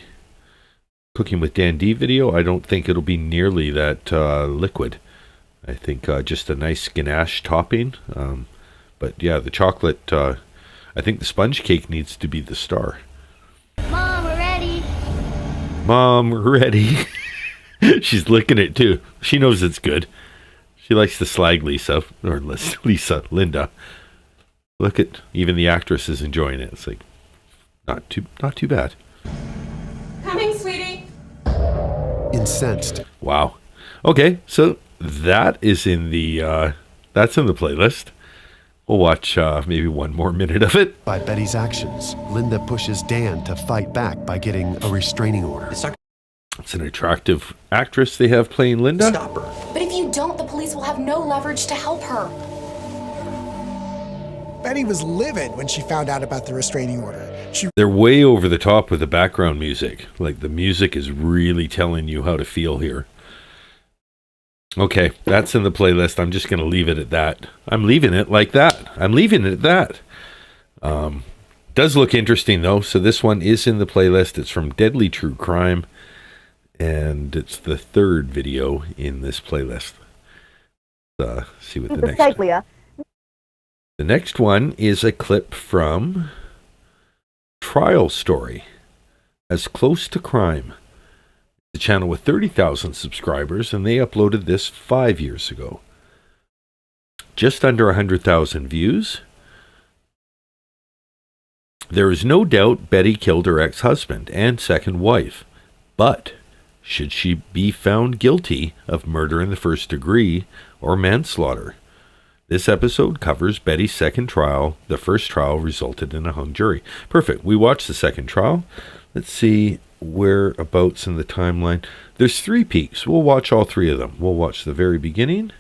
Cooking with Dan D video, I don't think it'll be nearly that liquid. I think just a nice ganache topping. But yeah, the chocolate, I think the sponge cake needs to be the star. Mom, we're ready. Mom, we're ready. She's licking it too. She knows it's good. She likes to slag Linda. Look at, even the actress is enjoying it. It's like, not too bad. Coming, sweetie. Incensed. Wow. Okay, so that is in the that's in the playlist. We'll watch maybe one more minute of it. By Betty's actions, Linda pushes Dan to fight back by getting a restraining order. It's an attractive actress they have playing Linda. Stop her. But if you don't, the police will have no leverage to help her. Betty was livid when she found out about the restraining order. They're way over the top with the background music. Like the music is really telling you how to feel here. Okay, that's in the playlist. I'm just going to leave it at that. I'm leaving it like that. I'm leaving it at that. Does look interesting, though. So this one is in the playlist. It's from Deadly True Crime, and it's the third video in this playlist. See what the next one. The next one is a clip from Trial Story, As Close to Crime. The channel with 30,000 subscribers, and they uploaded this 5 years ago. Just under 100,000 views. There is no doubt Betty killed her ex-husband and second wife, but should she be found guilty of murder in the first degree or manslaughter? This episode covers Betty's second trial. The first trial resulted in a hung jury. Perfect. We watched the second trial. Let's see whereabouts in the timeline. There's 3 peaks. We'll watch all 3 of them. We'll watch the very beginning.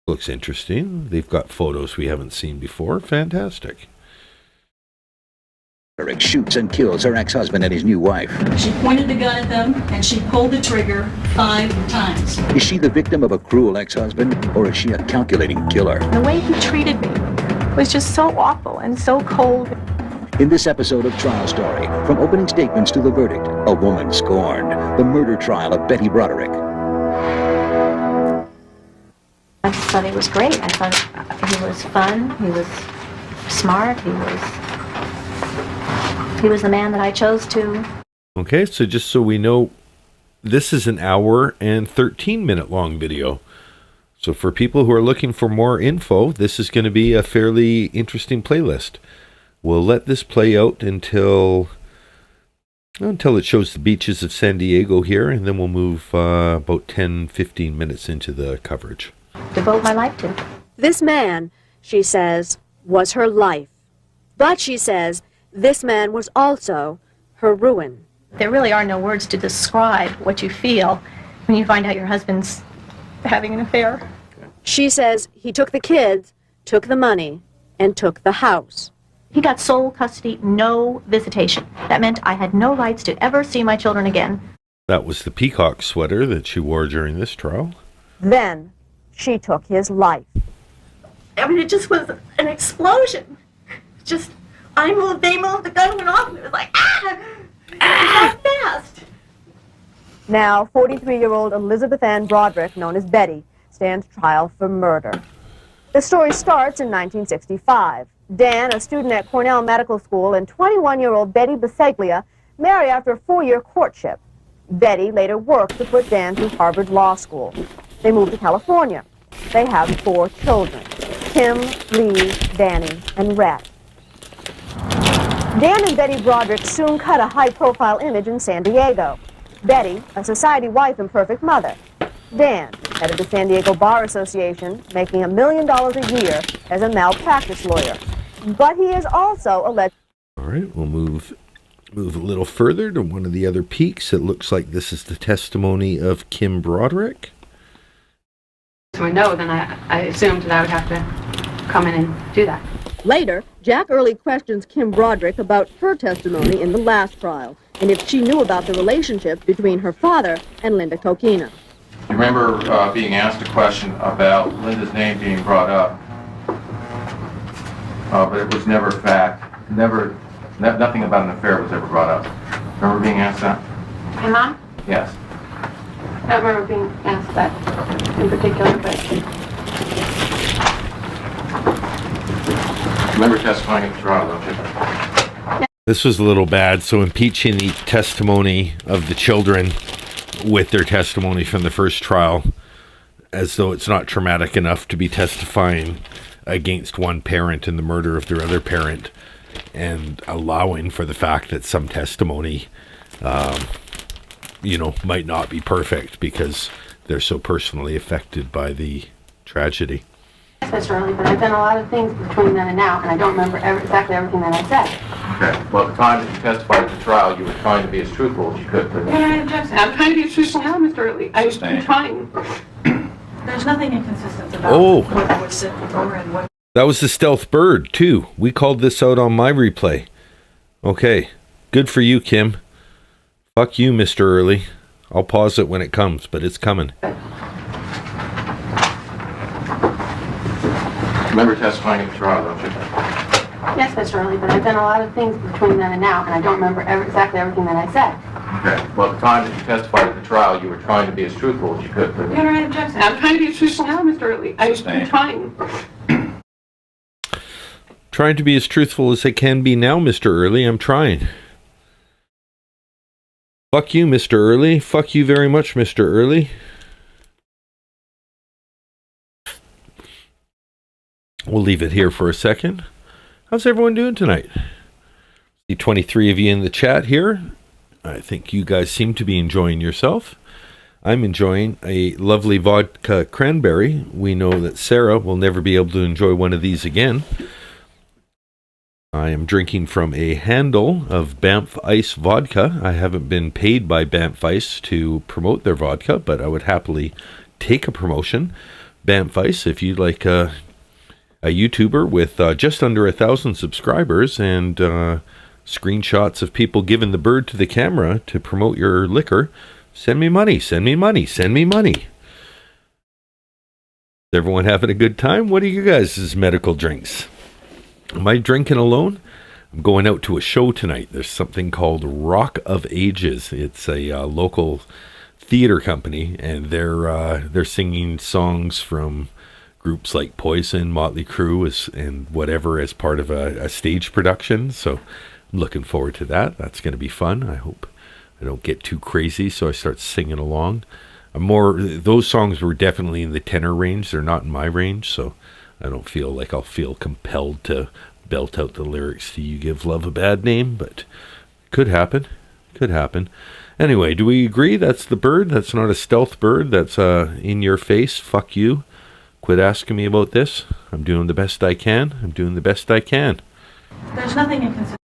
Looks interesting. They've got photos we haven't seen before. Fantastic. Broderick shoots and kills her ex-husband and his new wife. She pointed the gun at them, and she pulled the trigger 5 times. Is she the victim of a cruel ex-husband, or is she a calculating killer? The way he treated me was just so awful and so cold. In this episode of Trial Story, from opening statements to the verdict, a woman scorned. The murder trial of Betty Broderick. I thought he was great. I thought he was fun. He was smart. He was the man that I chose to. Okay, so just so we know, this is an hour and 13-minute long video. So for people who are looking for more info, this is going to be a fairly interesting playlist. We'll let this play out until it shows the beaches of San Diego here, and then we'll move about 10-15 minutes into the coverage. Devote my life to. This man, she says, was her life. But she says, this man was also her ruin. There really are no words to describe what you feel when you find out your husband's having an affair. She says he took the kids, took the money, and took the house. He got sole custody, no visitation. That meant I had no rights to ever see my children again. That was the peacock sweater that she wore during this trial. Then she took his life. I mean, it just was an explosion. Just, I moved, they moved, the gun went off, and it was like, ah! It was so fast. Now, 43-year-old Elizabeth Ann Broderick, known as Betty, stands trial for murder. The story starts in 1965. Dan, a student at Cornell Medical School, and 21-year-old Betty Broderick marry after a 4-year courtship. Betty later worked to put Dan through Harvard Law School. They moved to California. They have 4 children, Kim, Lee, Danny, and Rhett. Dan and Betty Broderick soon cut a high-profile image in San Diego. Betty, a society wife and perfect mother. Dan, head of the San Diego Bar Association, making $1 million a year as a malpractice lawyer. But he is also alleged. All right, we'll move a little further to one of the other peaks. It looks like this is the testimony of Kim Broderick. So I know, then I assumed that I would have to come in and do that. Later, Jack Early questions Kim Broderick about her testimony in the last trial, and if she knew about the relationship between her father and Linda Coquina. You remember being asked a question about Linda's name being brought up, but it was never fact. Nothing about an affair was ever brought up. Remember being asked that? My mom? Yes. I don't remember being asked that in particular, but... You remember testifying at the trial, don't you? This was a little bad, so impeaching the testimony of the children with their testimony from the first trial, as though it's not traumatic enough to be testifying against one parent in the murder of their other parent, and allowing for the fact that some testimony, might not be perfect because they're so personally affected by the tragedy. Mr. Early, but I've done a lot of things between then and now, and I don't remember exactly everything that I said. Okay. Well, at the time that you testified at the trial, you were trying to be as truthful as you could. I'm trying to be truthful now, Mr. Early. I'm trying. There's nothing inconsistent about what I was said before and what... That was the stealth bird, too. We called this out on my replay. Okay. Good for you, Kim. Fuck you, Mr. Early. I'll pause it when it comes, but it's coming. Remember testifying at the trial, don't you? Yes, Mr. Early, but I've done a lot of things between then and now, and I don't remember exactly everything that I said. Okay. Well, at the time that you testified at the trial, you were trying to be as truthful as you could. Your Honor, I object. I'm trying to be truthful now, Mr. Early. I'm trying. Trying to be as truthful as I can be now, Mr. Early. I'm trying. Fuck you, Mr. Early. Fuck you very much, Mr. Early. We'll leave it here for a second. How's everyone doing tonight? See 23 of you in the chat here. I think you guys seem to be enjoying yourself. I'm enjoying a lovely vodka cranberry. We know that Sarah will never be able to enjoy one of these again. I am drinking from a handle of Banff Ice vodka. I haven't been paid by Banff Ice to promote their vodka, but I would happily take a promotion. Banff Ice, if you'd like a YouTuber with just under 1,000 subscribers and screenshots of people giving the bird to the camera to promote your liquor, send me money, send me money, send me money. Is everyone having a good time? What are you guys' medical drinks? Am I drinking alone? I'm going out to a show tonight. There's something called Rock of Ages. It's a local theater company, and they're singing songs from groups like Poison, Motley Crue, and whatever as part of a stage production. So I'm looking forward to that. That's going to be fun. I hope I don't get too crazy, so I start singing along. Those songs were definitely in the tenor range. They're not in my range, so I don't feel like I'll feel compelled to belt out the lyrics to You Give Love a Bad Name, but could happen. Could happen. Anyway, do we agree that's the bird? That's not a stealth bird. That's in your face. Fuck you. Quit asking me about this. I'm doing the best I can. I'm doing the best I can. There's nothing inconsistent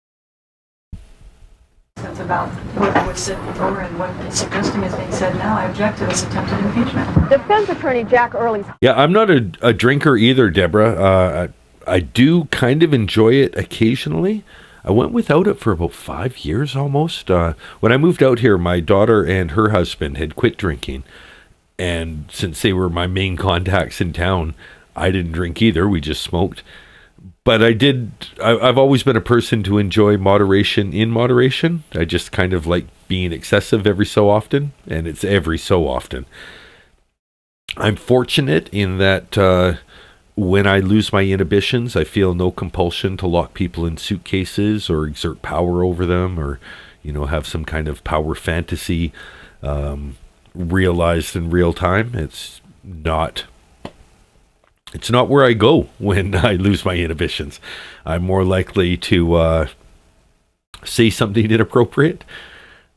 about what was said before and what is suggesting is being said now. I object to this attempted impeachment. Defense attorney Jack Early's... Yeah, I'm not a drinker either, Deborah. I do kind of enjoy it occasionally. I went without it for about 5 years almost. When I moved out here, my daughter and her husband had quit drinking. And since they were my main contacts in town, I didn't drink either. We just smoked. But I've always been a person to enjoy moderation in moderation. I just kind of like being excessive every so often, and it's every so often. I'm fortunate in that when I lose my inhibitions, I feel no compulsion to lock people in suitcases or exert power over them or, have some kind of power fantasy realized in real time. It's not where I go when I lose my inhibitions. I'm more likely to say something inappropriate.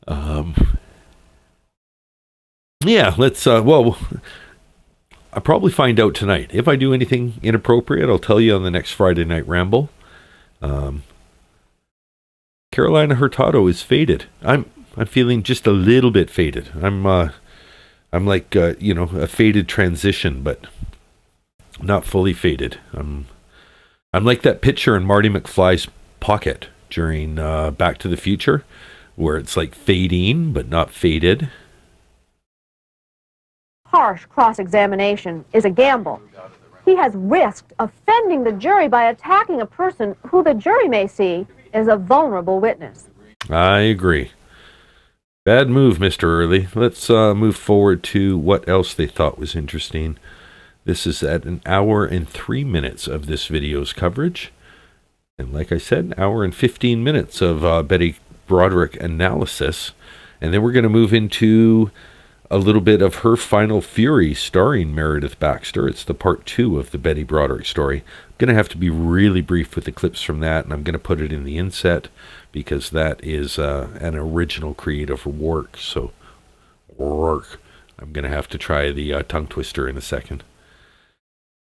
Let's I'll probably find out tonight. If I do anything inappropriate, I'll tell you on the next Friday Night Ramble. Carolina Hurtado is faded. I'm feeling just a little bit faded. I'm like a faded transition, but not fully faded. I'm like that picture in Marty McFly's pocket during Back to the Future, where it's like fading but not faded. Harsh cross-examination is a gamble. He has risked offending the jury by attacking a person who the jury may see as a vulnerable witness. I agree. Bad move, Mr. Early. Let's move forward to what else they thought was interesting. This is at 1 hour and 3 minutes of this video's coverage. And like I said, 1 hour and 15 minutes of Betty Broderick analysis. And then we're going to move into a little bit of Her Final Fury starring Meredith Baxter. It's the part 2 of the Betty Broderick story. I'm going to have to be really brief with the clips from that, and I'm going to put it in the inset because that is an original creative work. So, I'm going to have to try the tongue twister in a second.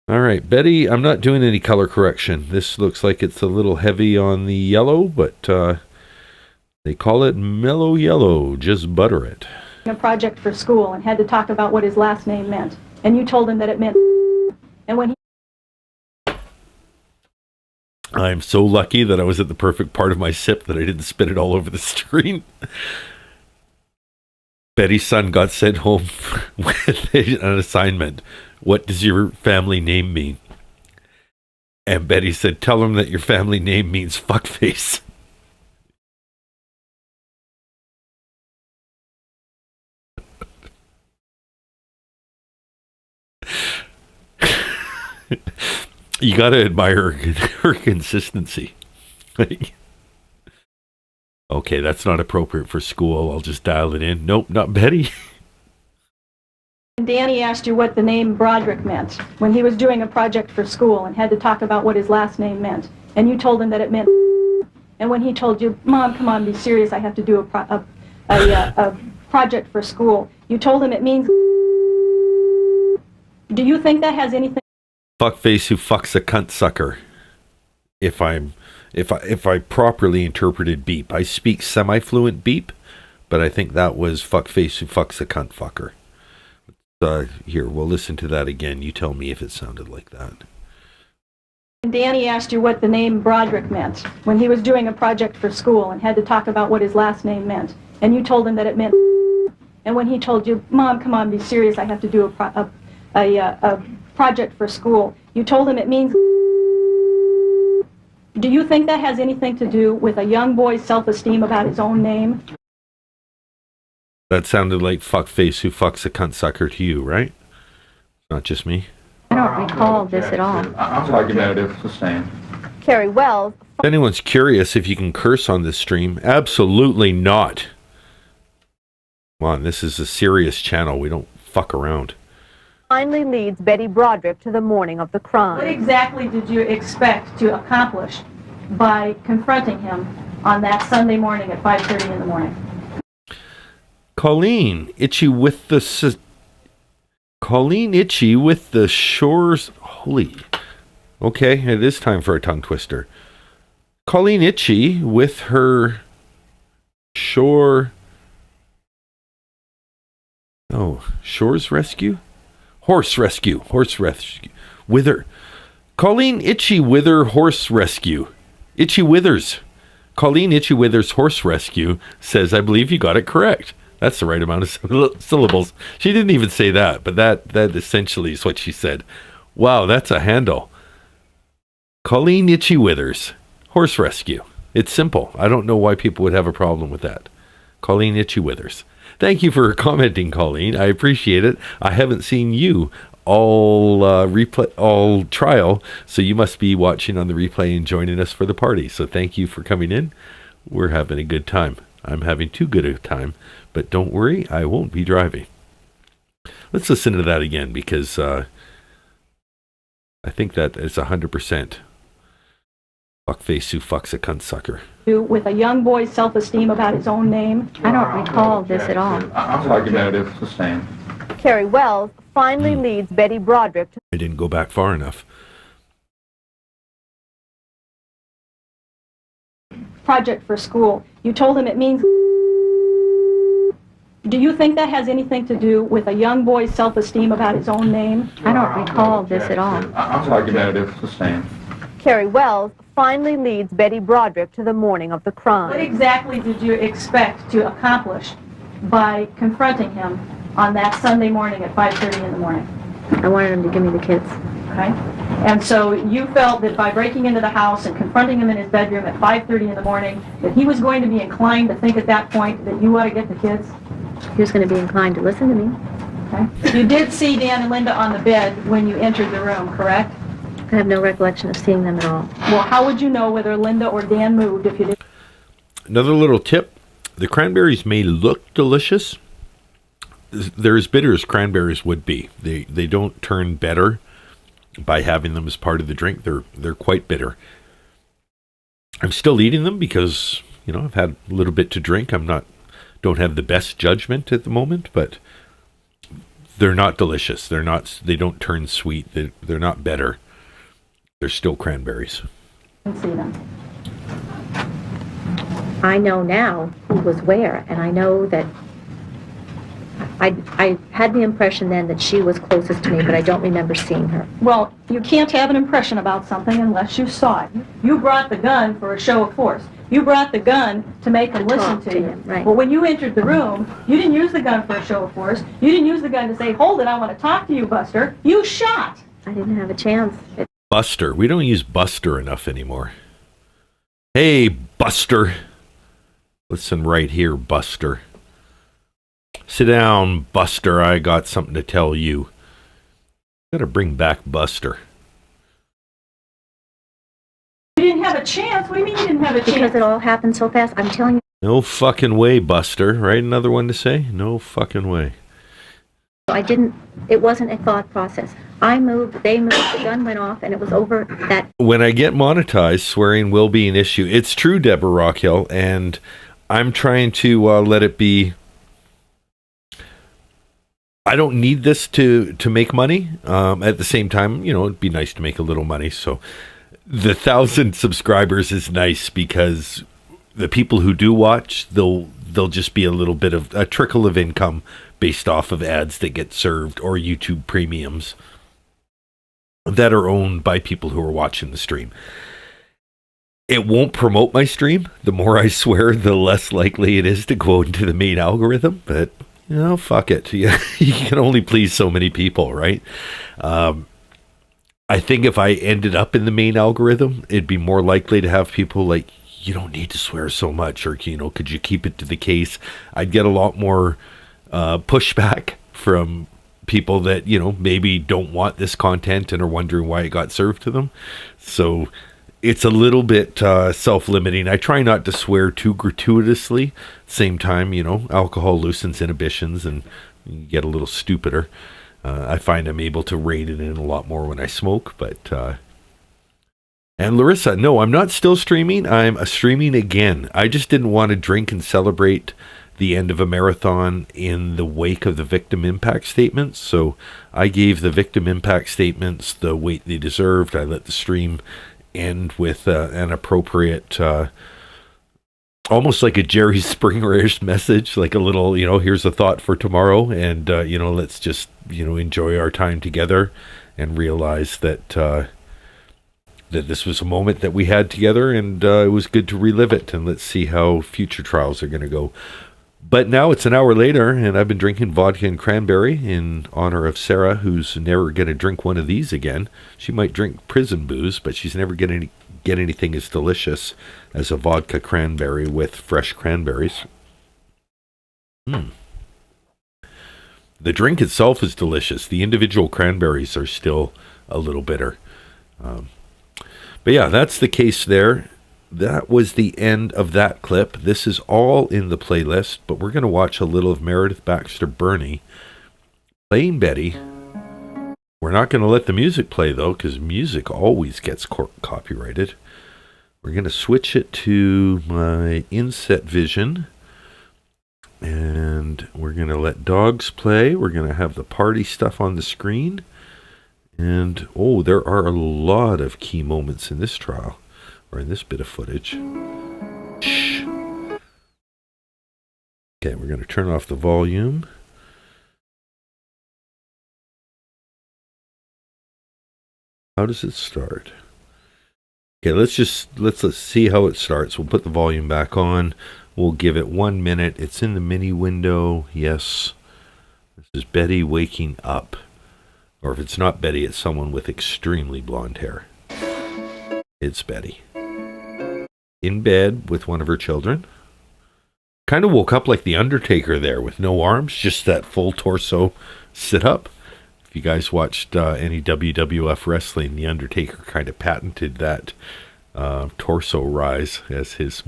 All right, Betty, I'm not doing any color correction. This looks like it's a little heavy on the yellow, but they call it mellow yellow. Just butter it. A project for school and had to talk about what his last name meant. And you told him that it meant and when he... I'm so lucky that I was at the perfect part of my sip that I didn't spit it all over the screen. Betty's son got sent home with an assignment. What does your family name mean? And Betty said, tell him that your family name means fuckface. You got to admire her consistency. Okay, that's not appropriate for school. I'll just dial it in. Nope, not Betty. Danny asked you what the name Broderick meant when he was doing a project for school and had to talk about what his last name meant. And you told him that it meant. And when he told you, Mom, come on, be serious, I have to do a project for school, you told him it means. Do you think that has anything? Fuckface who fucks a cunt sucker. If I properly interpreted beep. I speak semi-fluent beep, but I think that was fuckface who fucks a cunt fucker. Here, we'll listen to that again. You tell me if it sounded like that. Danny asked you what the name Broderick meant when he was doing a project for school and had to talk about what his last name meant. And you told him that it meant. And when he told you, Mom, come on, be serious, I have to do a project for school, you told him it means. Do you think that has anything to do with a young boy's self-esteem about his own name? That sounded like fuckface who fucks a cunt sucker to you, right? Not just me. I don't recall this at all. I'm argumentative, sustained. Carrie Wells. If anyone's curious if you can curse on this stream, absolutely not. Come on, this is a serious channel. We don't fuck around. Finally leads Betty Broderick to the morning of the crime. What exactly did you expect to accomplish by confronting him on that Sunday morning at 5:30 in the morning? Colleen Itchy with the shores. Holy. Okay, it is time for a tongue twister. Colleen Itchy with her shore. Oh, shores rescue? Horse rescue. Wither. Colleen Itchy Wither horse rescue. Itchy Withers. Colleen Itchy Withers horse rescue says, I believe you got it correct. That's the right amount of syllables. She didn't even say that, but that essentially is what she said. Wow, that's a handle. Colleen Itchy Withers horse rescue. It's simple. I don't know why people would have a problem with that. Colleen Itchy Withers. Thank you for commenting, Colleen. I appreciate it. I haven't seen you all trial, so you must be watching on the replay and joining us for the party. So thank you for coming in. We're having a good time. I'm having too good a time, but don't worry, I won't be driving. Let's listen to that again because I think that is 100% fuckface who fucks a cunt sucker. With a young boy's self-esteem about his own name? I don't recall this at all. I'm argumentative, sustained. Carrie Wells finally leads Betty Broderick to. I didn't go back far enough. Project for school. You told him it means. Do you think that has anything to do with a young boy's self-esteem about his own name? I don't recall this at all. I'm argumentative, sustained. Carrie Wells finally leads Betty Broderick to the morning of the crime. What exactly did you expect to accomplish by confronting him on that Sunday morning at 5:30 in the morning? I wanted him to give me the kids. Okay. And so you felt that by breaking into the house and confronting him in his bedroom at 5:30 in the morning, that he was going to be inclined to think at that point that you ought to get the kids? He was going to be inclined to listen to me. Okay. You did see Dan and Linda on the bed when you entered the room, correct? I have no recollection of seeing them at all. Well, how would you know whether Linda or Dan moved if you didn't? Another little tip. The cranberries may look delicious. They're as bitter as cranberries would be. They don't turn better by having them as part of the drink. They're quite bitter. I'm still eating them because, I've had a little bit to drink. Don't have the best judgment at the moment, but they're not delicious. They don't turn sweet. They're not better. They're still cranberries. See them. I know now who was where, and I know that I had the impression then that she was closest to me, but I don't remember seeing her. Well, you can't have an impression about something unless you saw it. You brought the gun for a show of force. You brought the gun to make him listen to you. Right. Well, when you entered the room, you didn't use the gun for a show of force. You didn't use the gun to say, hold it, I want to talk to you, Buster. You shot. I didn't have a chance. Buster. We don't use Buster enough anymore. Hey, Buster. Listen right here, Buster. Sit down, Buster. I got something to tell you. Gotta bring back Buster. You didn't have a chance? What do you mean you didn't have a chance? Because it all happened so fast. I'm telling you. No fucking way, Buster. Right? Another one to say? No fucking way. It wasn't a thought process. I moved, they moved, the gun went off, and it was over that. When I get monetized, swearing will be an issue. It's true, Deborah Rockhill, and I'm trying to let it be. I don't need this to make money. At the same time, it'd be nice to make a little money. So the 1,000 subscribers is nice because the people who do watch, they'll just be a little bit of a trickle of income based off of ads that get served or YouTube premiums that are owned by people who are watching the stream. It won't promote my stream. The more I swear, the less likely it is to go into the main algorithm, but fuck it. You can only please so many people, right? I think if I ended up in the main algorithm, it'd be more likely to have people like, you don't need to swear so much, or, could you keep it to the case? I'd get a lot more pushback from people that, maybe don't want this content and are wondering why it got served to them. So it's a little bit self-limiting. I try not to swear too gratuitously. Same time, alcohol loosens inhibitions and you get a little stupider. I find I'm able to rein it in a lot more when I smoke. But and Larissa, no, I'm not still streaming. I'm streaming again. I just didn't want to drink and celebrate the end of a marathon in the wake of the victim impact statements. So I gave the victim impact statements the weight they deserved. I let the stream end with an appropriate, almost like a Jerry Springer-ish message, like a little, here's a thought for tomorrow, and let's just enjoy our time together and realize that that this was a moment that we had together, and it was good to relive it, and let's see how future trials are going to go. But now it's an hour later, and I've been drinking vodka and cranberry in honor of Sarah, who's never going to drink one of these again. She might drink prison booze, but she's never going to get anything as delicious as a vodka cranberry with fresh cranberries. The drink itself is delicious. The individual cranberries are still a little bitter. But yeah, that's the case there. That was the end of that clip. This is all in the playlist, but we're going to watch a little of Meredith Baxter Birney playing Betty. We're not going to let the music play, though, because music always gets copyrighted. We're going to switch it to my inset vision, and we're going to let dogs play. We're going to have the party stuff on the screen. And, there are a lot of key moments in this trial. Or in this bit of footage. Shh. Okay, we're going to turn off the volume. How does it start? Okay, let's see how it starts. We'll put the volume back on. We'll give it 1 minute. It's in the mini window. Yes. This is Betty waking up. Or if it's not Betty, it's someone with extremely blonde hair. It's Betty. In bed with one of her children. Kind of woke up like the Undertaker there with no arms, just that full torso sit up. If you guys watched any WWF wrestling, the Undertaker kind of patented that torso rise as his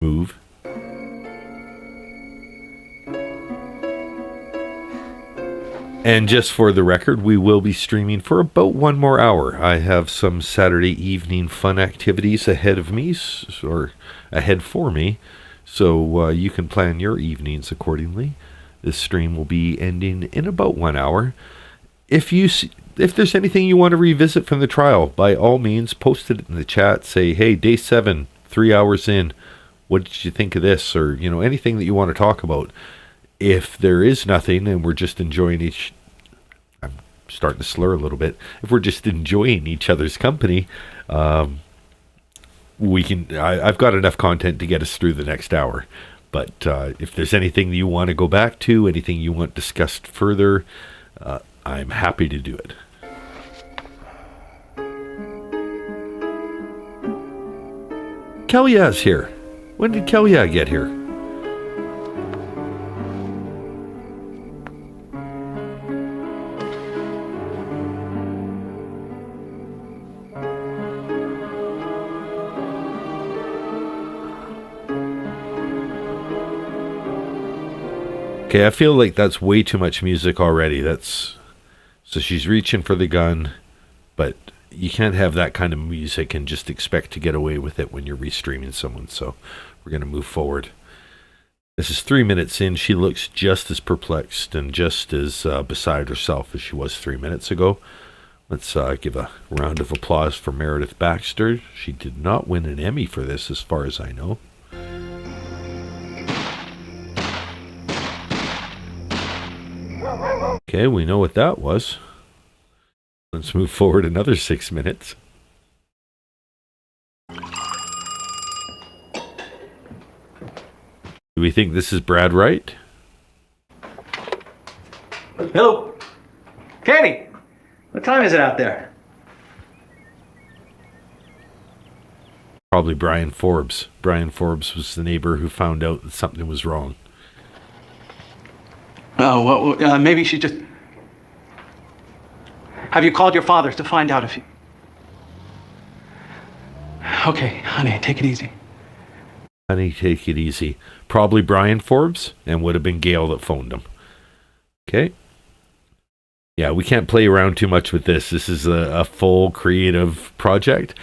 move. And just for the record, we will be streaming for about 1 more hour. I have some Saturday evening fun activities ahead of me, or ahead for me, so you can plan your evenings accordingly. This stream will be ending in about 1 hour. If there's anything you want to revisit from the trial, by all means, post it in the chat. Say, hey, day 7, 3 hours in, what did you think of this? Or, anything that you want to talk about. If there is nothing and we're just enjoying I'm starting to slur a little bit. If we're just enjoying each other's company, I've got enough content to get us through the next hour. But if there's anything you want to go back to, anything you want discussed further, I'm happy to do it. Kellya's here. When did Kelya get here? Okay, I feel like that's way too much music already. So she's reaching for the gun, but you can't have that kind of music and just expect to get away with it when you're restreaming someone. So we're going to move forward. This is 3 minutes in. She looks just as perplexed and just as beside herself as she was 3 minutes ago. Let's give a round of applause for Meredith Baxter. She did not win an Emmy for this, as far as I know. Okay, we know what that was. Let's move forward another 6 minutes. Do we think this is Brad Wright? Hello. Katie, what time is it out there? Probably Brian Forbes. Brian Forbes was the neighbor who found out that something was wrong. Oh, well, maybe she just... Have you called your father to find out if he... Okay, honey, take it easy. Honey, take it easy. Probably Brian Forbes, and would have been Gail that phoned him. Okay. Yeah, we can't play around too much with this. This is a full creative project.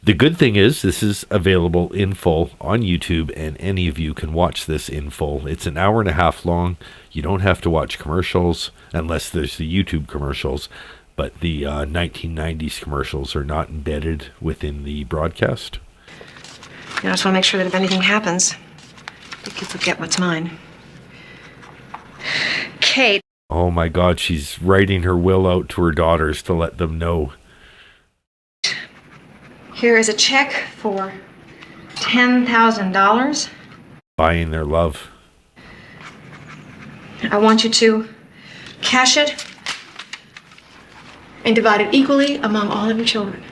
The good thing is this is available in full on YouTube, and any of you can watch this in full. It's an hour and a half long. You don't have to watch commercials unless there's the YouTube commercials, but the 1990s commercials are not embedded within the broadcast. I just want to make sure that if anything happens, the kids will get what's mine. Kate. Oh my God, she's writing her will out to her daughters to let them know. Here is a check for $10,000. Buying their love. I want you to cash it and divide it equally among all of your children.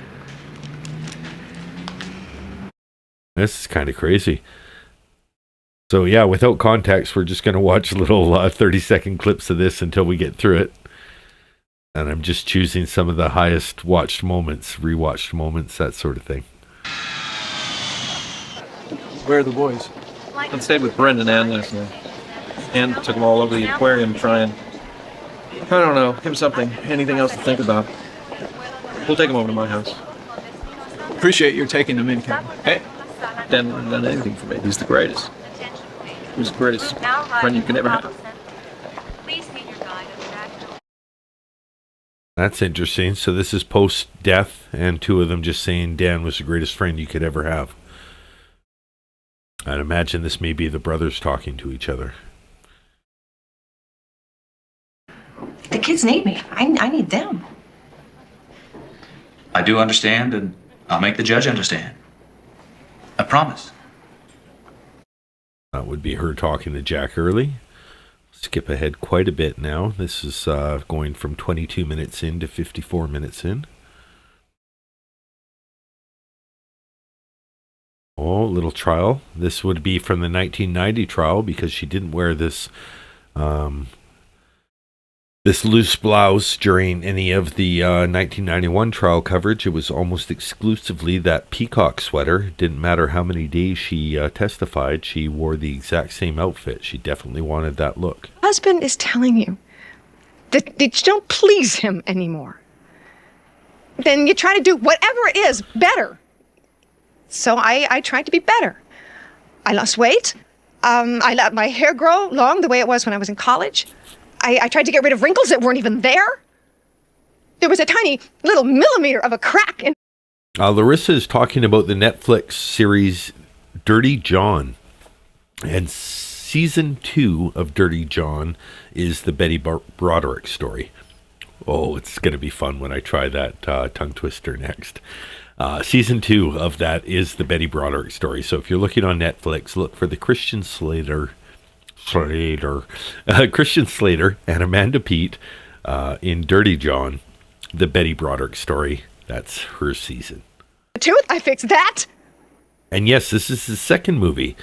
This is kind of crazy. So yeah, without context, we're just going to watch little 30-second clips of this until we get through it. And I'm just choosing some of the highest watched moments, rewatched moments, that sort of thing. Where are the boys? I stayed with Brent and Ann last night. Ann took them all over the aquarium trying, I don't know, him something, anything else to think about. We'll take them over to my house. Appreciate your taking them in, Kevin. Hey, Dan wouldn't have done anything for me. He's the greatest. He's the greatest friend you can ever have. That's interesting. So this is post-death, and two of them just saying Dan was the greatest friend you could ever have. I'd imagine this may be the brothers talking to each other. The kids need me. I need them. I do understand, and I'll make the judge understand. I promise. That would be her talking to Jack Early. Skip ahead quite a bit now. This is going from 22 minutes in to 54 minutes in. Oh, little trial. This would be from the 1990 trial because she didn't wear this this loose blouse during any of the 1991 trial coverage. It was almost exclusively that peacock sweater. Didn't matter how many days she testified, she wore the exact same outfit. She definitely wanted that look. Husband is telling you that you don't please him anymore. Then you try to do whatever it is better. So I tried to be better. I lost weight. I let my hair grow long the way it was when I was in college. I tried to get rid of wrinkles that weren't even there. There was a tiny little millimeter of a crack in... Larissa is talking about the Netflix series Dirty John. And season 2 of Dirty John is the Betty Broderick story. Oh, it's going to be fun when I try that tongue twister next. Season 2 of that is the Betty Broderick story. So if you're looking on Netflix, look for the Christian Slater and Amanda Peet in Dirty John, the Betty Broderick story. That's her season. Tooth, I fixed that. And yes, this is the second movie.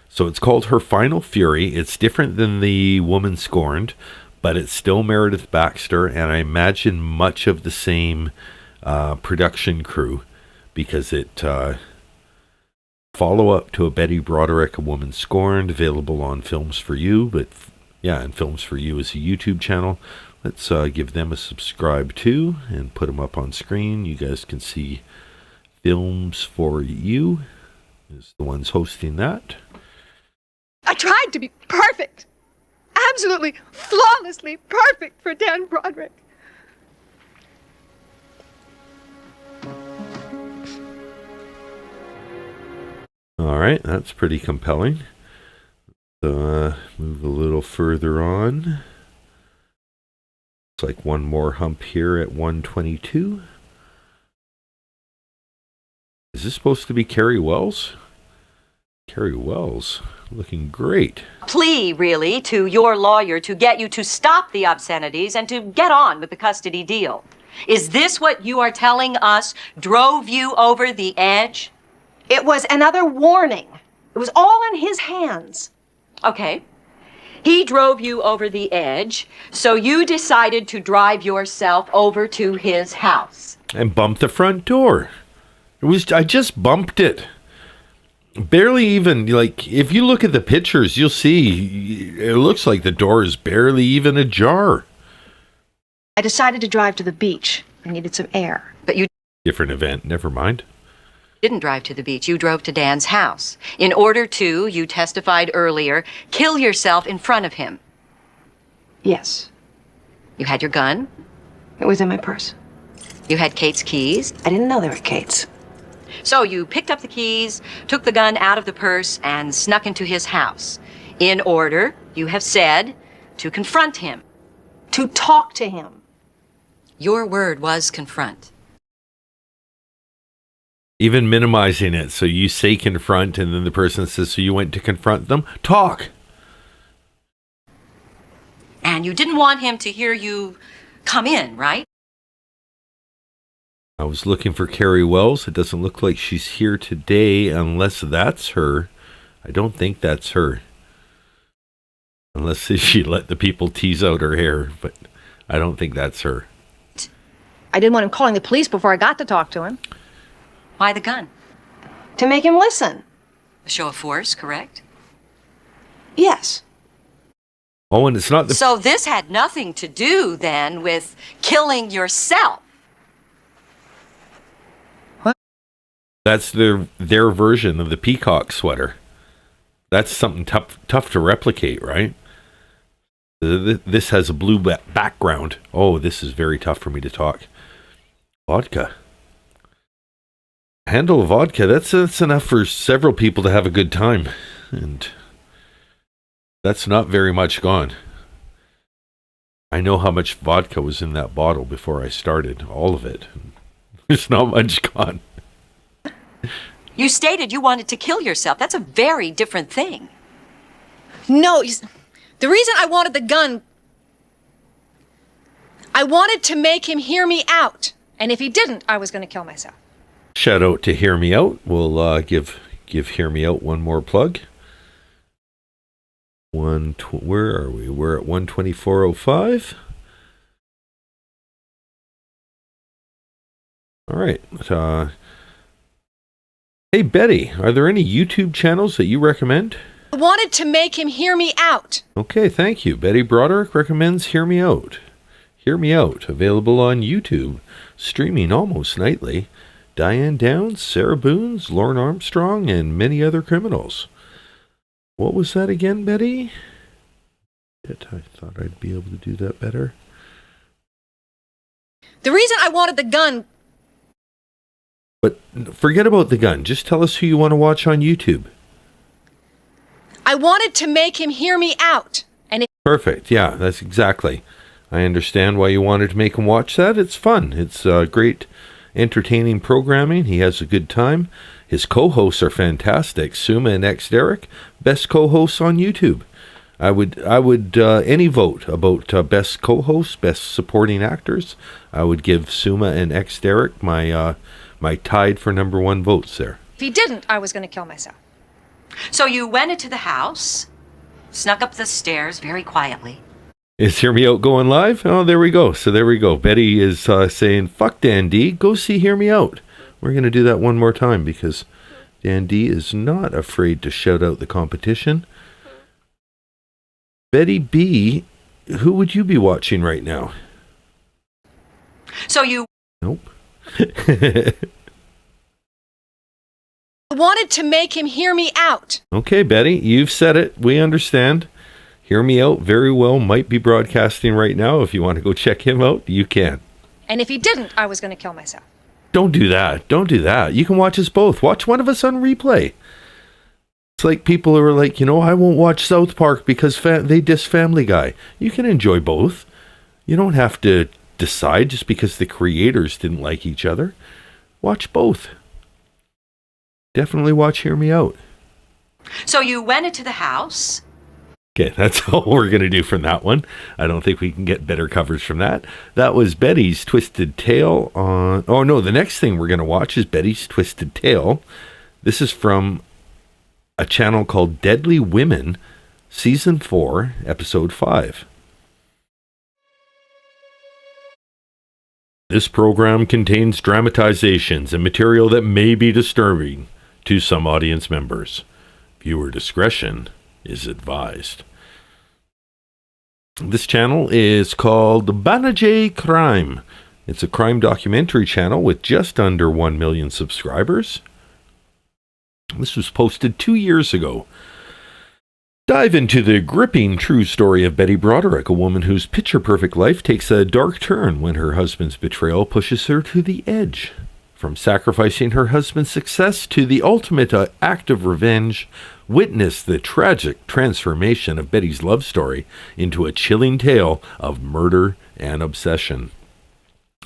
So it's called Her Final Fury. It's different than The Woman Scorned, but it's still Meredith Baxter, and I imagine much of the same production crew, because it follow-up to a Betty Broderick, A Woman Scorned, available on Films for You. But yeah, and Films for You is a YouTube channel. Let's give them a subscribe too and put them up on screen. You guys can see Films for You is the ones hosting that. I tried to be perfect. Absolutely, flawlessly perfect for Dan Broderick. All right, that's pretty compelling. So, move a little further on. Looks like one more hump here at 122. Is this supposed to be Carrie Wells? Carrie Wells, looking great. Plea, really, to your lawyer to get you to stop the obscenities and to get on with the custody deal. Is this what you are telling us drove you over the edge? It was another warning. It was all in his hands. Okay. He drove you over the edge, so you decided to drive yourself over to his house. And bump the front door. I just bumped it. Barely even, like, if you look at the pictures, you'll see it looks like the door is barely even ajar. I decided to drive to the beach. I needed some air. But you Different event, never mind. didn't drive to the beach. You drove to Dan's house. In order to, you testified earlier, kill yourself in front of him. Yes. You had your gun. It was in my purse. You had Kate's keys. I didn't know they were Kate's. So you picked up the keys, took the gun out of the purse, and snuck into his house. In order, you have said, to confront him. To talk to him. Your word was confront. Even minimizing it, so you say confront, and then the person says, so you went to confront them? Talk! And you didn't want him to hear you come in, right? I was looking for Carrie Wells. It doesn't look like she's here today, unless that's her. I don't think that's her. Unless she let the people tease out her hair, but I don't think that's her. I didn't want him calling the police before I got to talk to him. Why the gun? To make him listen. A show of force, correct? Yes. Oh, and it's not the... So this had nothing to do, then, with killing yourself. That's their version of the peacock sweater. That's something tough to replicate, right? This has a blue background. Oh, this is very tough for me to talk. Vodka. A handle of vodka, that's enough for several people to have a good time. And that's not very much gone. I know how much vodka was in that bottle before I started. All of it. There's not much gone. You stated you wanted to kill yourself. That's a very different thing. No, the reason I wanted the gun, I wanted to make him hear me out. And if he didn't, I was going to kill myself. Shout out to Hear Me Out. We'll give Hear Me Out one more plug. Where are we? We're at 124.05. All right. Hey, Betty, are there any YouTube channels that you recommend? I wanted to make him hear me out. Okay, thank you. Betty Broderick recommends Hear Me Out. Hear Me Out, available on YouTube, streaming almost nightly. Diane Downs, Sarah Boons, Lauren Armstrong, and many other criminals. What was that again, Betty? I thought I'd be able to do that better. The reason I wanted the gun... But forget about the gun. Just tell us who you want to watch on YouTube. I wanted to make him hear me out. And Perfect. Yeah, that's exactly. I understand why you wanted to make him watch that. It's fun. It's great entertaining programming. He has a good time. His co-hosts are fantastic. Suma and X Derek, best co-hosts on YouTube. I would any vote about best co-hosts, best supporting actors, I would give Suma and X Derek my tied for number 1 votes there. If he didn't, I was going to kill myself. So you went into the house, snuck up the stairs very quietly. Is Hear Me Out going live? Oh, there we go. So there we go. Betty is saying, fuck Dan D, go see Hear Me Out. We're going to do that one more time because Dan D is not afraid to shout out the competition. Betty B, who would you be watching right now? So you... Nope. wanted to make him hear me out. Okay, Betty, you've said it. We understand. Hear Me Out very well might be broadcasting right now. If you want to go check him out, you can. And if he didn't, I was going to kill myself. Don't do that. Don't do that. You can watch us both. Watch one of us on replay. It's like people who are like, I won't watch South Park because they diss Family Guy. You can enjoy both. You don't have to decide just because the creators didn't like each other. Watch both. Definitely watch Hear Me Out. So you went into the house. Okay, that's all we're going to do from that one. I don't think we can get better coverage from that. That was Betty's Twisted Tale on... Oh, no, the next thing we're going to watch is Betty's Twisted Tale. This is from a channel called Deadly Women, Season 4, Episode 5. This program contains dramatizations and material that may be disturbing to some audience members. Viewer discretion is advised. This channel is called Banajay Crime. It's a crime documentary channel with just under 1 million subscribers. This was posted 2 years ago. Dive into the gripping true story of Betty Broderick, a woman whose picture-perfect life takes a dark turn when her husband's betrayal pushes her to the edge. From sacrificing her husband's success to the ultimate act of revenge, witness the tragic transformation of Betty's love story into a chilling tale of murder and obsession.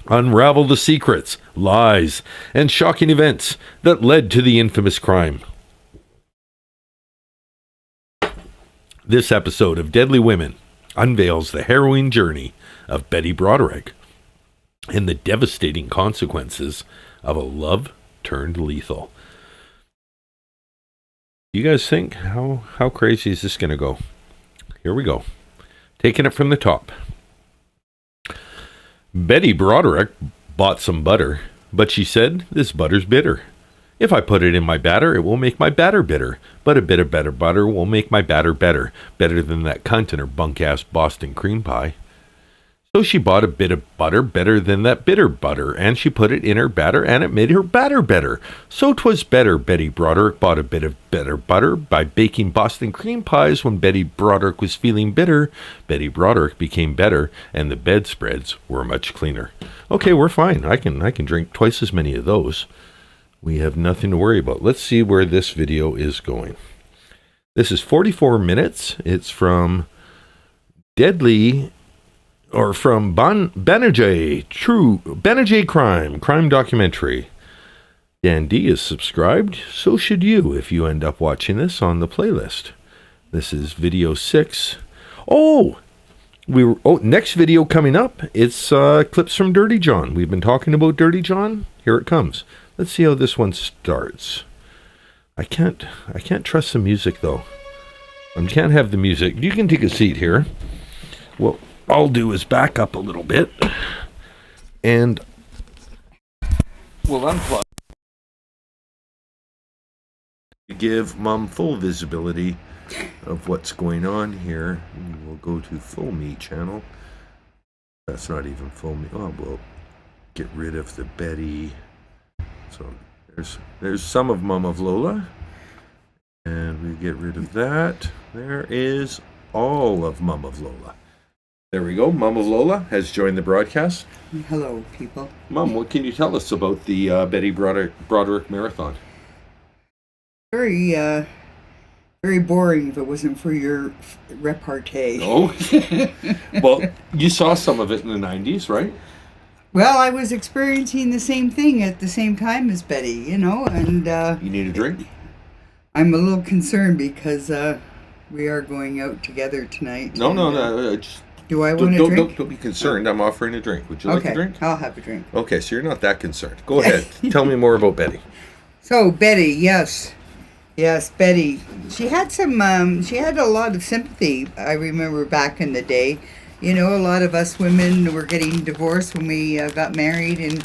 Unravel the secrets, lies, and shocking events that led to the infamous crime. This episode of Deadly Women unveils the harrowing journey of Betty Broderick and the devastating consequences of a love turned lethal. You guys think, how crazy is this going to go? Here we go. Taking it from the top. Betty Broderick bought some butter, but she said, this butter's bitter. If I put it in my batter, it will make my batter bitter. But a bit of better butter will make my batter better. Better than that cunt in her bunk-ass Boston cream pie. So she bought a bit of butter better than that bitter butter, and she put it in her batter, and it made her batter better. So 'twas better Betty Broderick bought a bit of better butter by baking Boston cream pies. When Betty Broderick was feeling bitter, Betty Broderick became better, and the bedspreads were much cleaner. Okay, we're fine. I can drink twice as many of those. We have nothing to worry about. Let's see where this video is going. This is 44 minutes. It's from Banajay Crime documentary. Dan D is subscribed. So should you if you end up watching this on the playlist. This is video 6. Next video coming up. It's clips from Dirty John. We've been talking about Dirty John. Here it comes. Let's see how this one starts. I can't trust the music though. I can't have the music. You can take a seat here. What I'll do is back up a little bit and we'll unplug. Give Mom full visibility of what's going on here. We'll go to Full Me channel. That's not even Full Me. Oh, we'll get rid of the Betty. So there's some of Mom of Lola, and we get rid of that. There is all of Mom of Lola. There we go. Mom of Lola has joined the broadcast. Hello, people. Mom, what can you tell us about the Betty Broderick Marathon? Very boring if it wasn't for your repartee. Oh, well, you saw some of it in the 90s, right? Well, I was experiencing the same thing at the same time as Betty, you know, and You need a drink? I'm a little concerned because we are going out together tonight. No, and, no. Just do I want a drink? Don't be concerned. I'm offering a drink. Would you like a drink? I'll have a drink. Okay, so you're not that concerned. Go ahead. Tell me more about Betty. So Betty, yes, Betty. She had she had a lot of sympathy. I remember back in the day. You know, a lot of us women were getting divorced when we got married in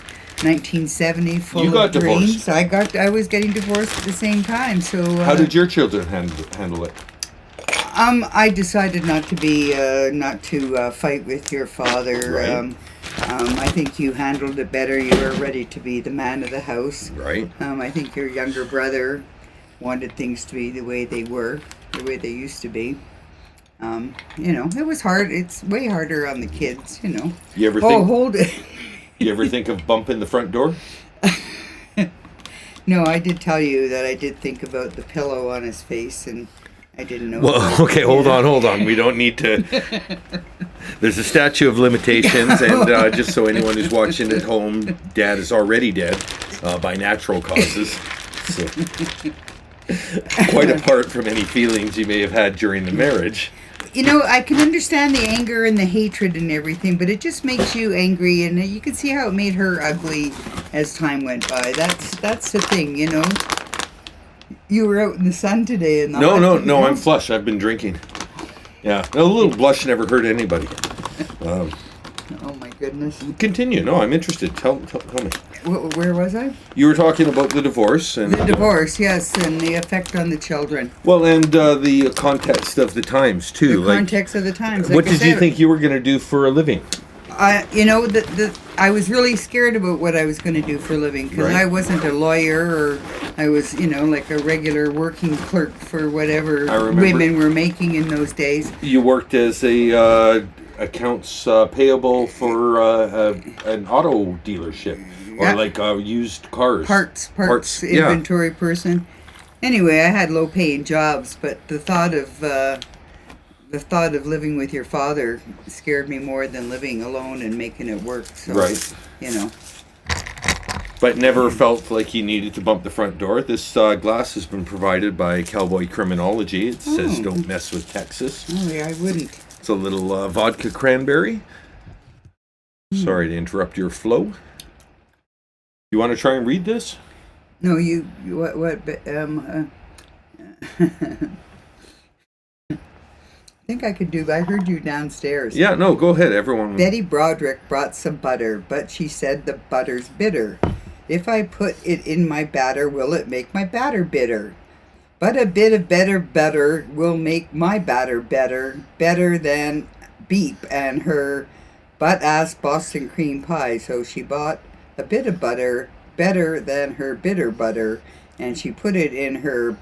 1970. Full You got of dreams. divorced. I was getting divorced at the same time. So How did your children handle it? I decided not to fight with your father. Right. I think you handled it better. You were ready to be the man of the house. Right. I think your younger brother wanted things to be the way they were, the way they used to be. You know, it was hard. It's way harder on the kids, you know. You ever think? Hold it. You ever think of bumping the front door? No, I did tell you that I did think about the pillow on his face, and I didn't know. Well, okay, hold on. We don't need to. There's a statute of limitations, and just so anyone who's watching at home, Dad is already dead by natural causes. So, quite apart from any feelings you may have had during the marriage. You know, I can understand the anger and the hatred and everything, but it just makes you angry, and you can see how it made her ugly as time went by. That's the thing, you know. You were out in the sun today, and No, I'm flush. I've been drinking. Yeah, a little blush never hurt anybody. Oh my goodness. Continue. No, I'm interested. Tell me. Where was I? You were talking about the divorce and The divorce, yes, and the effect on the children. Well, and the context of the times too. The context of the times. What like I did you said, think you were going to do for a living? You know, I was really scared about what I was going to do for a living because Right. I wasn't a lawyer, or I was, you know, like a regular working clerk for whatever women were making in those days. You worked as a accounts payable for an auto dealership, or Yeah. like used cars. Parts inventory person. Anyway, I had low-paying jobs, but the thought of living with your father scared me more than living alone and making it work. So, Right. You know. But never felt like you needed to bump the front door. This glass has been provided by Cowboy Criminology. It says "Don't mess with Texas." Oh yeah, I wouldn't. It's a little vodka cranberry. Sorry to interrupt your flow. You want to try and read this? No, what? I think I could do. I heard you downstairs. Yeah, no, go ahead, everyone. Betty Broderick brought some butter, but she said the butter's bitter. If I put it in my batter, will it make my batter bitter? But a bit of better butter will make my batter better than Beep and her butt-ass Boston cream pie. So she bought a bit of butter better than her bitter butter, and she put it in her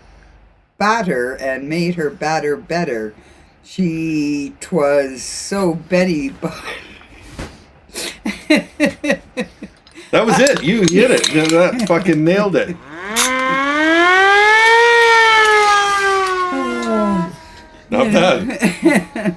batter and made her batter better. Twas so Betty. That was it. You hit it. That fucking nailed it. Not bad.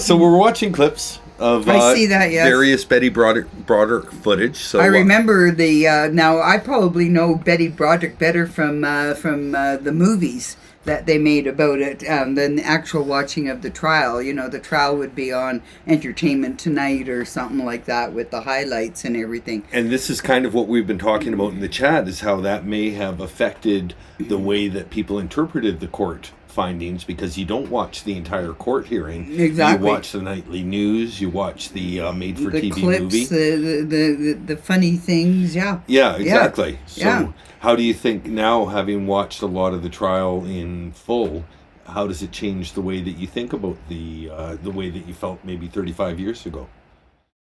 So we're watching clips of I see that, yes. various Betty Broderick footage. So I remember now I probably know Betty Broderick better from the movies that they made about it than the actual watching of the trial. You know, the trial would be on Entertainment Tonight or something like that with the highlights and everything. And this is kind of what we've been talking about in the chat, is how that may have affected the way that people interpreted the court findings, because you don't watch the entire court hearing. Exactly. You watch the nightly news, you watch the made-for-TV clips, movie. The funny things, yeah. Yeah, exactly. Yeah. So how do you think now, having watched a lot of the trial in full, how does it change the way that you think about the way that you felt maybe 35 years ago?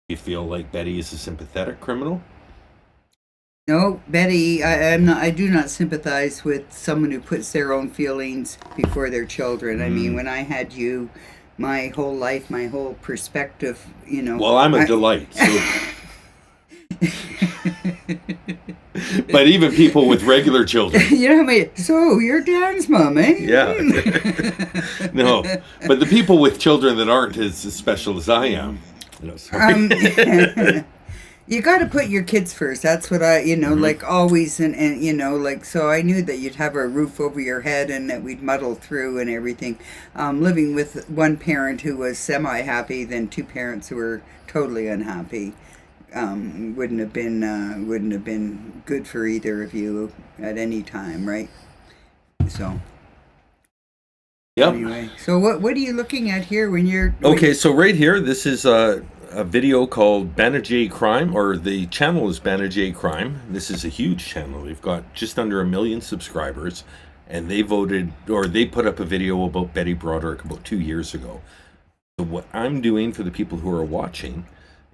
Do you feel like Betty is a sympathetic criminal? No, Betty, I do not sympathize with someone who puts their own feelings before their children. I mean, when I had you, my whole life, my whole perspective, you know. Well, I'm a delight. So. But even people with regular children. You know what I mean? So, you're Dan's mom, eh? Yeah. No, but the people with children that aren't as special as I am. You know, sorry. You got to put your kids first. That's what I, like always. And, so I knew that you'd have a roof over your head and that we'd muddle through and everything. Living with one parent who was semi-happy, then two parents who were totally unhappy, wouldn't have been good for either of you at any time, right? So. Yep. Anyway, so what are you looking at here when you're... Okay, so right here, this is a video called Banijay Crime, or the channel is Banijay Crime. This is a huge channel. They've got just under 1 million subscribers, and they put up a video about Betty Broderick about 2 years ago. So what I'm doing for the people who are watching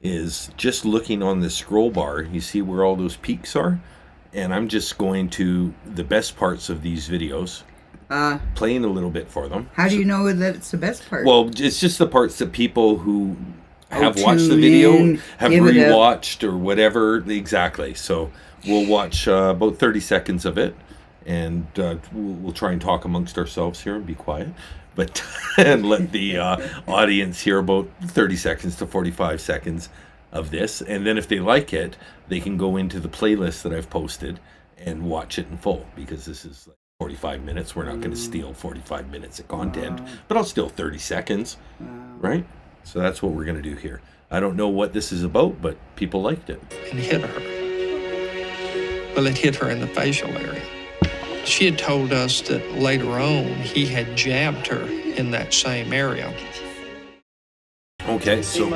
is just looking on the scroll bar. You see where all those peaks are? And I'm just going to the best parts of these videos. Playing a little bit for them. How do you know that it's the best part? Well, it's just the parts that people who have watched the video have rewatched or whatever. Exactly. So we'll watch about 30 seconds of it, and we'll try and talk amongst ourselves here and be quiet, but and let the audience hear about 30 seconds to 45 seconds of this, and then if they like it, they can go into the playlist that I've posted and watch it in full, because this is 45 minutes. We're not going to steal 45 minutes of content, but I'll steal 30 seconds, right? So that's what we're going to do here. I don't know what this is about, but people liked it. And hit her. Well, it hit her in the facial area. She had told us that later on he had jabbed her in that same area. Okay, so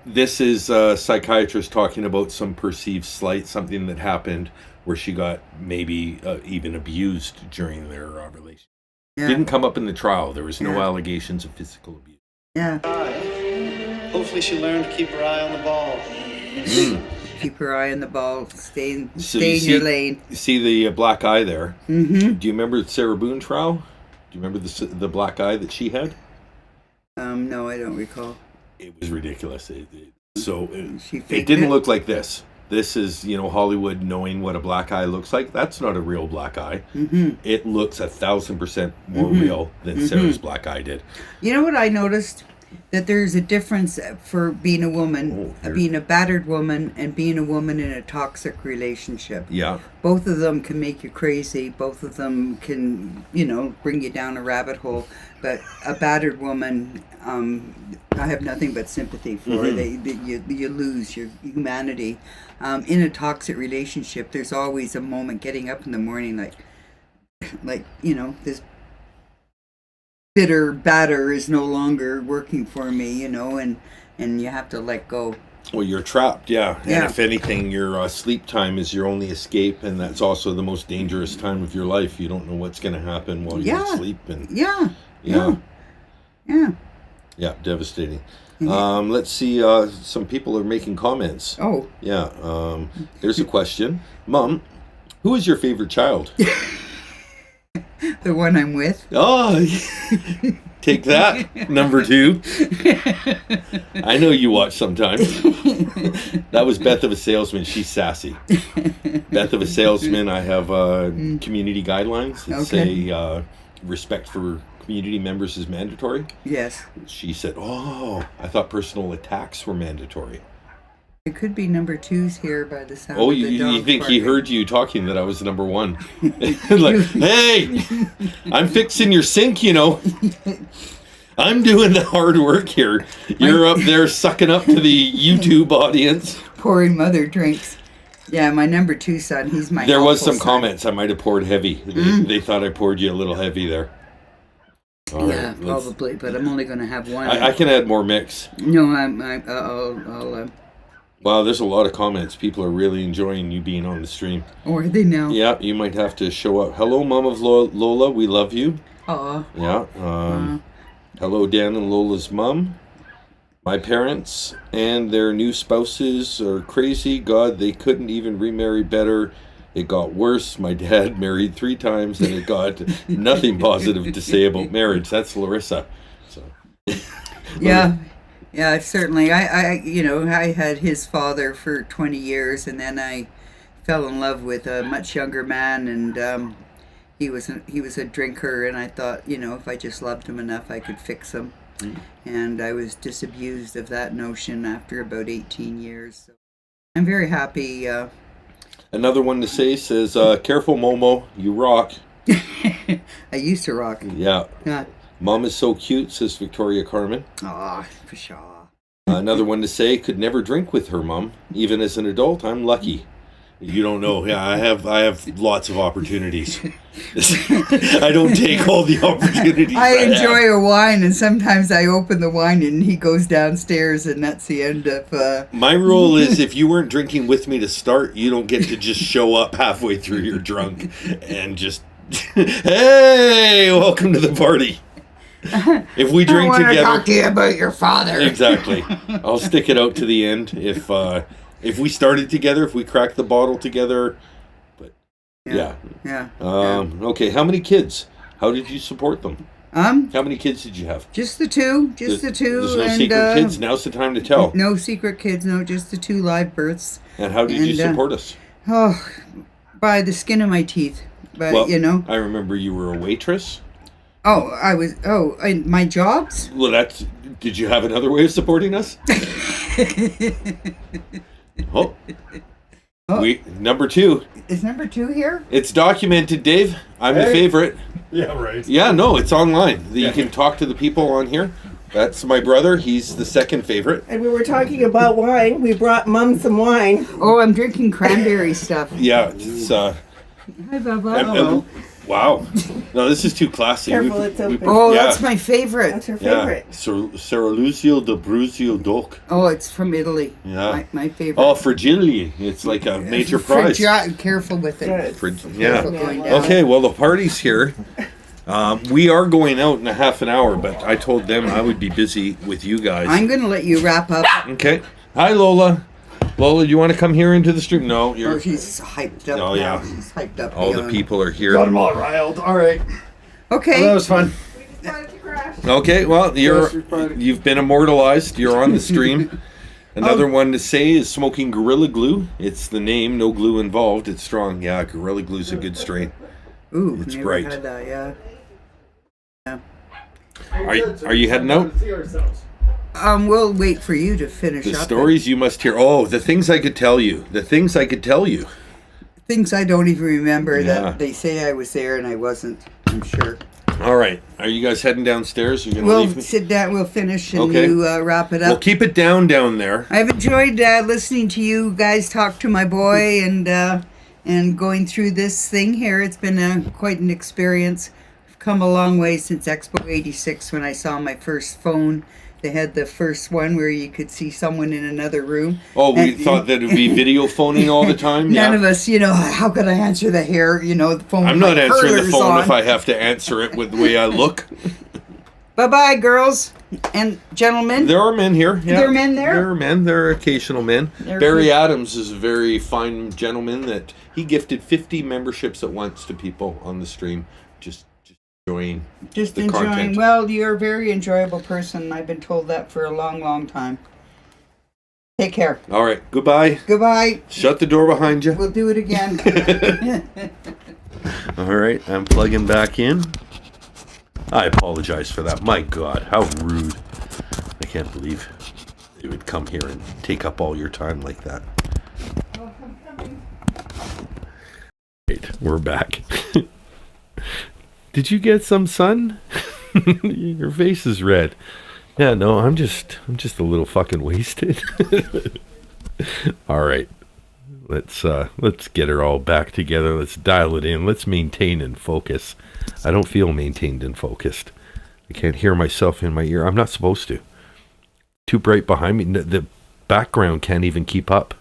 this is a psychiatrist talking about some perceived slight, something that happened where she got maybe even abused during their relationship. Yeah. Didn't come up in the trial. There was no allegations of physical abuse. Yeah. Hopefully she learned to keep her eye on the ball. Keep her eye on the ball. Stay in You your lane. see the black eye there. Mm-hmm. Do you remember the Sarah Boone trial? Do you remember the black eye that she had? No, I don't recall. It was ridiculous. It faked didn't it? look like this. This is, Hollywood knowing what a black eye looks like. That's not a real black eye. Mm-hmm. It looks 1,000% more real than Sarah's black eye did. You know what I noticed? That there's a difference for being a woman, being a battered woman, and being a woman in a toxic relationship. Yeah. Both of them can make you crazy. Both of them can, bring you down a rabbit hole. But a battered woman, I have nothing but sympathy for. You lose your humanity. In a toxic relationship, there's always a moment getting up in the morning like this bitter batter is no longer working for me, and you have to let go. Well, you're trapped, yeah. And if anything, your sleep time is your only escape, and that's also the most dangerous time of your life. You don't know what's going to happen while you're asleep. And yeah, devastating. Let's see, some people are making comments. Oh. Yeah, here's a question. Mom, who is your favorite child? The one I'm with. Oh, take that, number 2. I know you watch sometimes. That was Beth of a Salesman. She's sassy. Beth of a Salesman, I have community guidelines that say respect for community members is mandatory. Yes. She said, I thought personal attacks were mandatory. It could be number 2's here by the sound Oh, of the you think barking. he heard you talking that I was number 1? Like, hey, I'm fixing your sink, I'm doing the hard work here. You're up there sucking up to the YouTube audience. Pouring mother drinks. Yeah, my number 2 son, he's my There was some son. comments. I might have poured heavy. They thought I poured you a little heavy there. All yeah, right, probably, but I'm only going to have one. I can add more mix. No, I'll Wow, there's a lot of comments. People are really enjoying you being on the stream. Or are they now? Yeah, you might have to show up. Hello, Mom of Lola. We love you. Aw. Yeah. Hello, Dan and Lola's mom. My parents and their new spouses are crazy. God, they couldn't even remarry better. It got worse. My dad married 3 times, and it got nothing positive to say about marriage. That's Larissa. So. Yeah. Yeah, certainly. I had his father for 20 years, and then I fell in love with a much younger man, and he was a drinker, and I thought, if I just loved him enough, I could fix him. And I was disabused of that notion after about 18 years. So. I'm very happy. Another one to say says, careful, Momo, you rock. I used to rock. Yeah. Yeah. Mom is so cute, says Victoria Carmen. Aw, for sure. Another one to say, could never drink with her mom. Even as an adult, I'm lucky. You don't know. Yeah, I have lots of opportunities. I don't take all the opportunities. I enjoy a wine, and sometimes I open the wine and he goes downstairs, and that's the end of... My rule is if you weren't drinking with me to start, you don't get to just show up halfway through you're drunk and just, hey, welcome to the party. If we drink I together... talk to you about your father. Exactly. I'll stick it out to the end if we started together, if we cracked the bottle together. But yeah. Okay, how many kids? How did you support them? How many kids did you have? Just the two. Just the two. There's no and, secret kids. Now's the time to tell. No secret kids. No, just the 2 live births. And how did you support us? Oh, by the skin of my teeth. But Well, you know. I remember you were a waitress. Oh, I was. Oh, my jobs. Well, that's. Did you have another way of supporting us? Number 2. Is number 2 here? It's documented, Dave. I'm the favorite. Yeah, right. Yeah, no, it's online. You can talk to the people on here. That's my brother. He's the second favorite. And we were talking about wine. We brought Mom some wine. Oh, I'm drinking cranberry stuff. Yeah, it's Hi, Bubba. wow. No, this is too classy. Careful, it's open. That's my favorite. That's her favorite. Ceruluzio de Bruzio Doc. Oh, it's from Italy. Yeah. My favorite. Oh, Fragili. It's like a major prize. Careful with it. Yeah. Going down. Okay, well, the party's here. We are going out in a half an hour, but I told them I would be busy with you guys. I'm going to let you wrap up. Okay. Hi, Lola. Lola, do you want to come here into the stream? No, you're... Oh, she's hyped up. Oh, yeah. She's hyped up. All the people are here. Got them all riled. All right. Okay. Well, that was fun. Okay, well, you've been immortalized. You're on the stream. Another one to say is smoking Gorilla Glue. It's the name, no glue involved. It's strong. Yeah, Gorilla Glue's a good strain. Ooh, it's never bright. had that, yeah. Are you heading out? We'll wait for you to finish The up. stories you must hear. Oh, the things I could tell you. The things I could tell you. Things I don't even remember Yeah. that they say I was there and I wasn't, I'm sure. All right. Are you guys heading downstairs? You're gonna We'll leave me? sit down, we'll finish and Okay. you wrap it up. Well, keep it down there. I've enjoyed listening to you guys talk to my boy and going through this thing here. It's been quite an experience. I've come a long way since Expo 86 when I saw my first phone. They had the first one where you could see someone in another room. Oh, we thought that it would be video phoning all the time? None of us, how could I answer the phone? I'm with not my answering the curlers phone on. if I have to answer it with the way I look. Bye-bye, girls and gentlemen. There are men here. Yeah. There are men there? There are men. There are occasional men. They're Barry cool. Adams is a very fine gentleman that he gifted 50 memberships at once to people on the stream. Just enjoying the enjoying. content. Well, you're a very enjoyable person. I've been told that for a long, long time. Take care. All right. Goodbye. Goodbye. Shut the door behind you. We'll do it again. All right. I'm plugging back in. I apologize for that. My God, how rude. I can't believe they would come here and take up all your time like that. Right, we're back. Did you get some sun? Your face is red. Yeah, no, I'm just a little fucking wasted. All right. Let's get her all back together. Let's dial it in. Let's maintain and focus. I don't feel maintained and focused. I can't hear myself in my ear. I'm not supposed to. Too bright behind me. The background can't even keep up.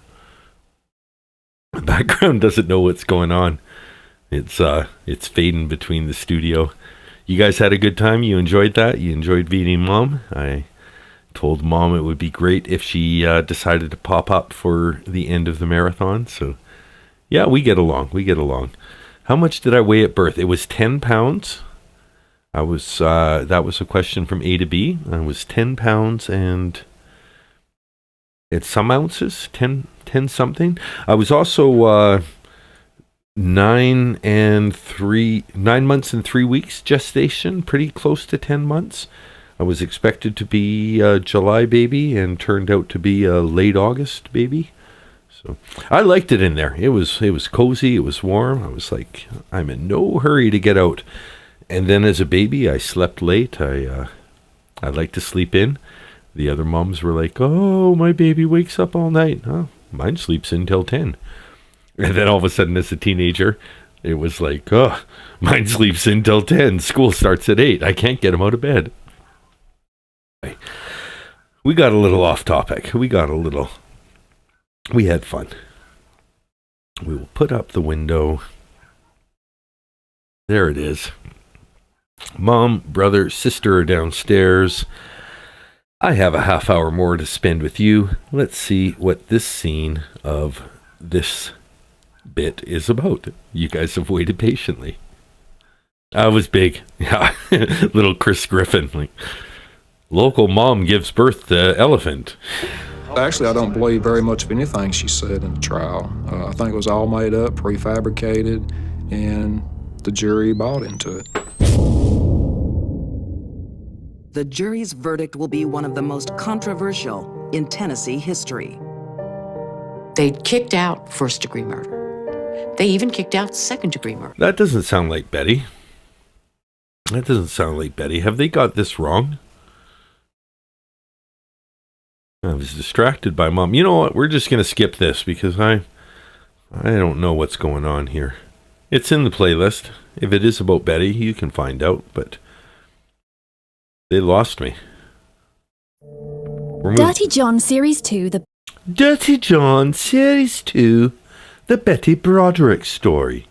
The background doesn't know what's going on. It's fading between the studio. You guys had a good time? You enjoyed that? You enjoyed meeting Mom? I told Mom it would be great if she decided to pop up for the end of the marathon. So, yeah, we get along. How much did I weigh at birth? It was 10 pounds. I was, that was a question from A to B. I was 10 pounds and it's some ounces, 10 something. I was also 9 months and 3 weeks gestation, pretty close to 10 months. I was expected to be a July baby and turned out to be a late August baby. So I liked it in there. It was cozy. It was warm. I was like, I'm in no hurry to get out. And then as a baby, I slept late. I like to sleep in. The other moms were like, oh, my baby wakes up all night. Oh, mine sleeps in till 10. And then all of a sudden, as a teenager, it was like, oh, mine sleeps in till 10. School starts at 8. I can't get him out of bed. We got a little off topic. We had fun. We will put up the window. There it is. Mom, brother, sister are downstairs. I have a half hour more to spend with you. Let's see what this scene of this bit is about. You guys have waited patiently. I was big. Yeah. Little Chris Griffin. Like, local mom gives birth to elephant. Actually, I don't believe very much of anything she said in the trial. I think it was all made up, prefabricated, and the jury bought into it. The jury's verdict will be one of the most controversial in Tennessee history. They kicked out first-degree murder. They even kicked out second-degree murder. That doesn't sound like Betty. Have they got this wrong? I was distracted by Mom. You know what? We're just going to skip this because I don't know what's going on here. It's in the playlist. If it is about Betty, you can find out, but they lost me. Dirty John Series 2, the Betty Broderick story.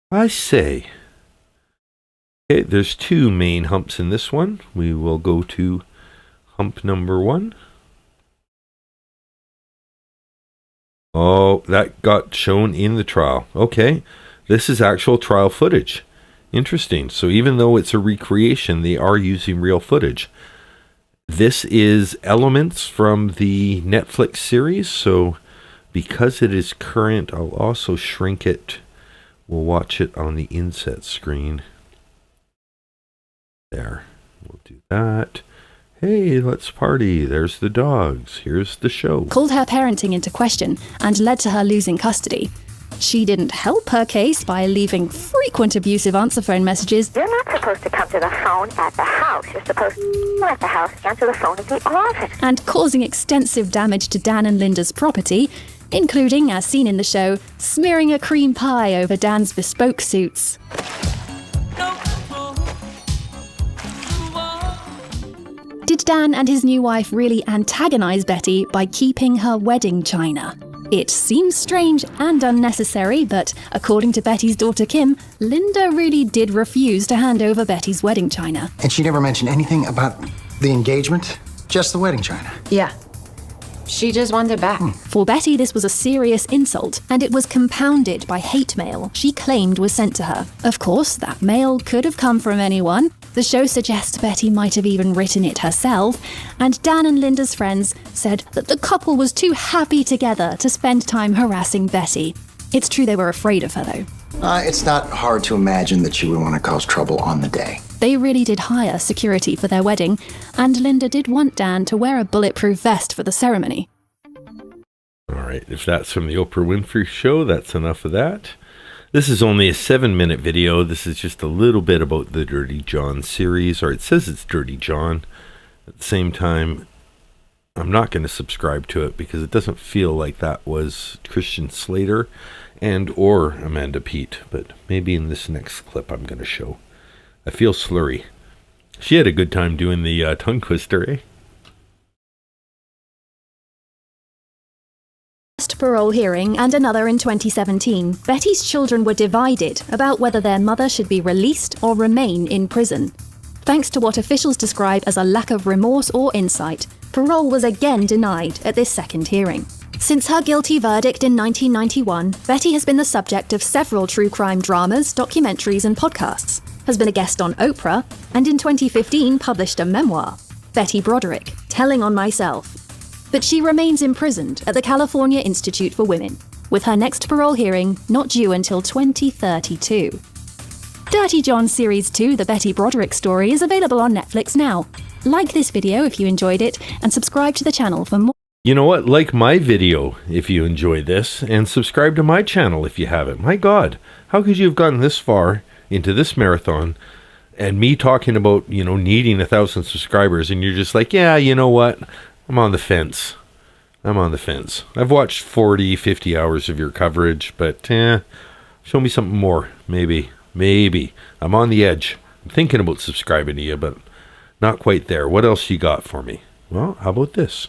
I say. Okay, there's two main humps in this one. We will go to hump number 1. Oh, that got shown in the trial. Okay, this is actual trial footage. Interesting. So even though it's a recreation, they are using real footage. This is elements from the Netflix series. So because it is current, I'll also shrink it. We'll watch it on the inset screen. There. We'll do that. Hey, let's party. There's the dogs. Here's the show. called her parenting into question and led to her losing custody. She didn't help her case by leaving frequent abusive answer phone messages. You're not supposed to come to the phone at the house. You're supposed to at the house, answer the phone at the office. And causing extensive damage to Dan and Linda's property, including, as seen in the show, smearing a cream pie over Dan's bespoke suits. Did Dan and his new wife really antagonize Betty by keeping her wedding china? It seems strange and unnecessary, but according to Betty's daughter Kim, Linda really did refuse to hand over Betty's wedding china. And she never mentioned anything about the engagement, just the wedding china. Yeah. She just wanted it back. For Betty, this was a serious insult, and it was compounded by hate mail she claimed was sent to her. Of course, that mail could have come from anyone. The show suggests Betty might have even written it herself, and Dan and Linda's friends said that the couple was too happy together to spend time harassing Betty. It's true they were afraid of her, though. It's not hard to imagine that she would want to cause trouble on the day. They really did hire security for their wedding, and Linda did want Dan to wear a bulletproof vest for the ceremony. All right, if that's from the Oprah Winfrey Show, that's enough of that. This is only a 7-minute video. This is just a little bit about the Dirty John series, or it says it's Dirty John. At the same time, I'm not going to subscribe to it because it doesn't feel like that was Christian Slater and or Amanda Peet, but maybe in this next clip I'm going to show. I feel slurry. She had a good time doing the tongue twister, eh? First parole hearing and another in 2017, Betty's children were divided about whether their mother should be released or remain in prison. Thanks to what officials describe as a lack of remorse or insight, parole was again denied at this second hearing. Since her guilty verdict in 1991, Betty has been the subject of several true crime dramas, documentaries and podcasts, has been a guest on Oprah, and in 2015 published a memoir, Betty Broderick, Telling on Myself. But she remains imprisoned at the California Institute for Women, with her next parole hearing not due until 2032. Dirty John Series 2, The Betty Broderick Story, is available on Netflix now. Like this video if you enjoyed it, and subscribe to the channel for more. You know what? Like my video if you enjoy this, and subscribe to my channel if you haven't. My God, how could you have gotten this far into this marathon and me talking about, needing 1,000 subscribers, and you're just like, yeah, you know what? I'm on the fence. I've watched 40, 50 hours of your coverage, but show me something more. Maybe. I'm on the edge. I'm thinking about subscribing to you, but not quite there. What else you got for me? Well, how about this?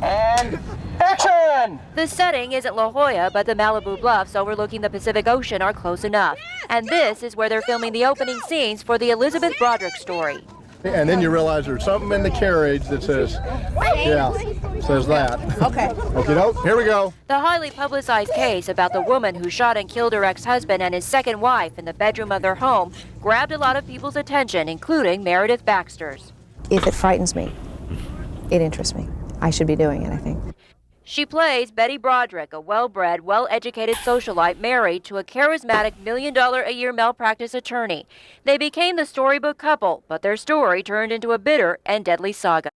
And action! The setting isn't La Jolla, but the Malibu Bluffs overlooking the Pacific Ocean are close enough. And this is where they're filming the opening scenes for the Elizabeth Broderick story. And then you realize there's something in the carriage that says that. Okay. Okay, here we go. The highly publicized case about the woman who shot and killed her ex-husband and his second wife in the bedroom of their home grabbed a lot of people's attention, including Meredith Baxter's. If it frightens me, it interests me. I should be doing it, I think. She plays Betty Broderick, a well-bred, well-educated socialite married to a charismatic $1 million a year malpractice attorney. They became the storybook couple, but their story turned into a bitter and deadly saga.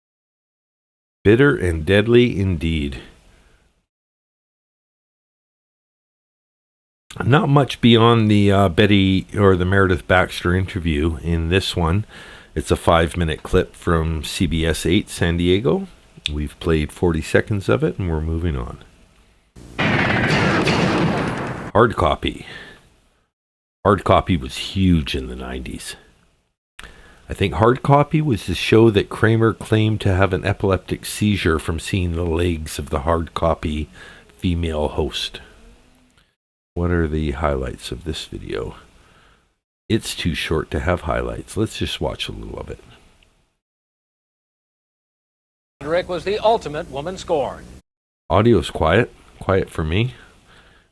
Bitter and deadly indeed. Not much beyond the Betty or the Meredith Baxter interview in this one. It's a 5-minute clip from CBS 8 San Diego. We've played 40 seconds of it, and we're moving on. Hard copy. Hard copy was huge in the 90s. I think Hard Copy was the show that Kramer claimed to have an epileptic seizure from seeing the legs of the Hard Copy female host. What are the highlights of this video? It's too short to have highlights. Let's just watch a little of it. Rick was the ultimate woman scorned. Audio's quiet for me.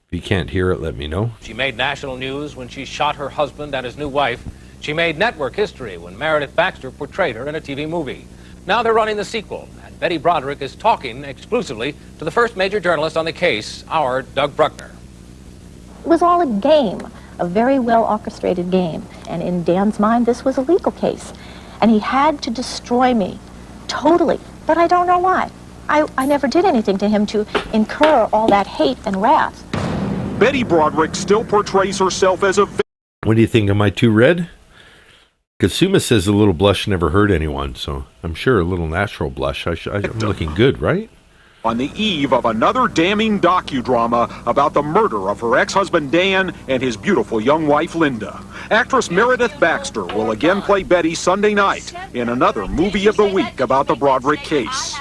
If you can't hear it, let me know. She made national news when she shot her husband and his new wife. She made network history when Meredith Baxter portrayed her in a TV movie. Now they're running the sequel, and Betty Broderick is talking exclusively to the first major journalist on the case, our Doug Bruckner. It was all a game, a very well orchestrated game. And in Dan's mind, this was a legal case. And he had to destroy me, totally. But I don't know why. I never did anything to him to incur all that hate and wrath. Betty Broderick still portrays herself as a victim. What do you think? Am I too red? Kasuma says a little blush never hurt anyone, so I'm sure a little natural blush. I'm looking good, right? On the eve of another damning docudrama about the murder of her ex-husband Dan and his beautiful young wife Linda. Actress Meredith Baxter will again play Betty Sunday night in another movie of the week about the Broderick case.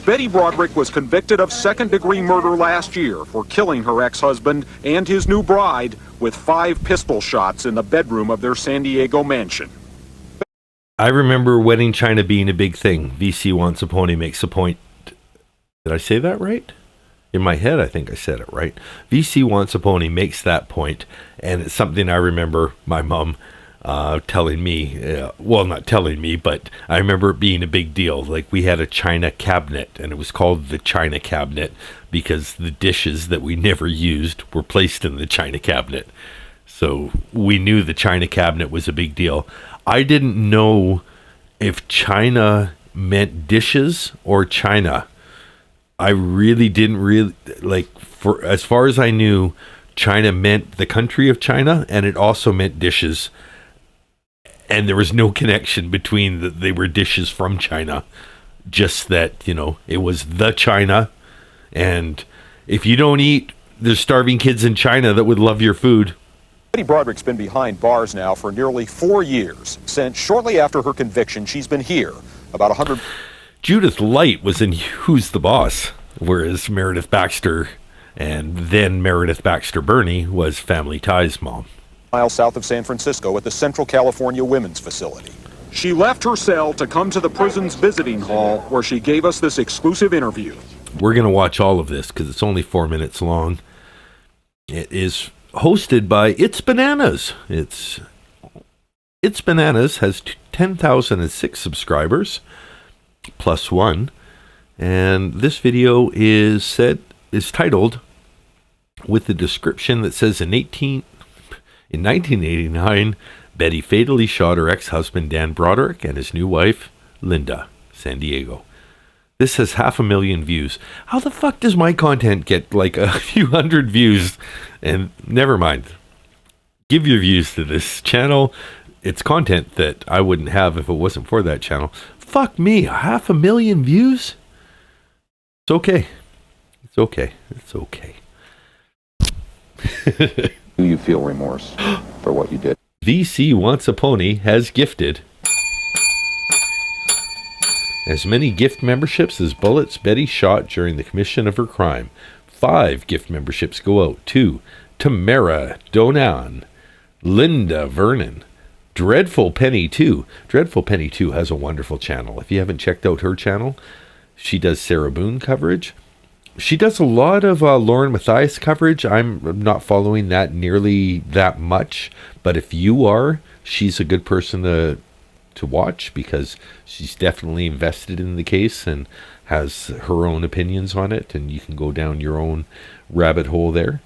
Betty Broderick was convicted of second-degree murder last year for killing her ex-husband and his new bride with 5 pistol shots in the bedroom of their San Diego mansion. I remember Wedding China being a big thing. VC Wants a Pony makes a point. Did I say that right? In my head, I think I said it right. VC Wants a Pony makes that point, and it's something I remember my mom telling me. Well, not telling me, but I remember it being a big deal. Like, we had a china cabinet, and it was called the china cabinet because the dishes that we never used were placed in the china cabinet. So we knew the china cabinet was a big deal. I didn't know if china meant dishes or china. I really didn't for as far as I knew, China meant the country of China, and it also meant dishes. And there was no connection between they were dishes from China. Just that, it was the China. And if you don't eat, there's starving kids in China that would love your food. Betty Broderick's been behind bars now for nearly 4 years. Since shortly after her conviction, she's been here. About 100... Judith Light was in Who's the Boss, whereas Meredith Baxter and then Meredith Baxter Burney was Family Ties mom. Miles south of San Francisco at the Central California Women's Facility. She left her cell to come to the prison's visiting hall where she gave us this exclusive interview. We're going to watch all of this because it's only 4 minutes long. It is hosted by It's Bananas. It's Bananas has 10,006 subscribers. +1, and this video is titled with the description that says in 1989 Betty fatally shot her ex-husband Dan Broderick and his new wife Linda, San Diego. This has 500,000 views. How the fuck does my content get like a few hundred views? And never mind. Give your views to this channel. It's content that I wouldn't have if it wasn't for that channel. Fuck me, 500,000 views? It's okay. It's okay. It's okay. Do you feel remorse for what you did? VC Wants a Pony has gifted as many gift memberships as bullets Betty shot during the commission of her crime. 5 gift memberships go out to Tamara Donan, Linda Vernon, Dreadful Penny 2. Dreadful Penny 2 has a wonderful channel. If you haven't checked out her channel, she does Sarah Boone coverage. She does a lot of Lauren Mathias coverage. I'm not following that nearly that much, but if you are, she's a good person to watch because she's definitely invested in the case and has her own opinions on it, and you can go down your own rabbit hole there.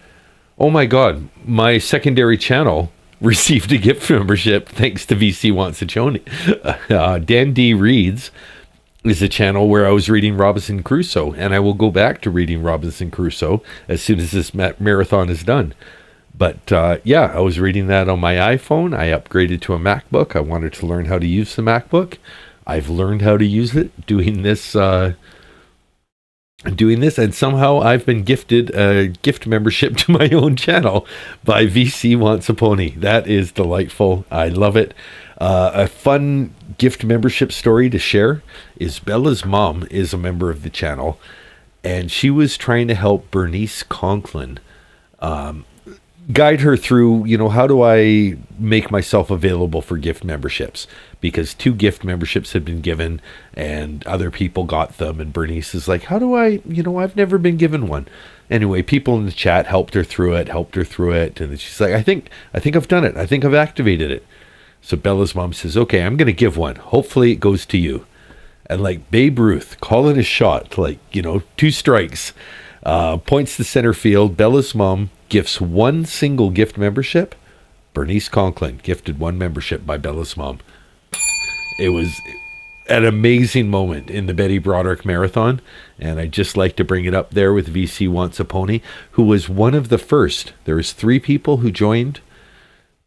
Oh my God, my secondary channel received a gift membership thanks to VC Wants a Pony. Dan D Reads is a channel where I was reading Robinson Crusoe, and I will go back to reading Robinson Crusoe as soon as this marathon is done. But yeah, I was reading that on my iPhone. I upgraded to a MacBook. I wanted to learn how to use the MacBook. I've learned how to use it doing this, and somehow I've been gifted a gift membership to my own channel by VC Wants a Pony. That is delightful. I love it. A fun gift membership story to share is Bella's mom is a member of the channel, and she was trying to help Bernice Conklin guide her through, how do I make myself available for gift memberships? Because 2 gift memberships had been given and other people got them. And Bernice is like, how do I, I've never been given one. Anyway, people in the chat helped her through it. And she's like, I think I've done it. I think I've activated it. So Bella's mom says, okay, I'm going to give one. Hopefully it goes to you. And like Babe Ruth, call it a shot, 2 strikes, points to center field. Bella's mom gifts 1 single gift membership. Bernice Conklin gifted 1 membership by Bella's mom. It was an amazing moment in the Betty Broderick marathon, and I'd just like to bring it up there with VC Wants a Pony, who was one of the first. There was 3 people who joined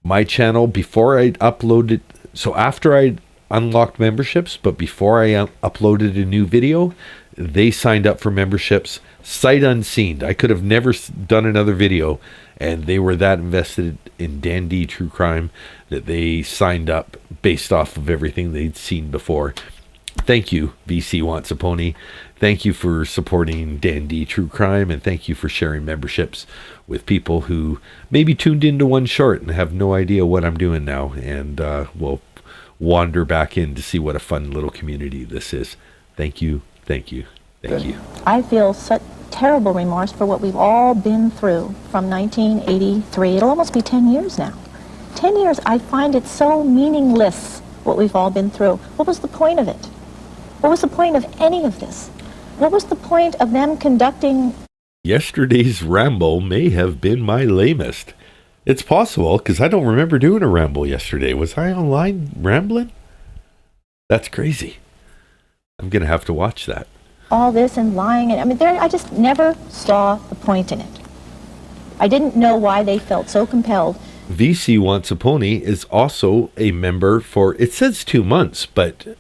my channel before I uploaded. So after I unlocked memberships, but before I uploaded a new video, they signed up for memberships sight unseen. I could have never done another video, and they were that invested in Dan D True Crime that they signed up based off of everything they'd seen before. Thank you, VC Wants a Pony. Thank you for supporting Dan D True Crime, and thank you for sharing memberships with people who maybe tuned into one short and have no idea what I'm doing now, and will wander back in to see what a fun little community this is. Thank you, thank you, thank you. I feel such terrible remorse for what we've all been through from 1983. It'll almost be 10 years now. 10 years, I find it so meaningless what we've all been through. What was the point of it? What was the point of any of this? What was the point of them conducting... Yesterday's ramble may have been my lamest. It's possible, because I don't remember doing a ramble yesterday. Was I online rambling? That's crazy. I'm going to have to watch that. all this and lying, and I just never saw the point in it. I didn't know why they felt so compelled. VC Wants a Pony is also a member for, it says 2 months, but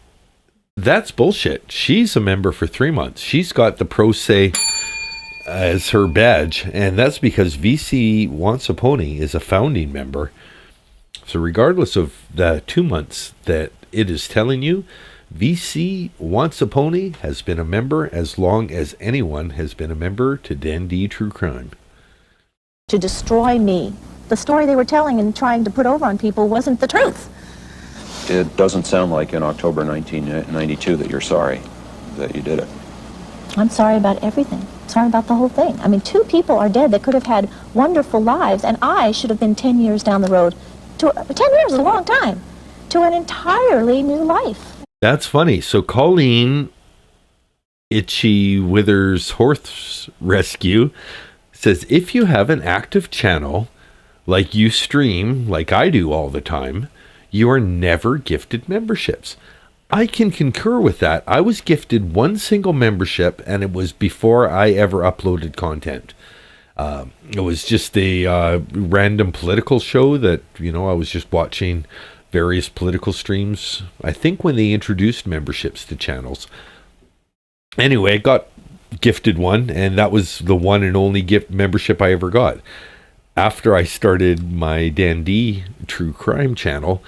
that's bullshit. She's a member for 3 months. She's got the Pro Se as her badge, and that's because VC Wants a Pony is a founding member. So regardless of the 2 months that it is telling you, VC Wants a Pony has been a member as long as anyone has been a member to Dan D True Crime. To destroy me. The story they were telling and trying to put over on people wasn't the truth. It doesn't sound like in October 1992 that you're sorry that you did it. I'm sorry about everything. Sorry about the whole thing. 2 people are dead that could have had wonderful lives, and I should have been 10 years down the road. 10 years is a long time. To an entirely new life. That's funny. So Colleen Itchy Withers Horse Rescue says, if you have an active channel, like you stream, like I do all the time, you are never gifted memberships. I can concur with that. I was gifted one single membership, and it was before I ever uploaded content. It was just a random political show that, I was just watching various political streams. I think when they introduced memberships to channels. Anyway, I got gifted one, and that was the one and only gift membership I ever got. After I started my Dan D True Crime channel,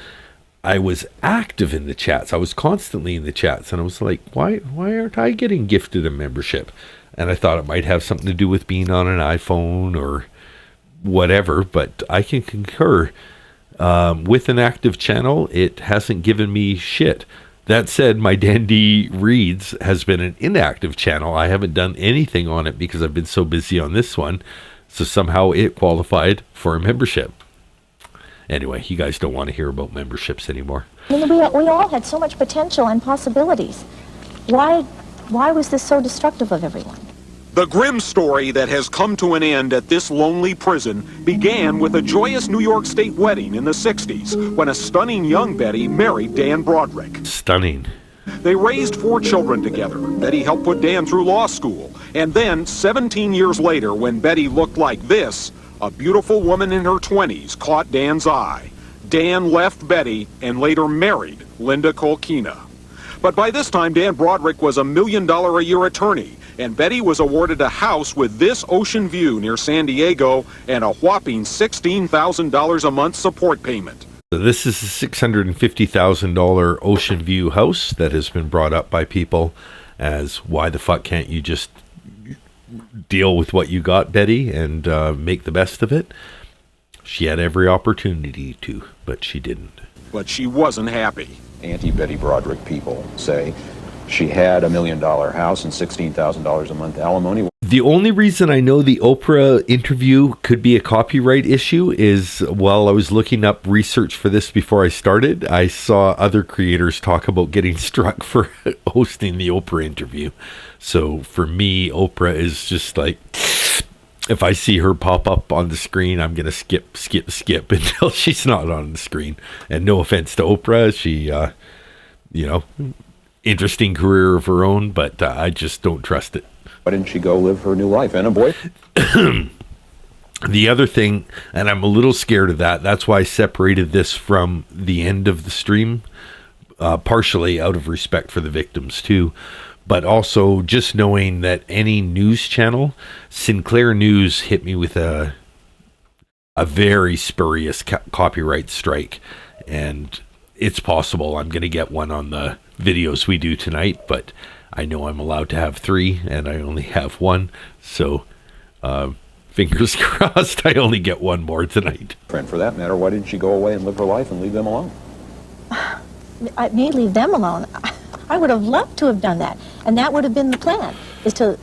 I was active in the chats. I was constantly in the chats, and I was like, why aren't I getting gifted a membership? And I thought it might have something to do with being on an iPhone or whatever, but I can concur. With an active channel, it hasn't given me shit. That said, my Dan D Reads has been an inactive channel. I haven't done anything on it because I've been so busy on this one. So somehow it qualified for a membership. Anyway, you guys don't want to hear about memberships anymore. I mean, we all had so much potential and possibilities. Why was this so destructive of everyone? The grim story that has come to an end at this lonely prison began with a joyous New York State wedding in the 60s when a stunning young Betty married Dan Broderick. Stunning. They raised 4 children together. Betty helped put Dan through law school. And then, 17 years later, when Betty looked like this, a beautiful woman in her 20s caught Dan's eye. Dan left Betty and later married Linda Kolkina. But by this time, Dan Broderick was $1 million a year attorney, and Betty was awarded a house with this ocean view near San Diego and a whopping $16,000 a month support payment. So this is a $650,000 ocean view house that has been brought up by people as, why the fuck can't you just deal with what you got, Betty, and make the best of it? She had every opportunity to, but she didn't. But she wasn't happy. Anti-Betty Broderick people say she had $1 million house and $16,000 a month alimony. The only reason I know the Oprah interview could be a copyright issue is while I was looking up research for this before I started, I saw other creators talk about getting struck for hosting the Oprah interview. So for me, Oprah is just like, if I see her pop up on the screen, I'm going to skip until she's not on the screen. And no offense to Oprah, she, interesting career of her own, but I just don't trust it. Why didn't she go live her new life and a boy? The other thing, and I'm a little scared of that's why I separated this from the end of the stream, partially out of respect for the victims too, but also just knowing that any news channel, Sinclair News hit me with a very spurious copyright strike, and it's possible I'm going to get one on the videos we do tonight, but I know I'm allowed to have 3 and I only have 1, so fingers crossed I only get 1 more tonight. And for that matter, why didn't she go away and live her life and leave them alone? Me leave them alone? I would have loved to have done that, and that would have been the plan, is to...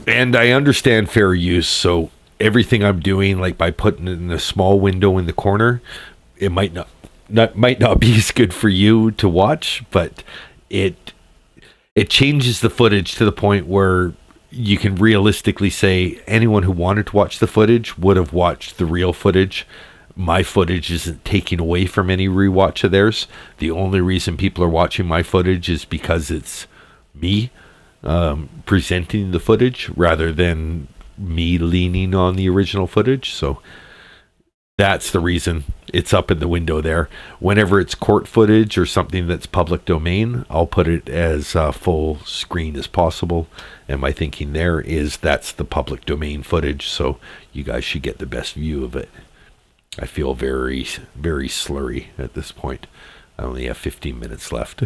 And I understand fair use, so everything I'm doing, like by putting it in a small window in the corner, it might not be as good for you to watch, but it changes the footage to the point where you can realistically say anyone who wanted to watch the footage would have watched the real footage. My footage isn't taking away from any rewatch of theirs. The only reason people are watching my footage is because it's me presenting the footage rather than me leaning on the original footage. So that's the reason it's up in the window there. Whenever it's court footage or something that's public domain, I'll put it as full screen as possible. And my thinking there is that's the public domain footage, so you guys should get the best view of it. I feel very, very slurry at this point. I only have 15 minutes left.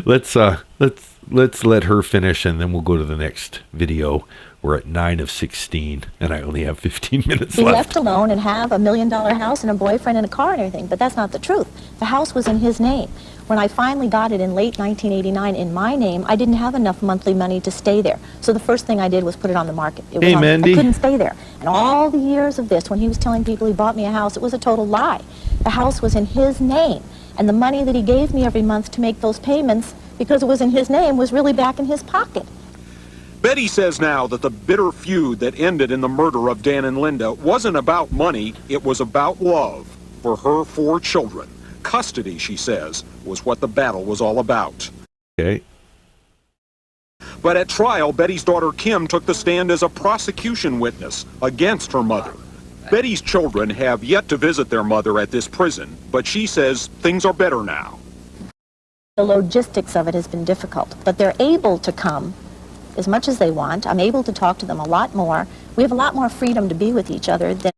Let's let her finish, and then we'll go to the next video. We're at 9 of 16, and I only have 15 minutes Be left. left alone and have $1 million house and a boyfriend and a car and everything, but that's not the truth. The house was in his name. When I finally got it in late 1989 in my name, I didn't have enough monthly money to stay there. So the first thing I did was put it on the market. It was Hey, Mandy. I couldn't stay there. And all the years of this, when he was telling people he bought me a house, it was a total lie. The house was in his name, and the money that he gave me every month to make those payments, because it was in his name, was really back in his pocket. Betty says now that the bitter feud that ended in the murder of Dan and Linda wasn't about money, it was about love for her 4 children. custody, she says, was what the battle was all about. Okay. But at trial, Betty's daughter Kim took the stand as a prosecution witness against her mother. Betty's children have yet to visit their mother at this prison, but she says things are better now. The logistics of it has been difficult, but they're able to come as much as they want. I'm able to talk to them a lot more. We have a lot more freedom to be with each other than...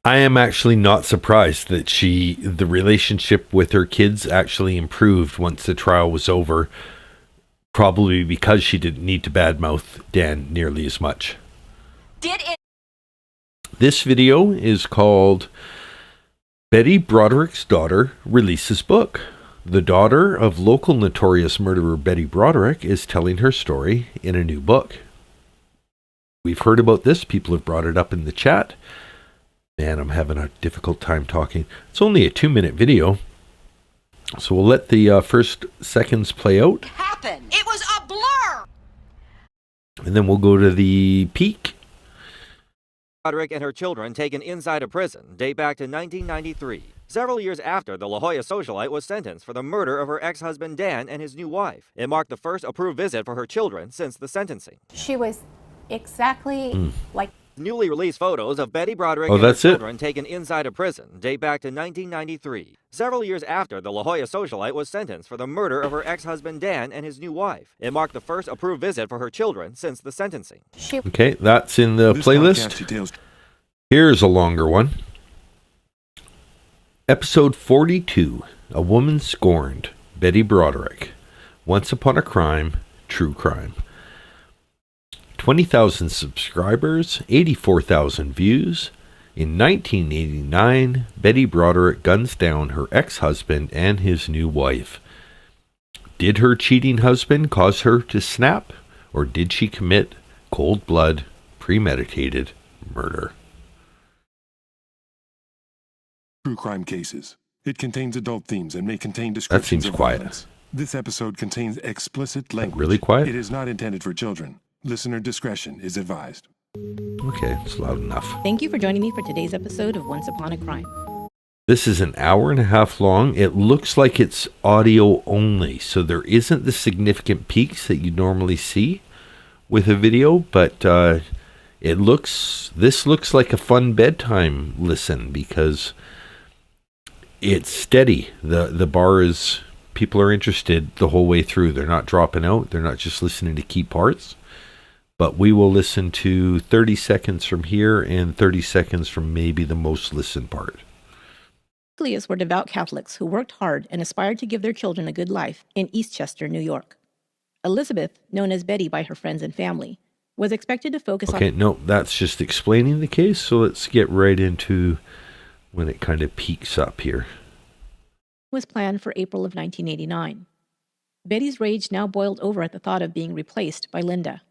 I am actually not surprised that the relationship with her kids actually improved once the trial was over, probably because she didn't need to badmouth Dan nearly as much. This video is called Betty Broderick's Daughter Releases Book. The daughter of local notorious murderer Betty Broderick is telling her story in a new book. We've heard about this. People have brought it up in the chat. Man, I'm having a difficult time talking. It's only a 2-minute video, so we'll let the first seconds play out. Happened. It was a blur. And then we'll go to the peak. Broderick and her children taken inside a prison date back to 1993. Several years after the La Jolla socialite was sentenced for the murder of her ex-husband Dan and his new wife. It marked the first approved visit for her children since the sentencing. She was exactly like... Newly released photos of Betty Broderick and her her children taken inside a prison date back to 1993. Several years after the La Jolla socialite was sentenced for the murder of her ex-husband Dan and his new wife. It marked the first approved visit for her children since the sentencing. Okay, that's in the playlist. Here's a longer one. Episode 42, A Woman Scorned, Betty Broderick. Once Upon a Crime, True Crime. 20,000 subscribers, 84,000 views. In 1989, Betty Broderick guns down her ex-husband and his new wife. Did her cheating husband cause her to snap, or did she commit cold-blood, premeditated murder? True crime cases. It contains adult themes and may contain descriptions of violence. This episode contains explicit language. Really quiet? It is not intended for children. Listener discretion is advised. Okay, it's loud enough. Thank you for joining me for today's episode of Once Upon a Crime. This is an hour and a half long. It looks like it's audio only, so there isn't the significant peaks that you normally see with a video, but this looks like a fun bedtime listen because it's steady. The bar is, people are interested the whole way through. They're not dropping out. They're not just listening to key parts. But we will listen to 30 seconds from here and 30 seconds from maybe the most listened part. Nucleus were devout Catholics who worked hard and aspired to give their children a good life in Eastchester, New York. Elizabeth, known as Betty by her friends and family, was expected to focus on... Okay, no, that's just explaining the case, so let's get right into when it kind of peaks up here. ...was planned for April of 1989. Betty's rage now boiled over at the thought of being replaced by Linda.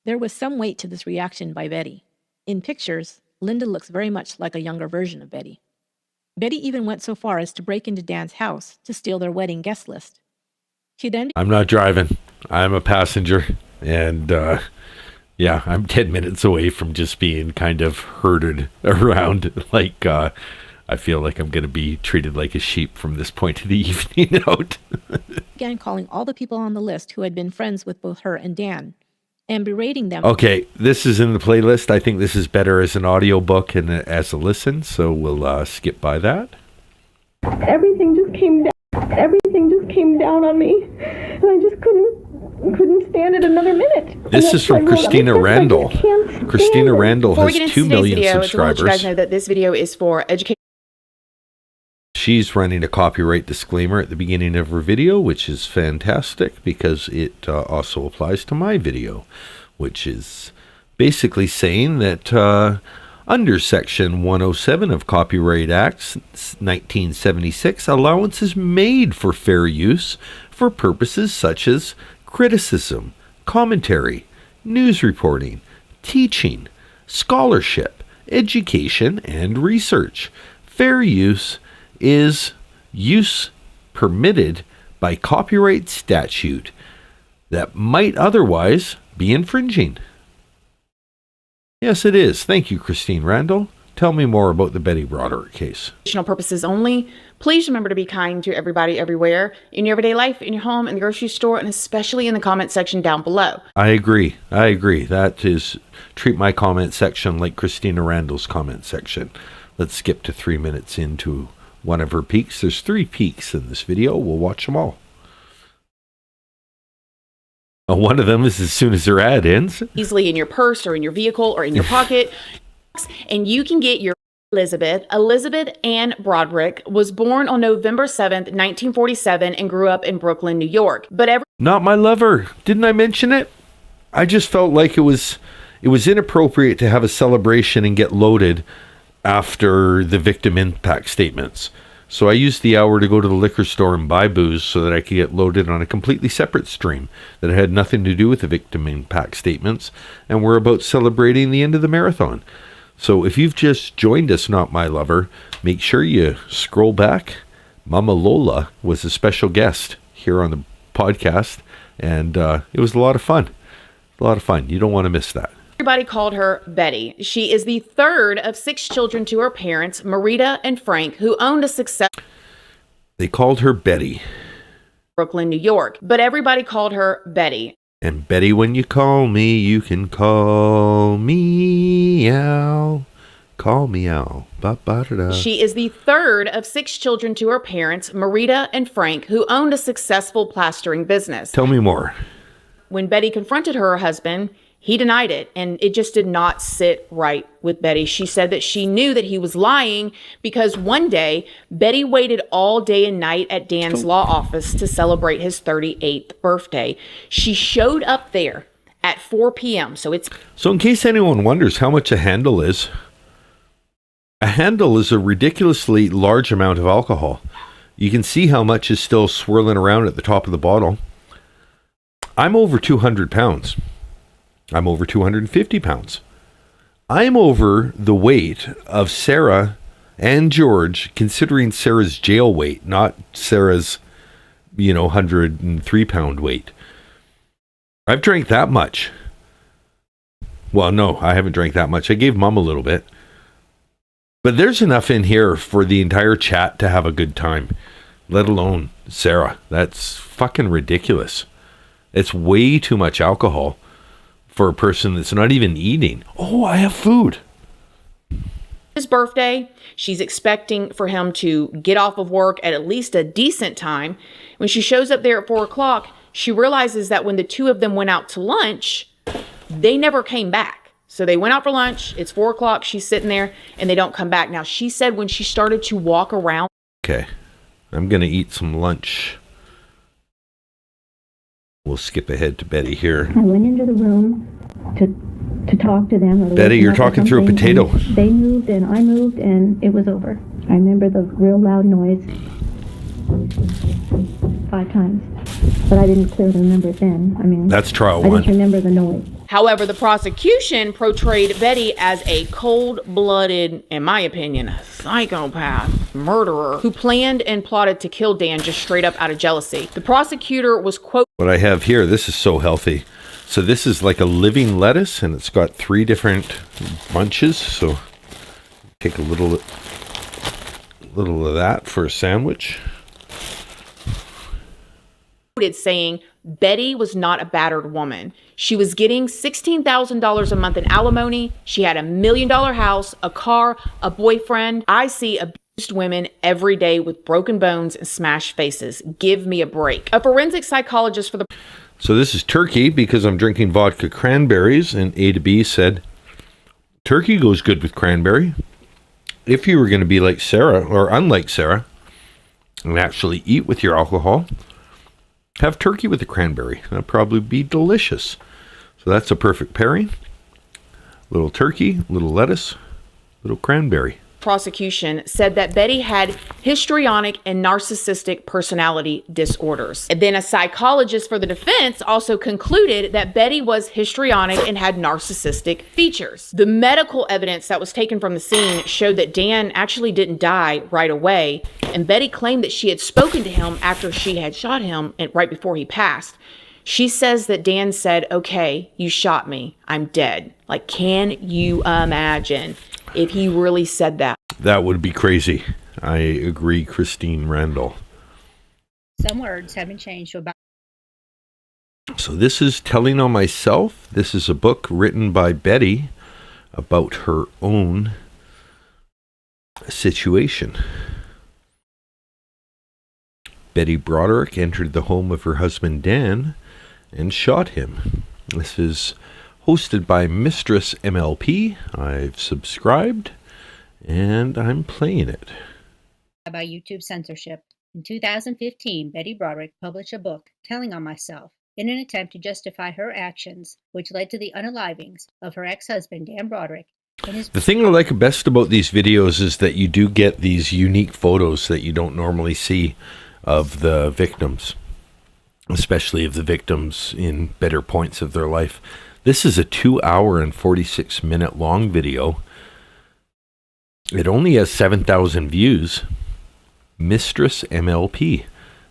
There was some weight to this reaction by Betty. In pictures, Linda looks very much like a younger version of Betty. Betty even went so far as to break into Dan's house to steal their wedding guest list. She then... I'm not driving. I'm a passenger. And, yeah, I'm 10 minutes away from just being kind of herded around. Like, I feel like I'm going to be treated like a sheep from this point of the evening out. began calling all the people on the list who had been friends with both her and Dan, and berating them. Okay, this is in the playlist. I think this is better as an audio book and as a listen, so we'll skip by that. Everything just came down. Everything just came down on me, and I just couldn't stand it another minute. This is from Christina Randall. Christina Randall has 2 million subscribers. I want you guys know that this video is for education. She's running a copyright disclaimer at the beginning of her video, which is fantastic because it also applies to my video, which is basically saying that under Section 107 of Copyright Act 1976, allowance is made for fair use for purposes such as criticism, commentary, news reporting, teaching, scholarship, education, and research. Fair use is use permitted by copyright statute that might otherwise be infringing. Yes, it is. Thank you, Christine Randall. Tell me more about the Betty Broderick case. Purposes only. Please remember to be kind to everybody everywhere, in your everyday life, in your home, in the grocery store, and especially in the comment section down below. I agree. That is, treat my comment section like Christina Randall's comment section. Let's skip to 3 minutes into one of her peaks. There's 3 peaks in this video. We'll watch them all. One of them is as soon as her ad ends. Easily in your purse or in your vehicle or in your pocket. And you can get your Elizabeth. Elizabeth Ann Broderick was born on November 7th, 1947 and grew up in Brooklyn, New York. Not my lover. Didn't I mention it? I just felt like it was inappropriate to have a celebration and get loaded after the victim impact statements. So I used the hour to go to the liquor store and buy booze so that I could get loaded on a completely separate stream that had nothing to do with the victim impact statements, and we're about celebrating the end of the marathon. So if you've just joined us, Not My Lover, make sure you scroll back. Mama Lola was a special guest here on the podcast, and it was a lot of fun. You don't want to miss that. Everybody called her Betty. She is the third of 6 children to her parents, Marita and Frank, who owned a successful... They called her Betty. Brooklyn, New York. But everybody called her Betty. And Betty, when you call me, you can call me Al. Call me Al. Ba-ba-da-da. She is the third of 6 children to her parents, Marita and Frank, who owned a successful plastering business. Tell me more. When Betty confronted her husband, he denied it, and it just did not sit right with Betty. She said that she knew that he was lying because one day, Betty waited all day and night at Dan's law office to celebrate his 38th birthday. She showed up there at 4 p.m., So in case anyone wonders how much a handle is a ridiculously large amount of alcohol. You can see how much is still swirling around at the top of the bottle. I'm over 200 pounds. I'm over 250 pounds. I'm over the weight of Sarah and George, considering Sarah's jail weight, not Sarah's, 103 pound weight. I've drank that much. Well, no, I haven't drank that much. I gave Mom a little bit. But there's enough in here for the entire chat to have a good time, let alone Sarah. That's fucking ridiculous. It's way too much alcohol for a person that's not even eating. Oh, I have food. His birthday, she's expecting for him to get off of work at least a decent time. When she shows up there at 4 o'clock, she realizes that when the two of them went out to lunch, they never came back. So they went out for lunch. It's 4 o'clock. She's sitting there and they don't come back. Now, she said when she started to walk around. Okay, I'm going to eat some lunch. We'll skip ahead to Betty here. I went into the room to talk to them. Betty, you're talking through a potato. They moved and I moved and it was over. I remember the real loud noise 5 times, but I didn't clearly remember it then. That's trial I 1. just remember the noise. However, the prosecution portrayed Betty as a cold-blooded, in my opinion, a psychopath murderer who planned and plotted to kill Dan just straight up out of jealousy. The prosecutor was quote. What I have here, this is so healthy. So this is like a living lettuce, and it's got 3 different bunches. So take a little of that for a sandwich. Saying Betty was not a battered woman. She was getting $16,000 a month in alimony. She had $1 million house, a car, a boyfriend. I see abused women every day with broken bones and smashed faces. Give me a break. A forensic psychologist for the... So this is turkey because I'm drinking vodka cranberries, and A to B said turkey goes good with cranberry. If you were going to be like Sarah, or unlike Sarah, and actually eat with your alcohol, have turkey with the cranberry. That'd probably be delicious. So that's a perfect pairing. Little turkey, little lettuce, little cranberry. Prosecution said that Betty had histrionic and narcissistic personality disorders. And then a psychologist for the defense also concluded that Betty was histrionic and had narcissistic features. The medical evidence that was taken from the scene showed that Dan actually didn't die right away, and Betty claimed that she had spoken to him after she had shot him and right before he passed. She says that Dan said, "Okay, you shot me. I'm dead." Like, can you imagine? if he really said that. That would be crazy. I agree, Christine Randall. Some words have been changed to about. So this is Telling on Myself. This is a book written by Betty about her own situation. Betty Broderick entered the home of her husband Dan and shot him. This is hosted by Mistress MLP. I've subscribed and I'm playing it. About YouTube censorship. In 2015, Betty Broderick published a book, Telling on Myself, in an attempt to justify her actions, which led to the unalivings of her ex-husband, Dan Broderick. The thing I like best about these videos is that you do get these unique photos that you don't normally see of the victims, especially of the victims in better points of their life. This is a 2 hour and 46 minute long video. It only has 7,000 views. Mistress MLP.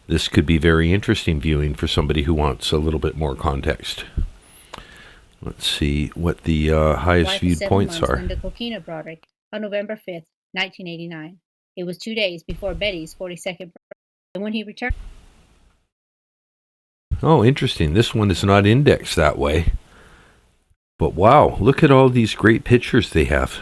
This could be very interesting viewing for somebody who wants a little bit more context. Let's see what the highest viewed points are. Linda Coquina Broderick on November 5th, 1989. It was 2 days before Betty's 42nd birthday. And when he returned... Oh, interesting. This one is not indexed that way. But wow, look at all these great pictures they have.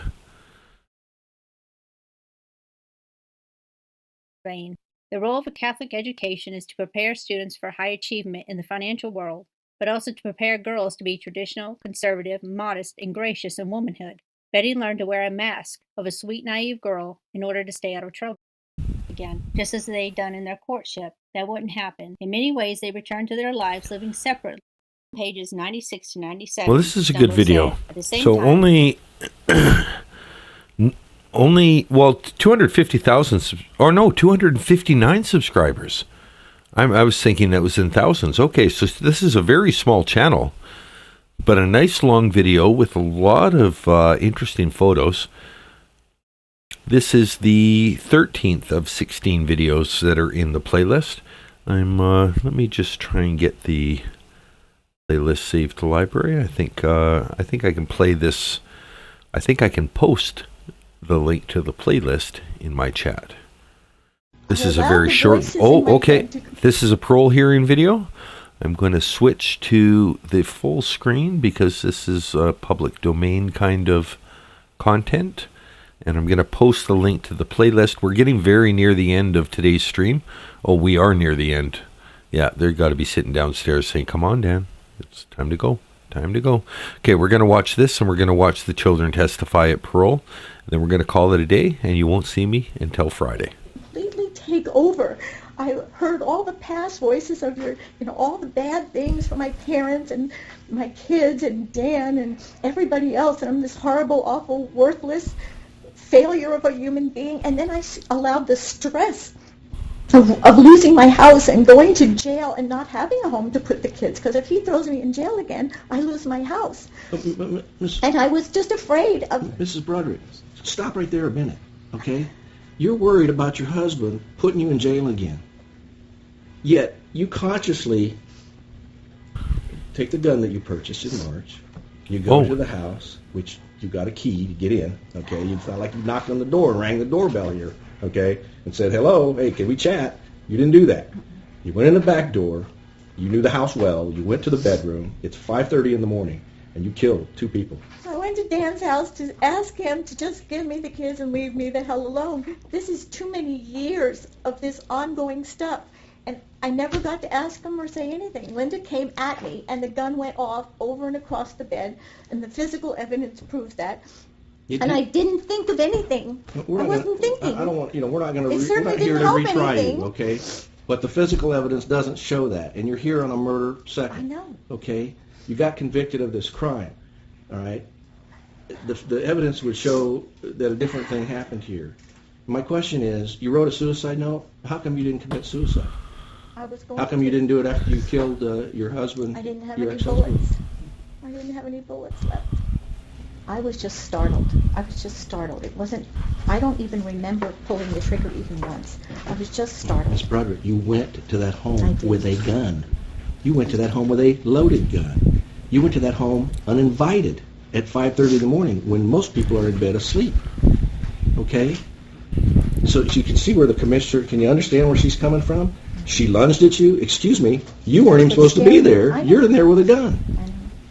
The role of a Catholic education is to prepare students for high achievement in the financial world, but also to prepare girls to be traditional, conservative, modest, and gracious in womanhood. Betty learned to wear a mask of a sweet, naive girl in order to stay out of trouble. Again, just as they'd done in their courtship, that wouldn't happen. In many ways, they returned to their lives living separately. Pages 96 to 97. Well, this is a good video. So only 250,000, or no, 259 subscribers. I was thinking that was in thousands. Okay, so this is a very small channel, but a nice long video with a lot of interesting photos. This is the 13th of 16 videos that are in the playlist. Let me just try and get the playlist saved to library. I think I can play this. I think I can post the link to the playlist in my chat. This is a very short... Oh, okay. This is a parole hearing video. I'm going to switch to the full screen because this is a public domain kind of content. And I'm going to post the link to the playlist. We're getting very near the end of today's stream. Oh, we are near the end. Yeah, they've got to be sitting downstairs saying, come on, Dan. It's time to go. Time to go. Okay, we're going to watch this, and we're going to watch the children testify at parole. And then we're going to call it a day, and you won't see me until Friday. Completely take over. I heard all the past voices of your, all the bad things from my parents and my kids and Dan and everybody else, and I'm this horrible, awful, worthless failure of a human being. And then I allowed the stress of losing my house and going to jail and not having a home to put the kids, because if he throws me in jail again, I lose my house. And I was just afraid of... Mrs. Broderick, stop right there a minute, okay? You're worried about your husband putting you in jail again. Yet, you consciously take the gun that you purchased in March, you go to the house, which you got a key to get in, okay? It's not like you knocked on the door and rang the doorbell here, okay, and said, hello, hey, can we chat? You didn't do that. You went in the back door, you knew the house well, you went to the bedroom, it's 5:30 in the morning, and you killed 2 people. I went to Dan's house to ask him to just give me the kids and leave me the hell alone. This is too many years of this ongoing stuff, and I never got to ask him or say anything. Linda came at me, and the gun went off over and across the bed, and the physical evidence proves that. And I didn't think of anything. I wasn't thinking. I don't want, we're not going to. It certainly we're not here didn't to help retry anything. you, okay? But the physical evidence doesn't show that, and you're here on a murder second. I know. Okay, you got convicted of this crime. All right. The evidence would show that a different thing happened here. My question is, you wrote a suicide note. How come you didn't commit suicide? I was going How come you didn't do it after you killed your husband? I didn't have your any ex-husband? bullets. I didn't have any bullets left. I was just startled. It wasn't, I don't even remember pulling the trigger even once. I was just startled. Miss Broderick, you went to that home with a gun. You went to that home with a loaded gun. You went to that home uninvited. at 5:30 in the morning when most people are in bed asleep. Okay? So you can see where the commissioner, can you understand where she's coming from? She lunged at you. Excuse me, you weren't even supposed to be there. You're in there with a gun.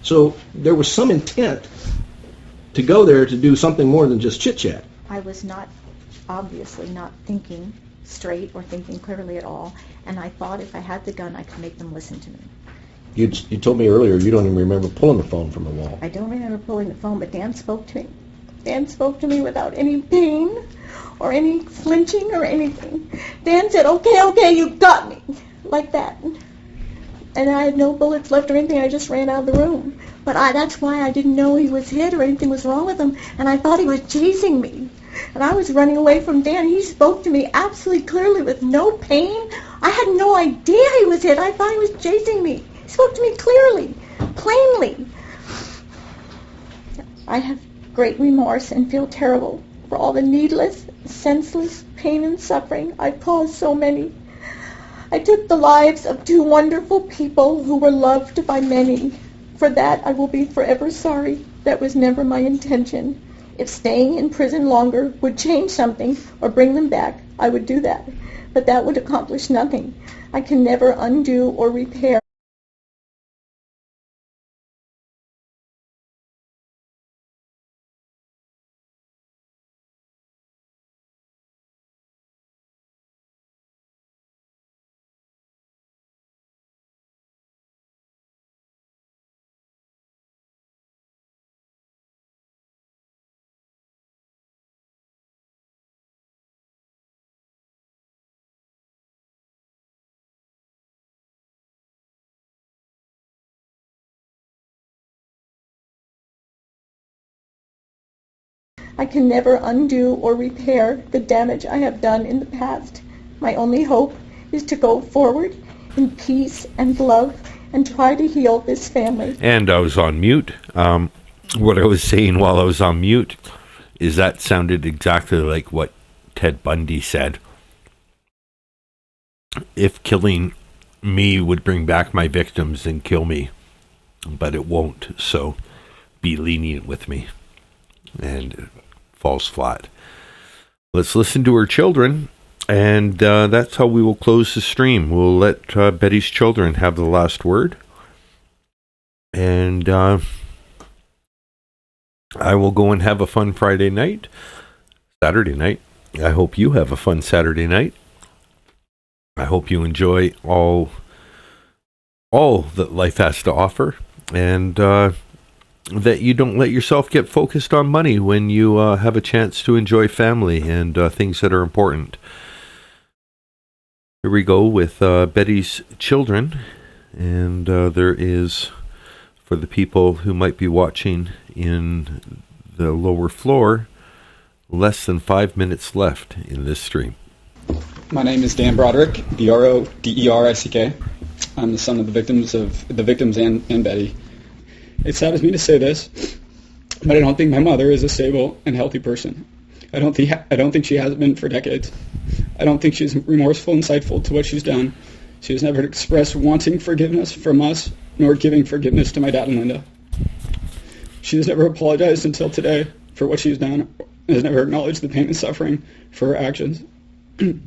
So there was some intent to go there to do something more than just chit-chat. I was obviously not thinking straight or thinking clearly at all, and I thought if I had the gun, I could make them listen to me. You told me earlier you don't even remember pulling the phone from the wall. I don't remember pulling the phone, but Dan spoke to me. Dan spoke to me without any pain or any flinching or anything. Dan said, okay, you got me, like that. And I had no bullets left or anything. I just ran out of the room. But that's why I didn't know he was hit or anything was wrong with him, and I thought he was chasing me. And I was running away from Dan. He spoke to me absolutely clearly with no pain. I had no idea he was hit. I thought he was chasing me. He spoke to me clearly, plainly. I have great remorse and feel terrible for all the needless, senseless pain and suffering I've caused so many. I took the lives of two wonderful people who were loved by many. For that, I will be forever sorry. That was never my intention. If staying in prison longer would change something or bring them back, I would do that. But that would accomplish nothing. I can never undo or repair. I can never undo or repair the damage I have done in the past. My only hope is to go forward in peace and love and try to heal this family. And I was on mute. What I was saying while I was on mute is that sounded exactly like what Ted Bundy said. If killing me would bring back my victims, then kill me. But it won't, so be lenient with me. And it falls flat. Let's listen to her children, and that's how we will close the stream. We'll let Betty's children have the last word. And I will go and have a fun Saturday night. I hope you have a fun Saturday night. I hope you enjoy all that life has to offer, and that you don't let yourself get focused on money when you have a chance to enjoy family and things that are important. Here we go with Betty's children, and there is, for the people who might be watching in the lower floor, less than 5 minutes left in this stream. My name is Dan Broderick, Broderick. I'm the son of the victims and Betty. It saddens me to say this, but I don't think my mother is a stable and healthy person. I don't think she has been for decades. I don't think she's remorseful and insightful to what she's done. She has never expressed wanting forgiveness from us, nor giving forgiveness to my dad and Linda. She has never apologized until today for what she's done, and has never acknowledged the pain and suffering for her actions. In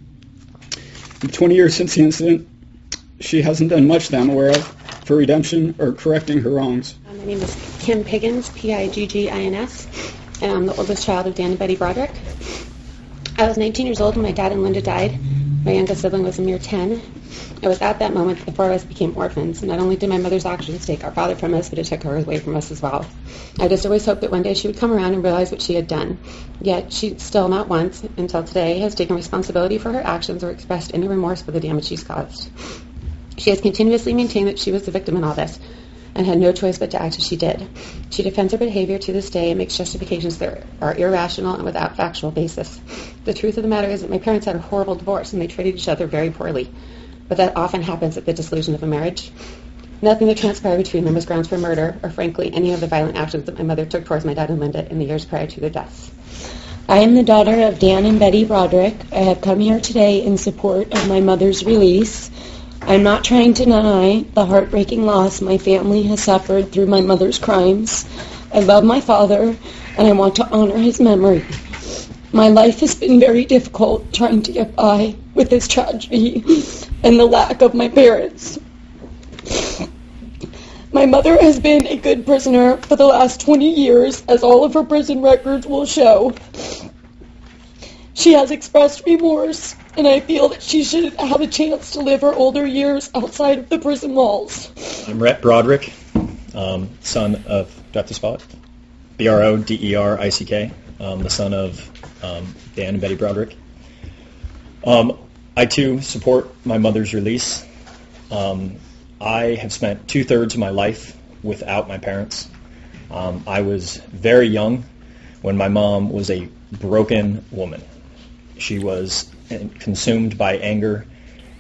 20 years since the incident, she hasn't done much that I'm aware of for redemption or correcting her wrongs. My name is Kim Piggins, Piggins, and I'm the oldest child of Dan and Betty Broderick. I was 19 years old when my dad and Linda died. My youngest sibling was a mere 10. It was at that moment that the four of us became orphans. Not only did my mother's actions take our father from us, but it took her away from us as well. I just always hoped that one day she would come around and realize what she had done. Yet she still not once, until today, has taken responsibility for her actions or expressed any remorse for the damage she's caused. She has continuously maintained that she was the victim in all this, and had no choice but to act as she did. She defends her behavior to this day and makes justifications that are irrational and without factual basis. The truth of the matter is that my parents had a horrible divorce and they treated each other very poorly. But that often happens at the dissolution of a marriage. Nothing that transpired between them was grounds for murder, or frankly, any of the violent actions that my mother took towards my dad and Linda in the years prior to their deaths. I am the daughter of Dan and Betty Broderick. I have come here today in support of my mother's release. I'm not trying to deny the heartbreaking loss my family has suffered through my mother's crimes. I love my father, and I want to honor his memory. My life has been very difficult trying to get by with this tragedy and the lack of my parents. My mother has been a good prisoner for the last 20 years, as all of her prison records will show. She has expressed remorse, and I feel that she should have a chance to live her older years outside of the prison walls. I'm Rhett Broderick, son of, do I have to spell it? Broderick, the son of Dan and Betty Broderick. I too support my mother's release. I have spent 2/3 of my life without my parents. I was very young when my mom was a broken woman. She was consumed by anger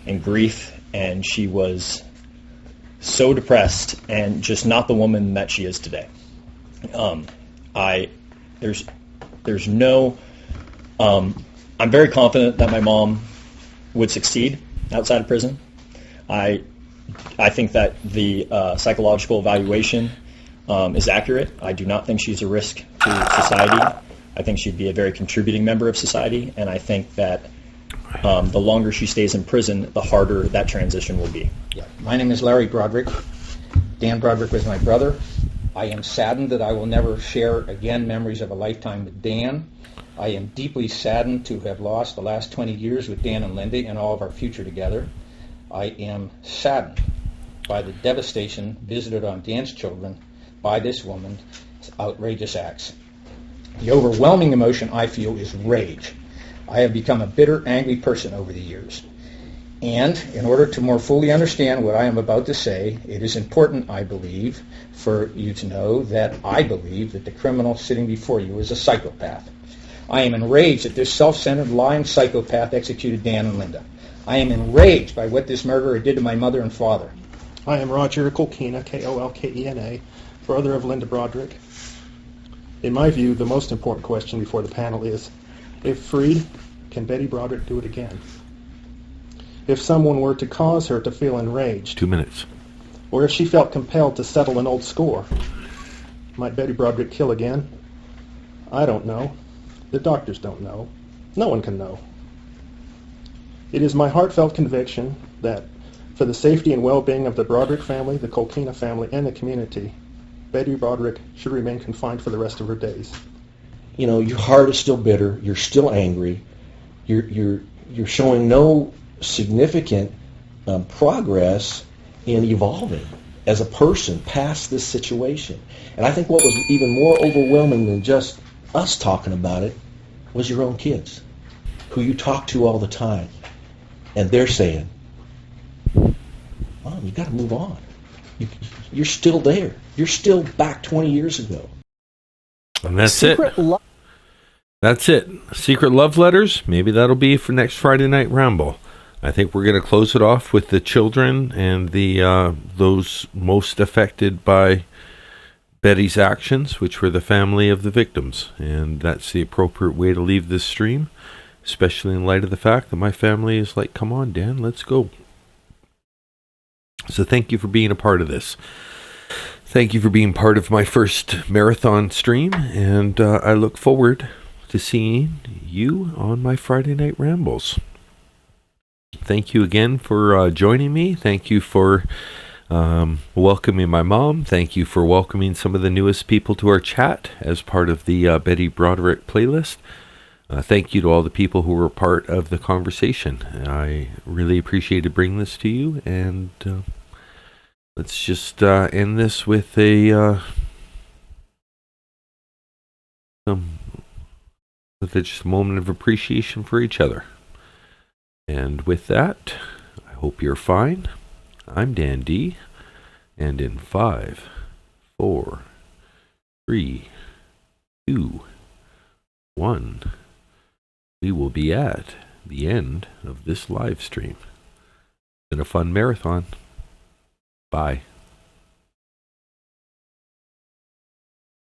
and grief, and she was so depressed and just not the woman that she is today. I'm very confident that my mom would succeed outside of prison. I think that the psychological evaluation is accurate. I do not think she's a risk to society. I think she'd be a very contributing member of society, and I think that the longer she stays in prison, the harder that transition will be. Yeah. My name is Larry Broderick. Dan Broderick was my brother. I am saddened that I will never share again memories of a lifetime with Dan. I am deeply saddened to have lost the last 20 years with Dan and Linda and all of our future together. I am saddened by the devastation visited on Dan's children by this woman's outrageous acts. The overwhelming emotion I feel is rage. I have become a bitter, angry person over the years. And in order to more fully understand what I am about to say, it is important, I believe, for you to know that I believe that the criminal sitting before you is a psychopath. I am enraged that this self-centered, lying psychopath executed Dan and Linda. I am enraged by what this murderer did to my mother and father. I am Roger Kolkena, Kolkena, brother of Linda Broderick. In my view, the most important question before the panel is, if freed, can Betty Broderick do it again? If someone were to cause her to feel enraged, 2 minutes, or if she felt compelled to settle an old score, might Betty Broderick kill again? I don't know. The doctors don't know. No one can know. It is my heartfelt conviction that for the safety and well-being of the Broderick family, the Kolkena family, and the community, Betty Broderick should remain confined for the rest of her days. You know, your heart is still bitter. You're still angry. You're showing no significant progress in evolving as a person past this situation. And I think what was even more overwhelming than just us talking about it was your own kids, who you talk to all the time. And they're saying, Mom, you got to move on. You're still there. You're still back 20 years ago. And that's it. That's it. Secret love letters. Maybe that'll be for next Friday Night Ramble. I think we're going to close it off with the children and the those most affected by Betty's actions, which were the family of the victims. And that's the appropriate way to leave this stream, especially in light of the fact that my family is like, come on, Dan, let's go. So thank you for being a part of this. Thank you for being part of my first marathon stream, and I look forward to seeing you on my Friday Night Rambles. Thank you again for joining me. Thank you for welcoming my mom. Thank you for welcoming some of the newest people to our chat as part of the Betty Broderick playlist. Thank you to all the people who were part of the conversation. I really appreciated bringing this to you, and let's just end this with just a moment of appreciation for each other. And with that, I hope you're fine. I'm Dan D, and in 5, 4, 3, 2, 1, we will be at the end of this live stream. It's been a fun marathon. Bye.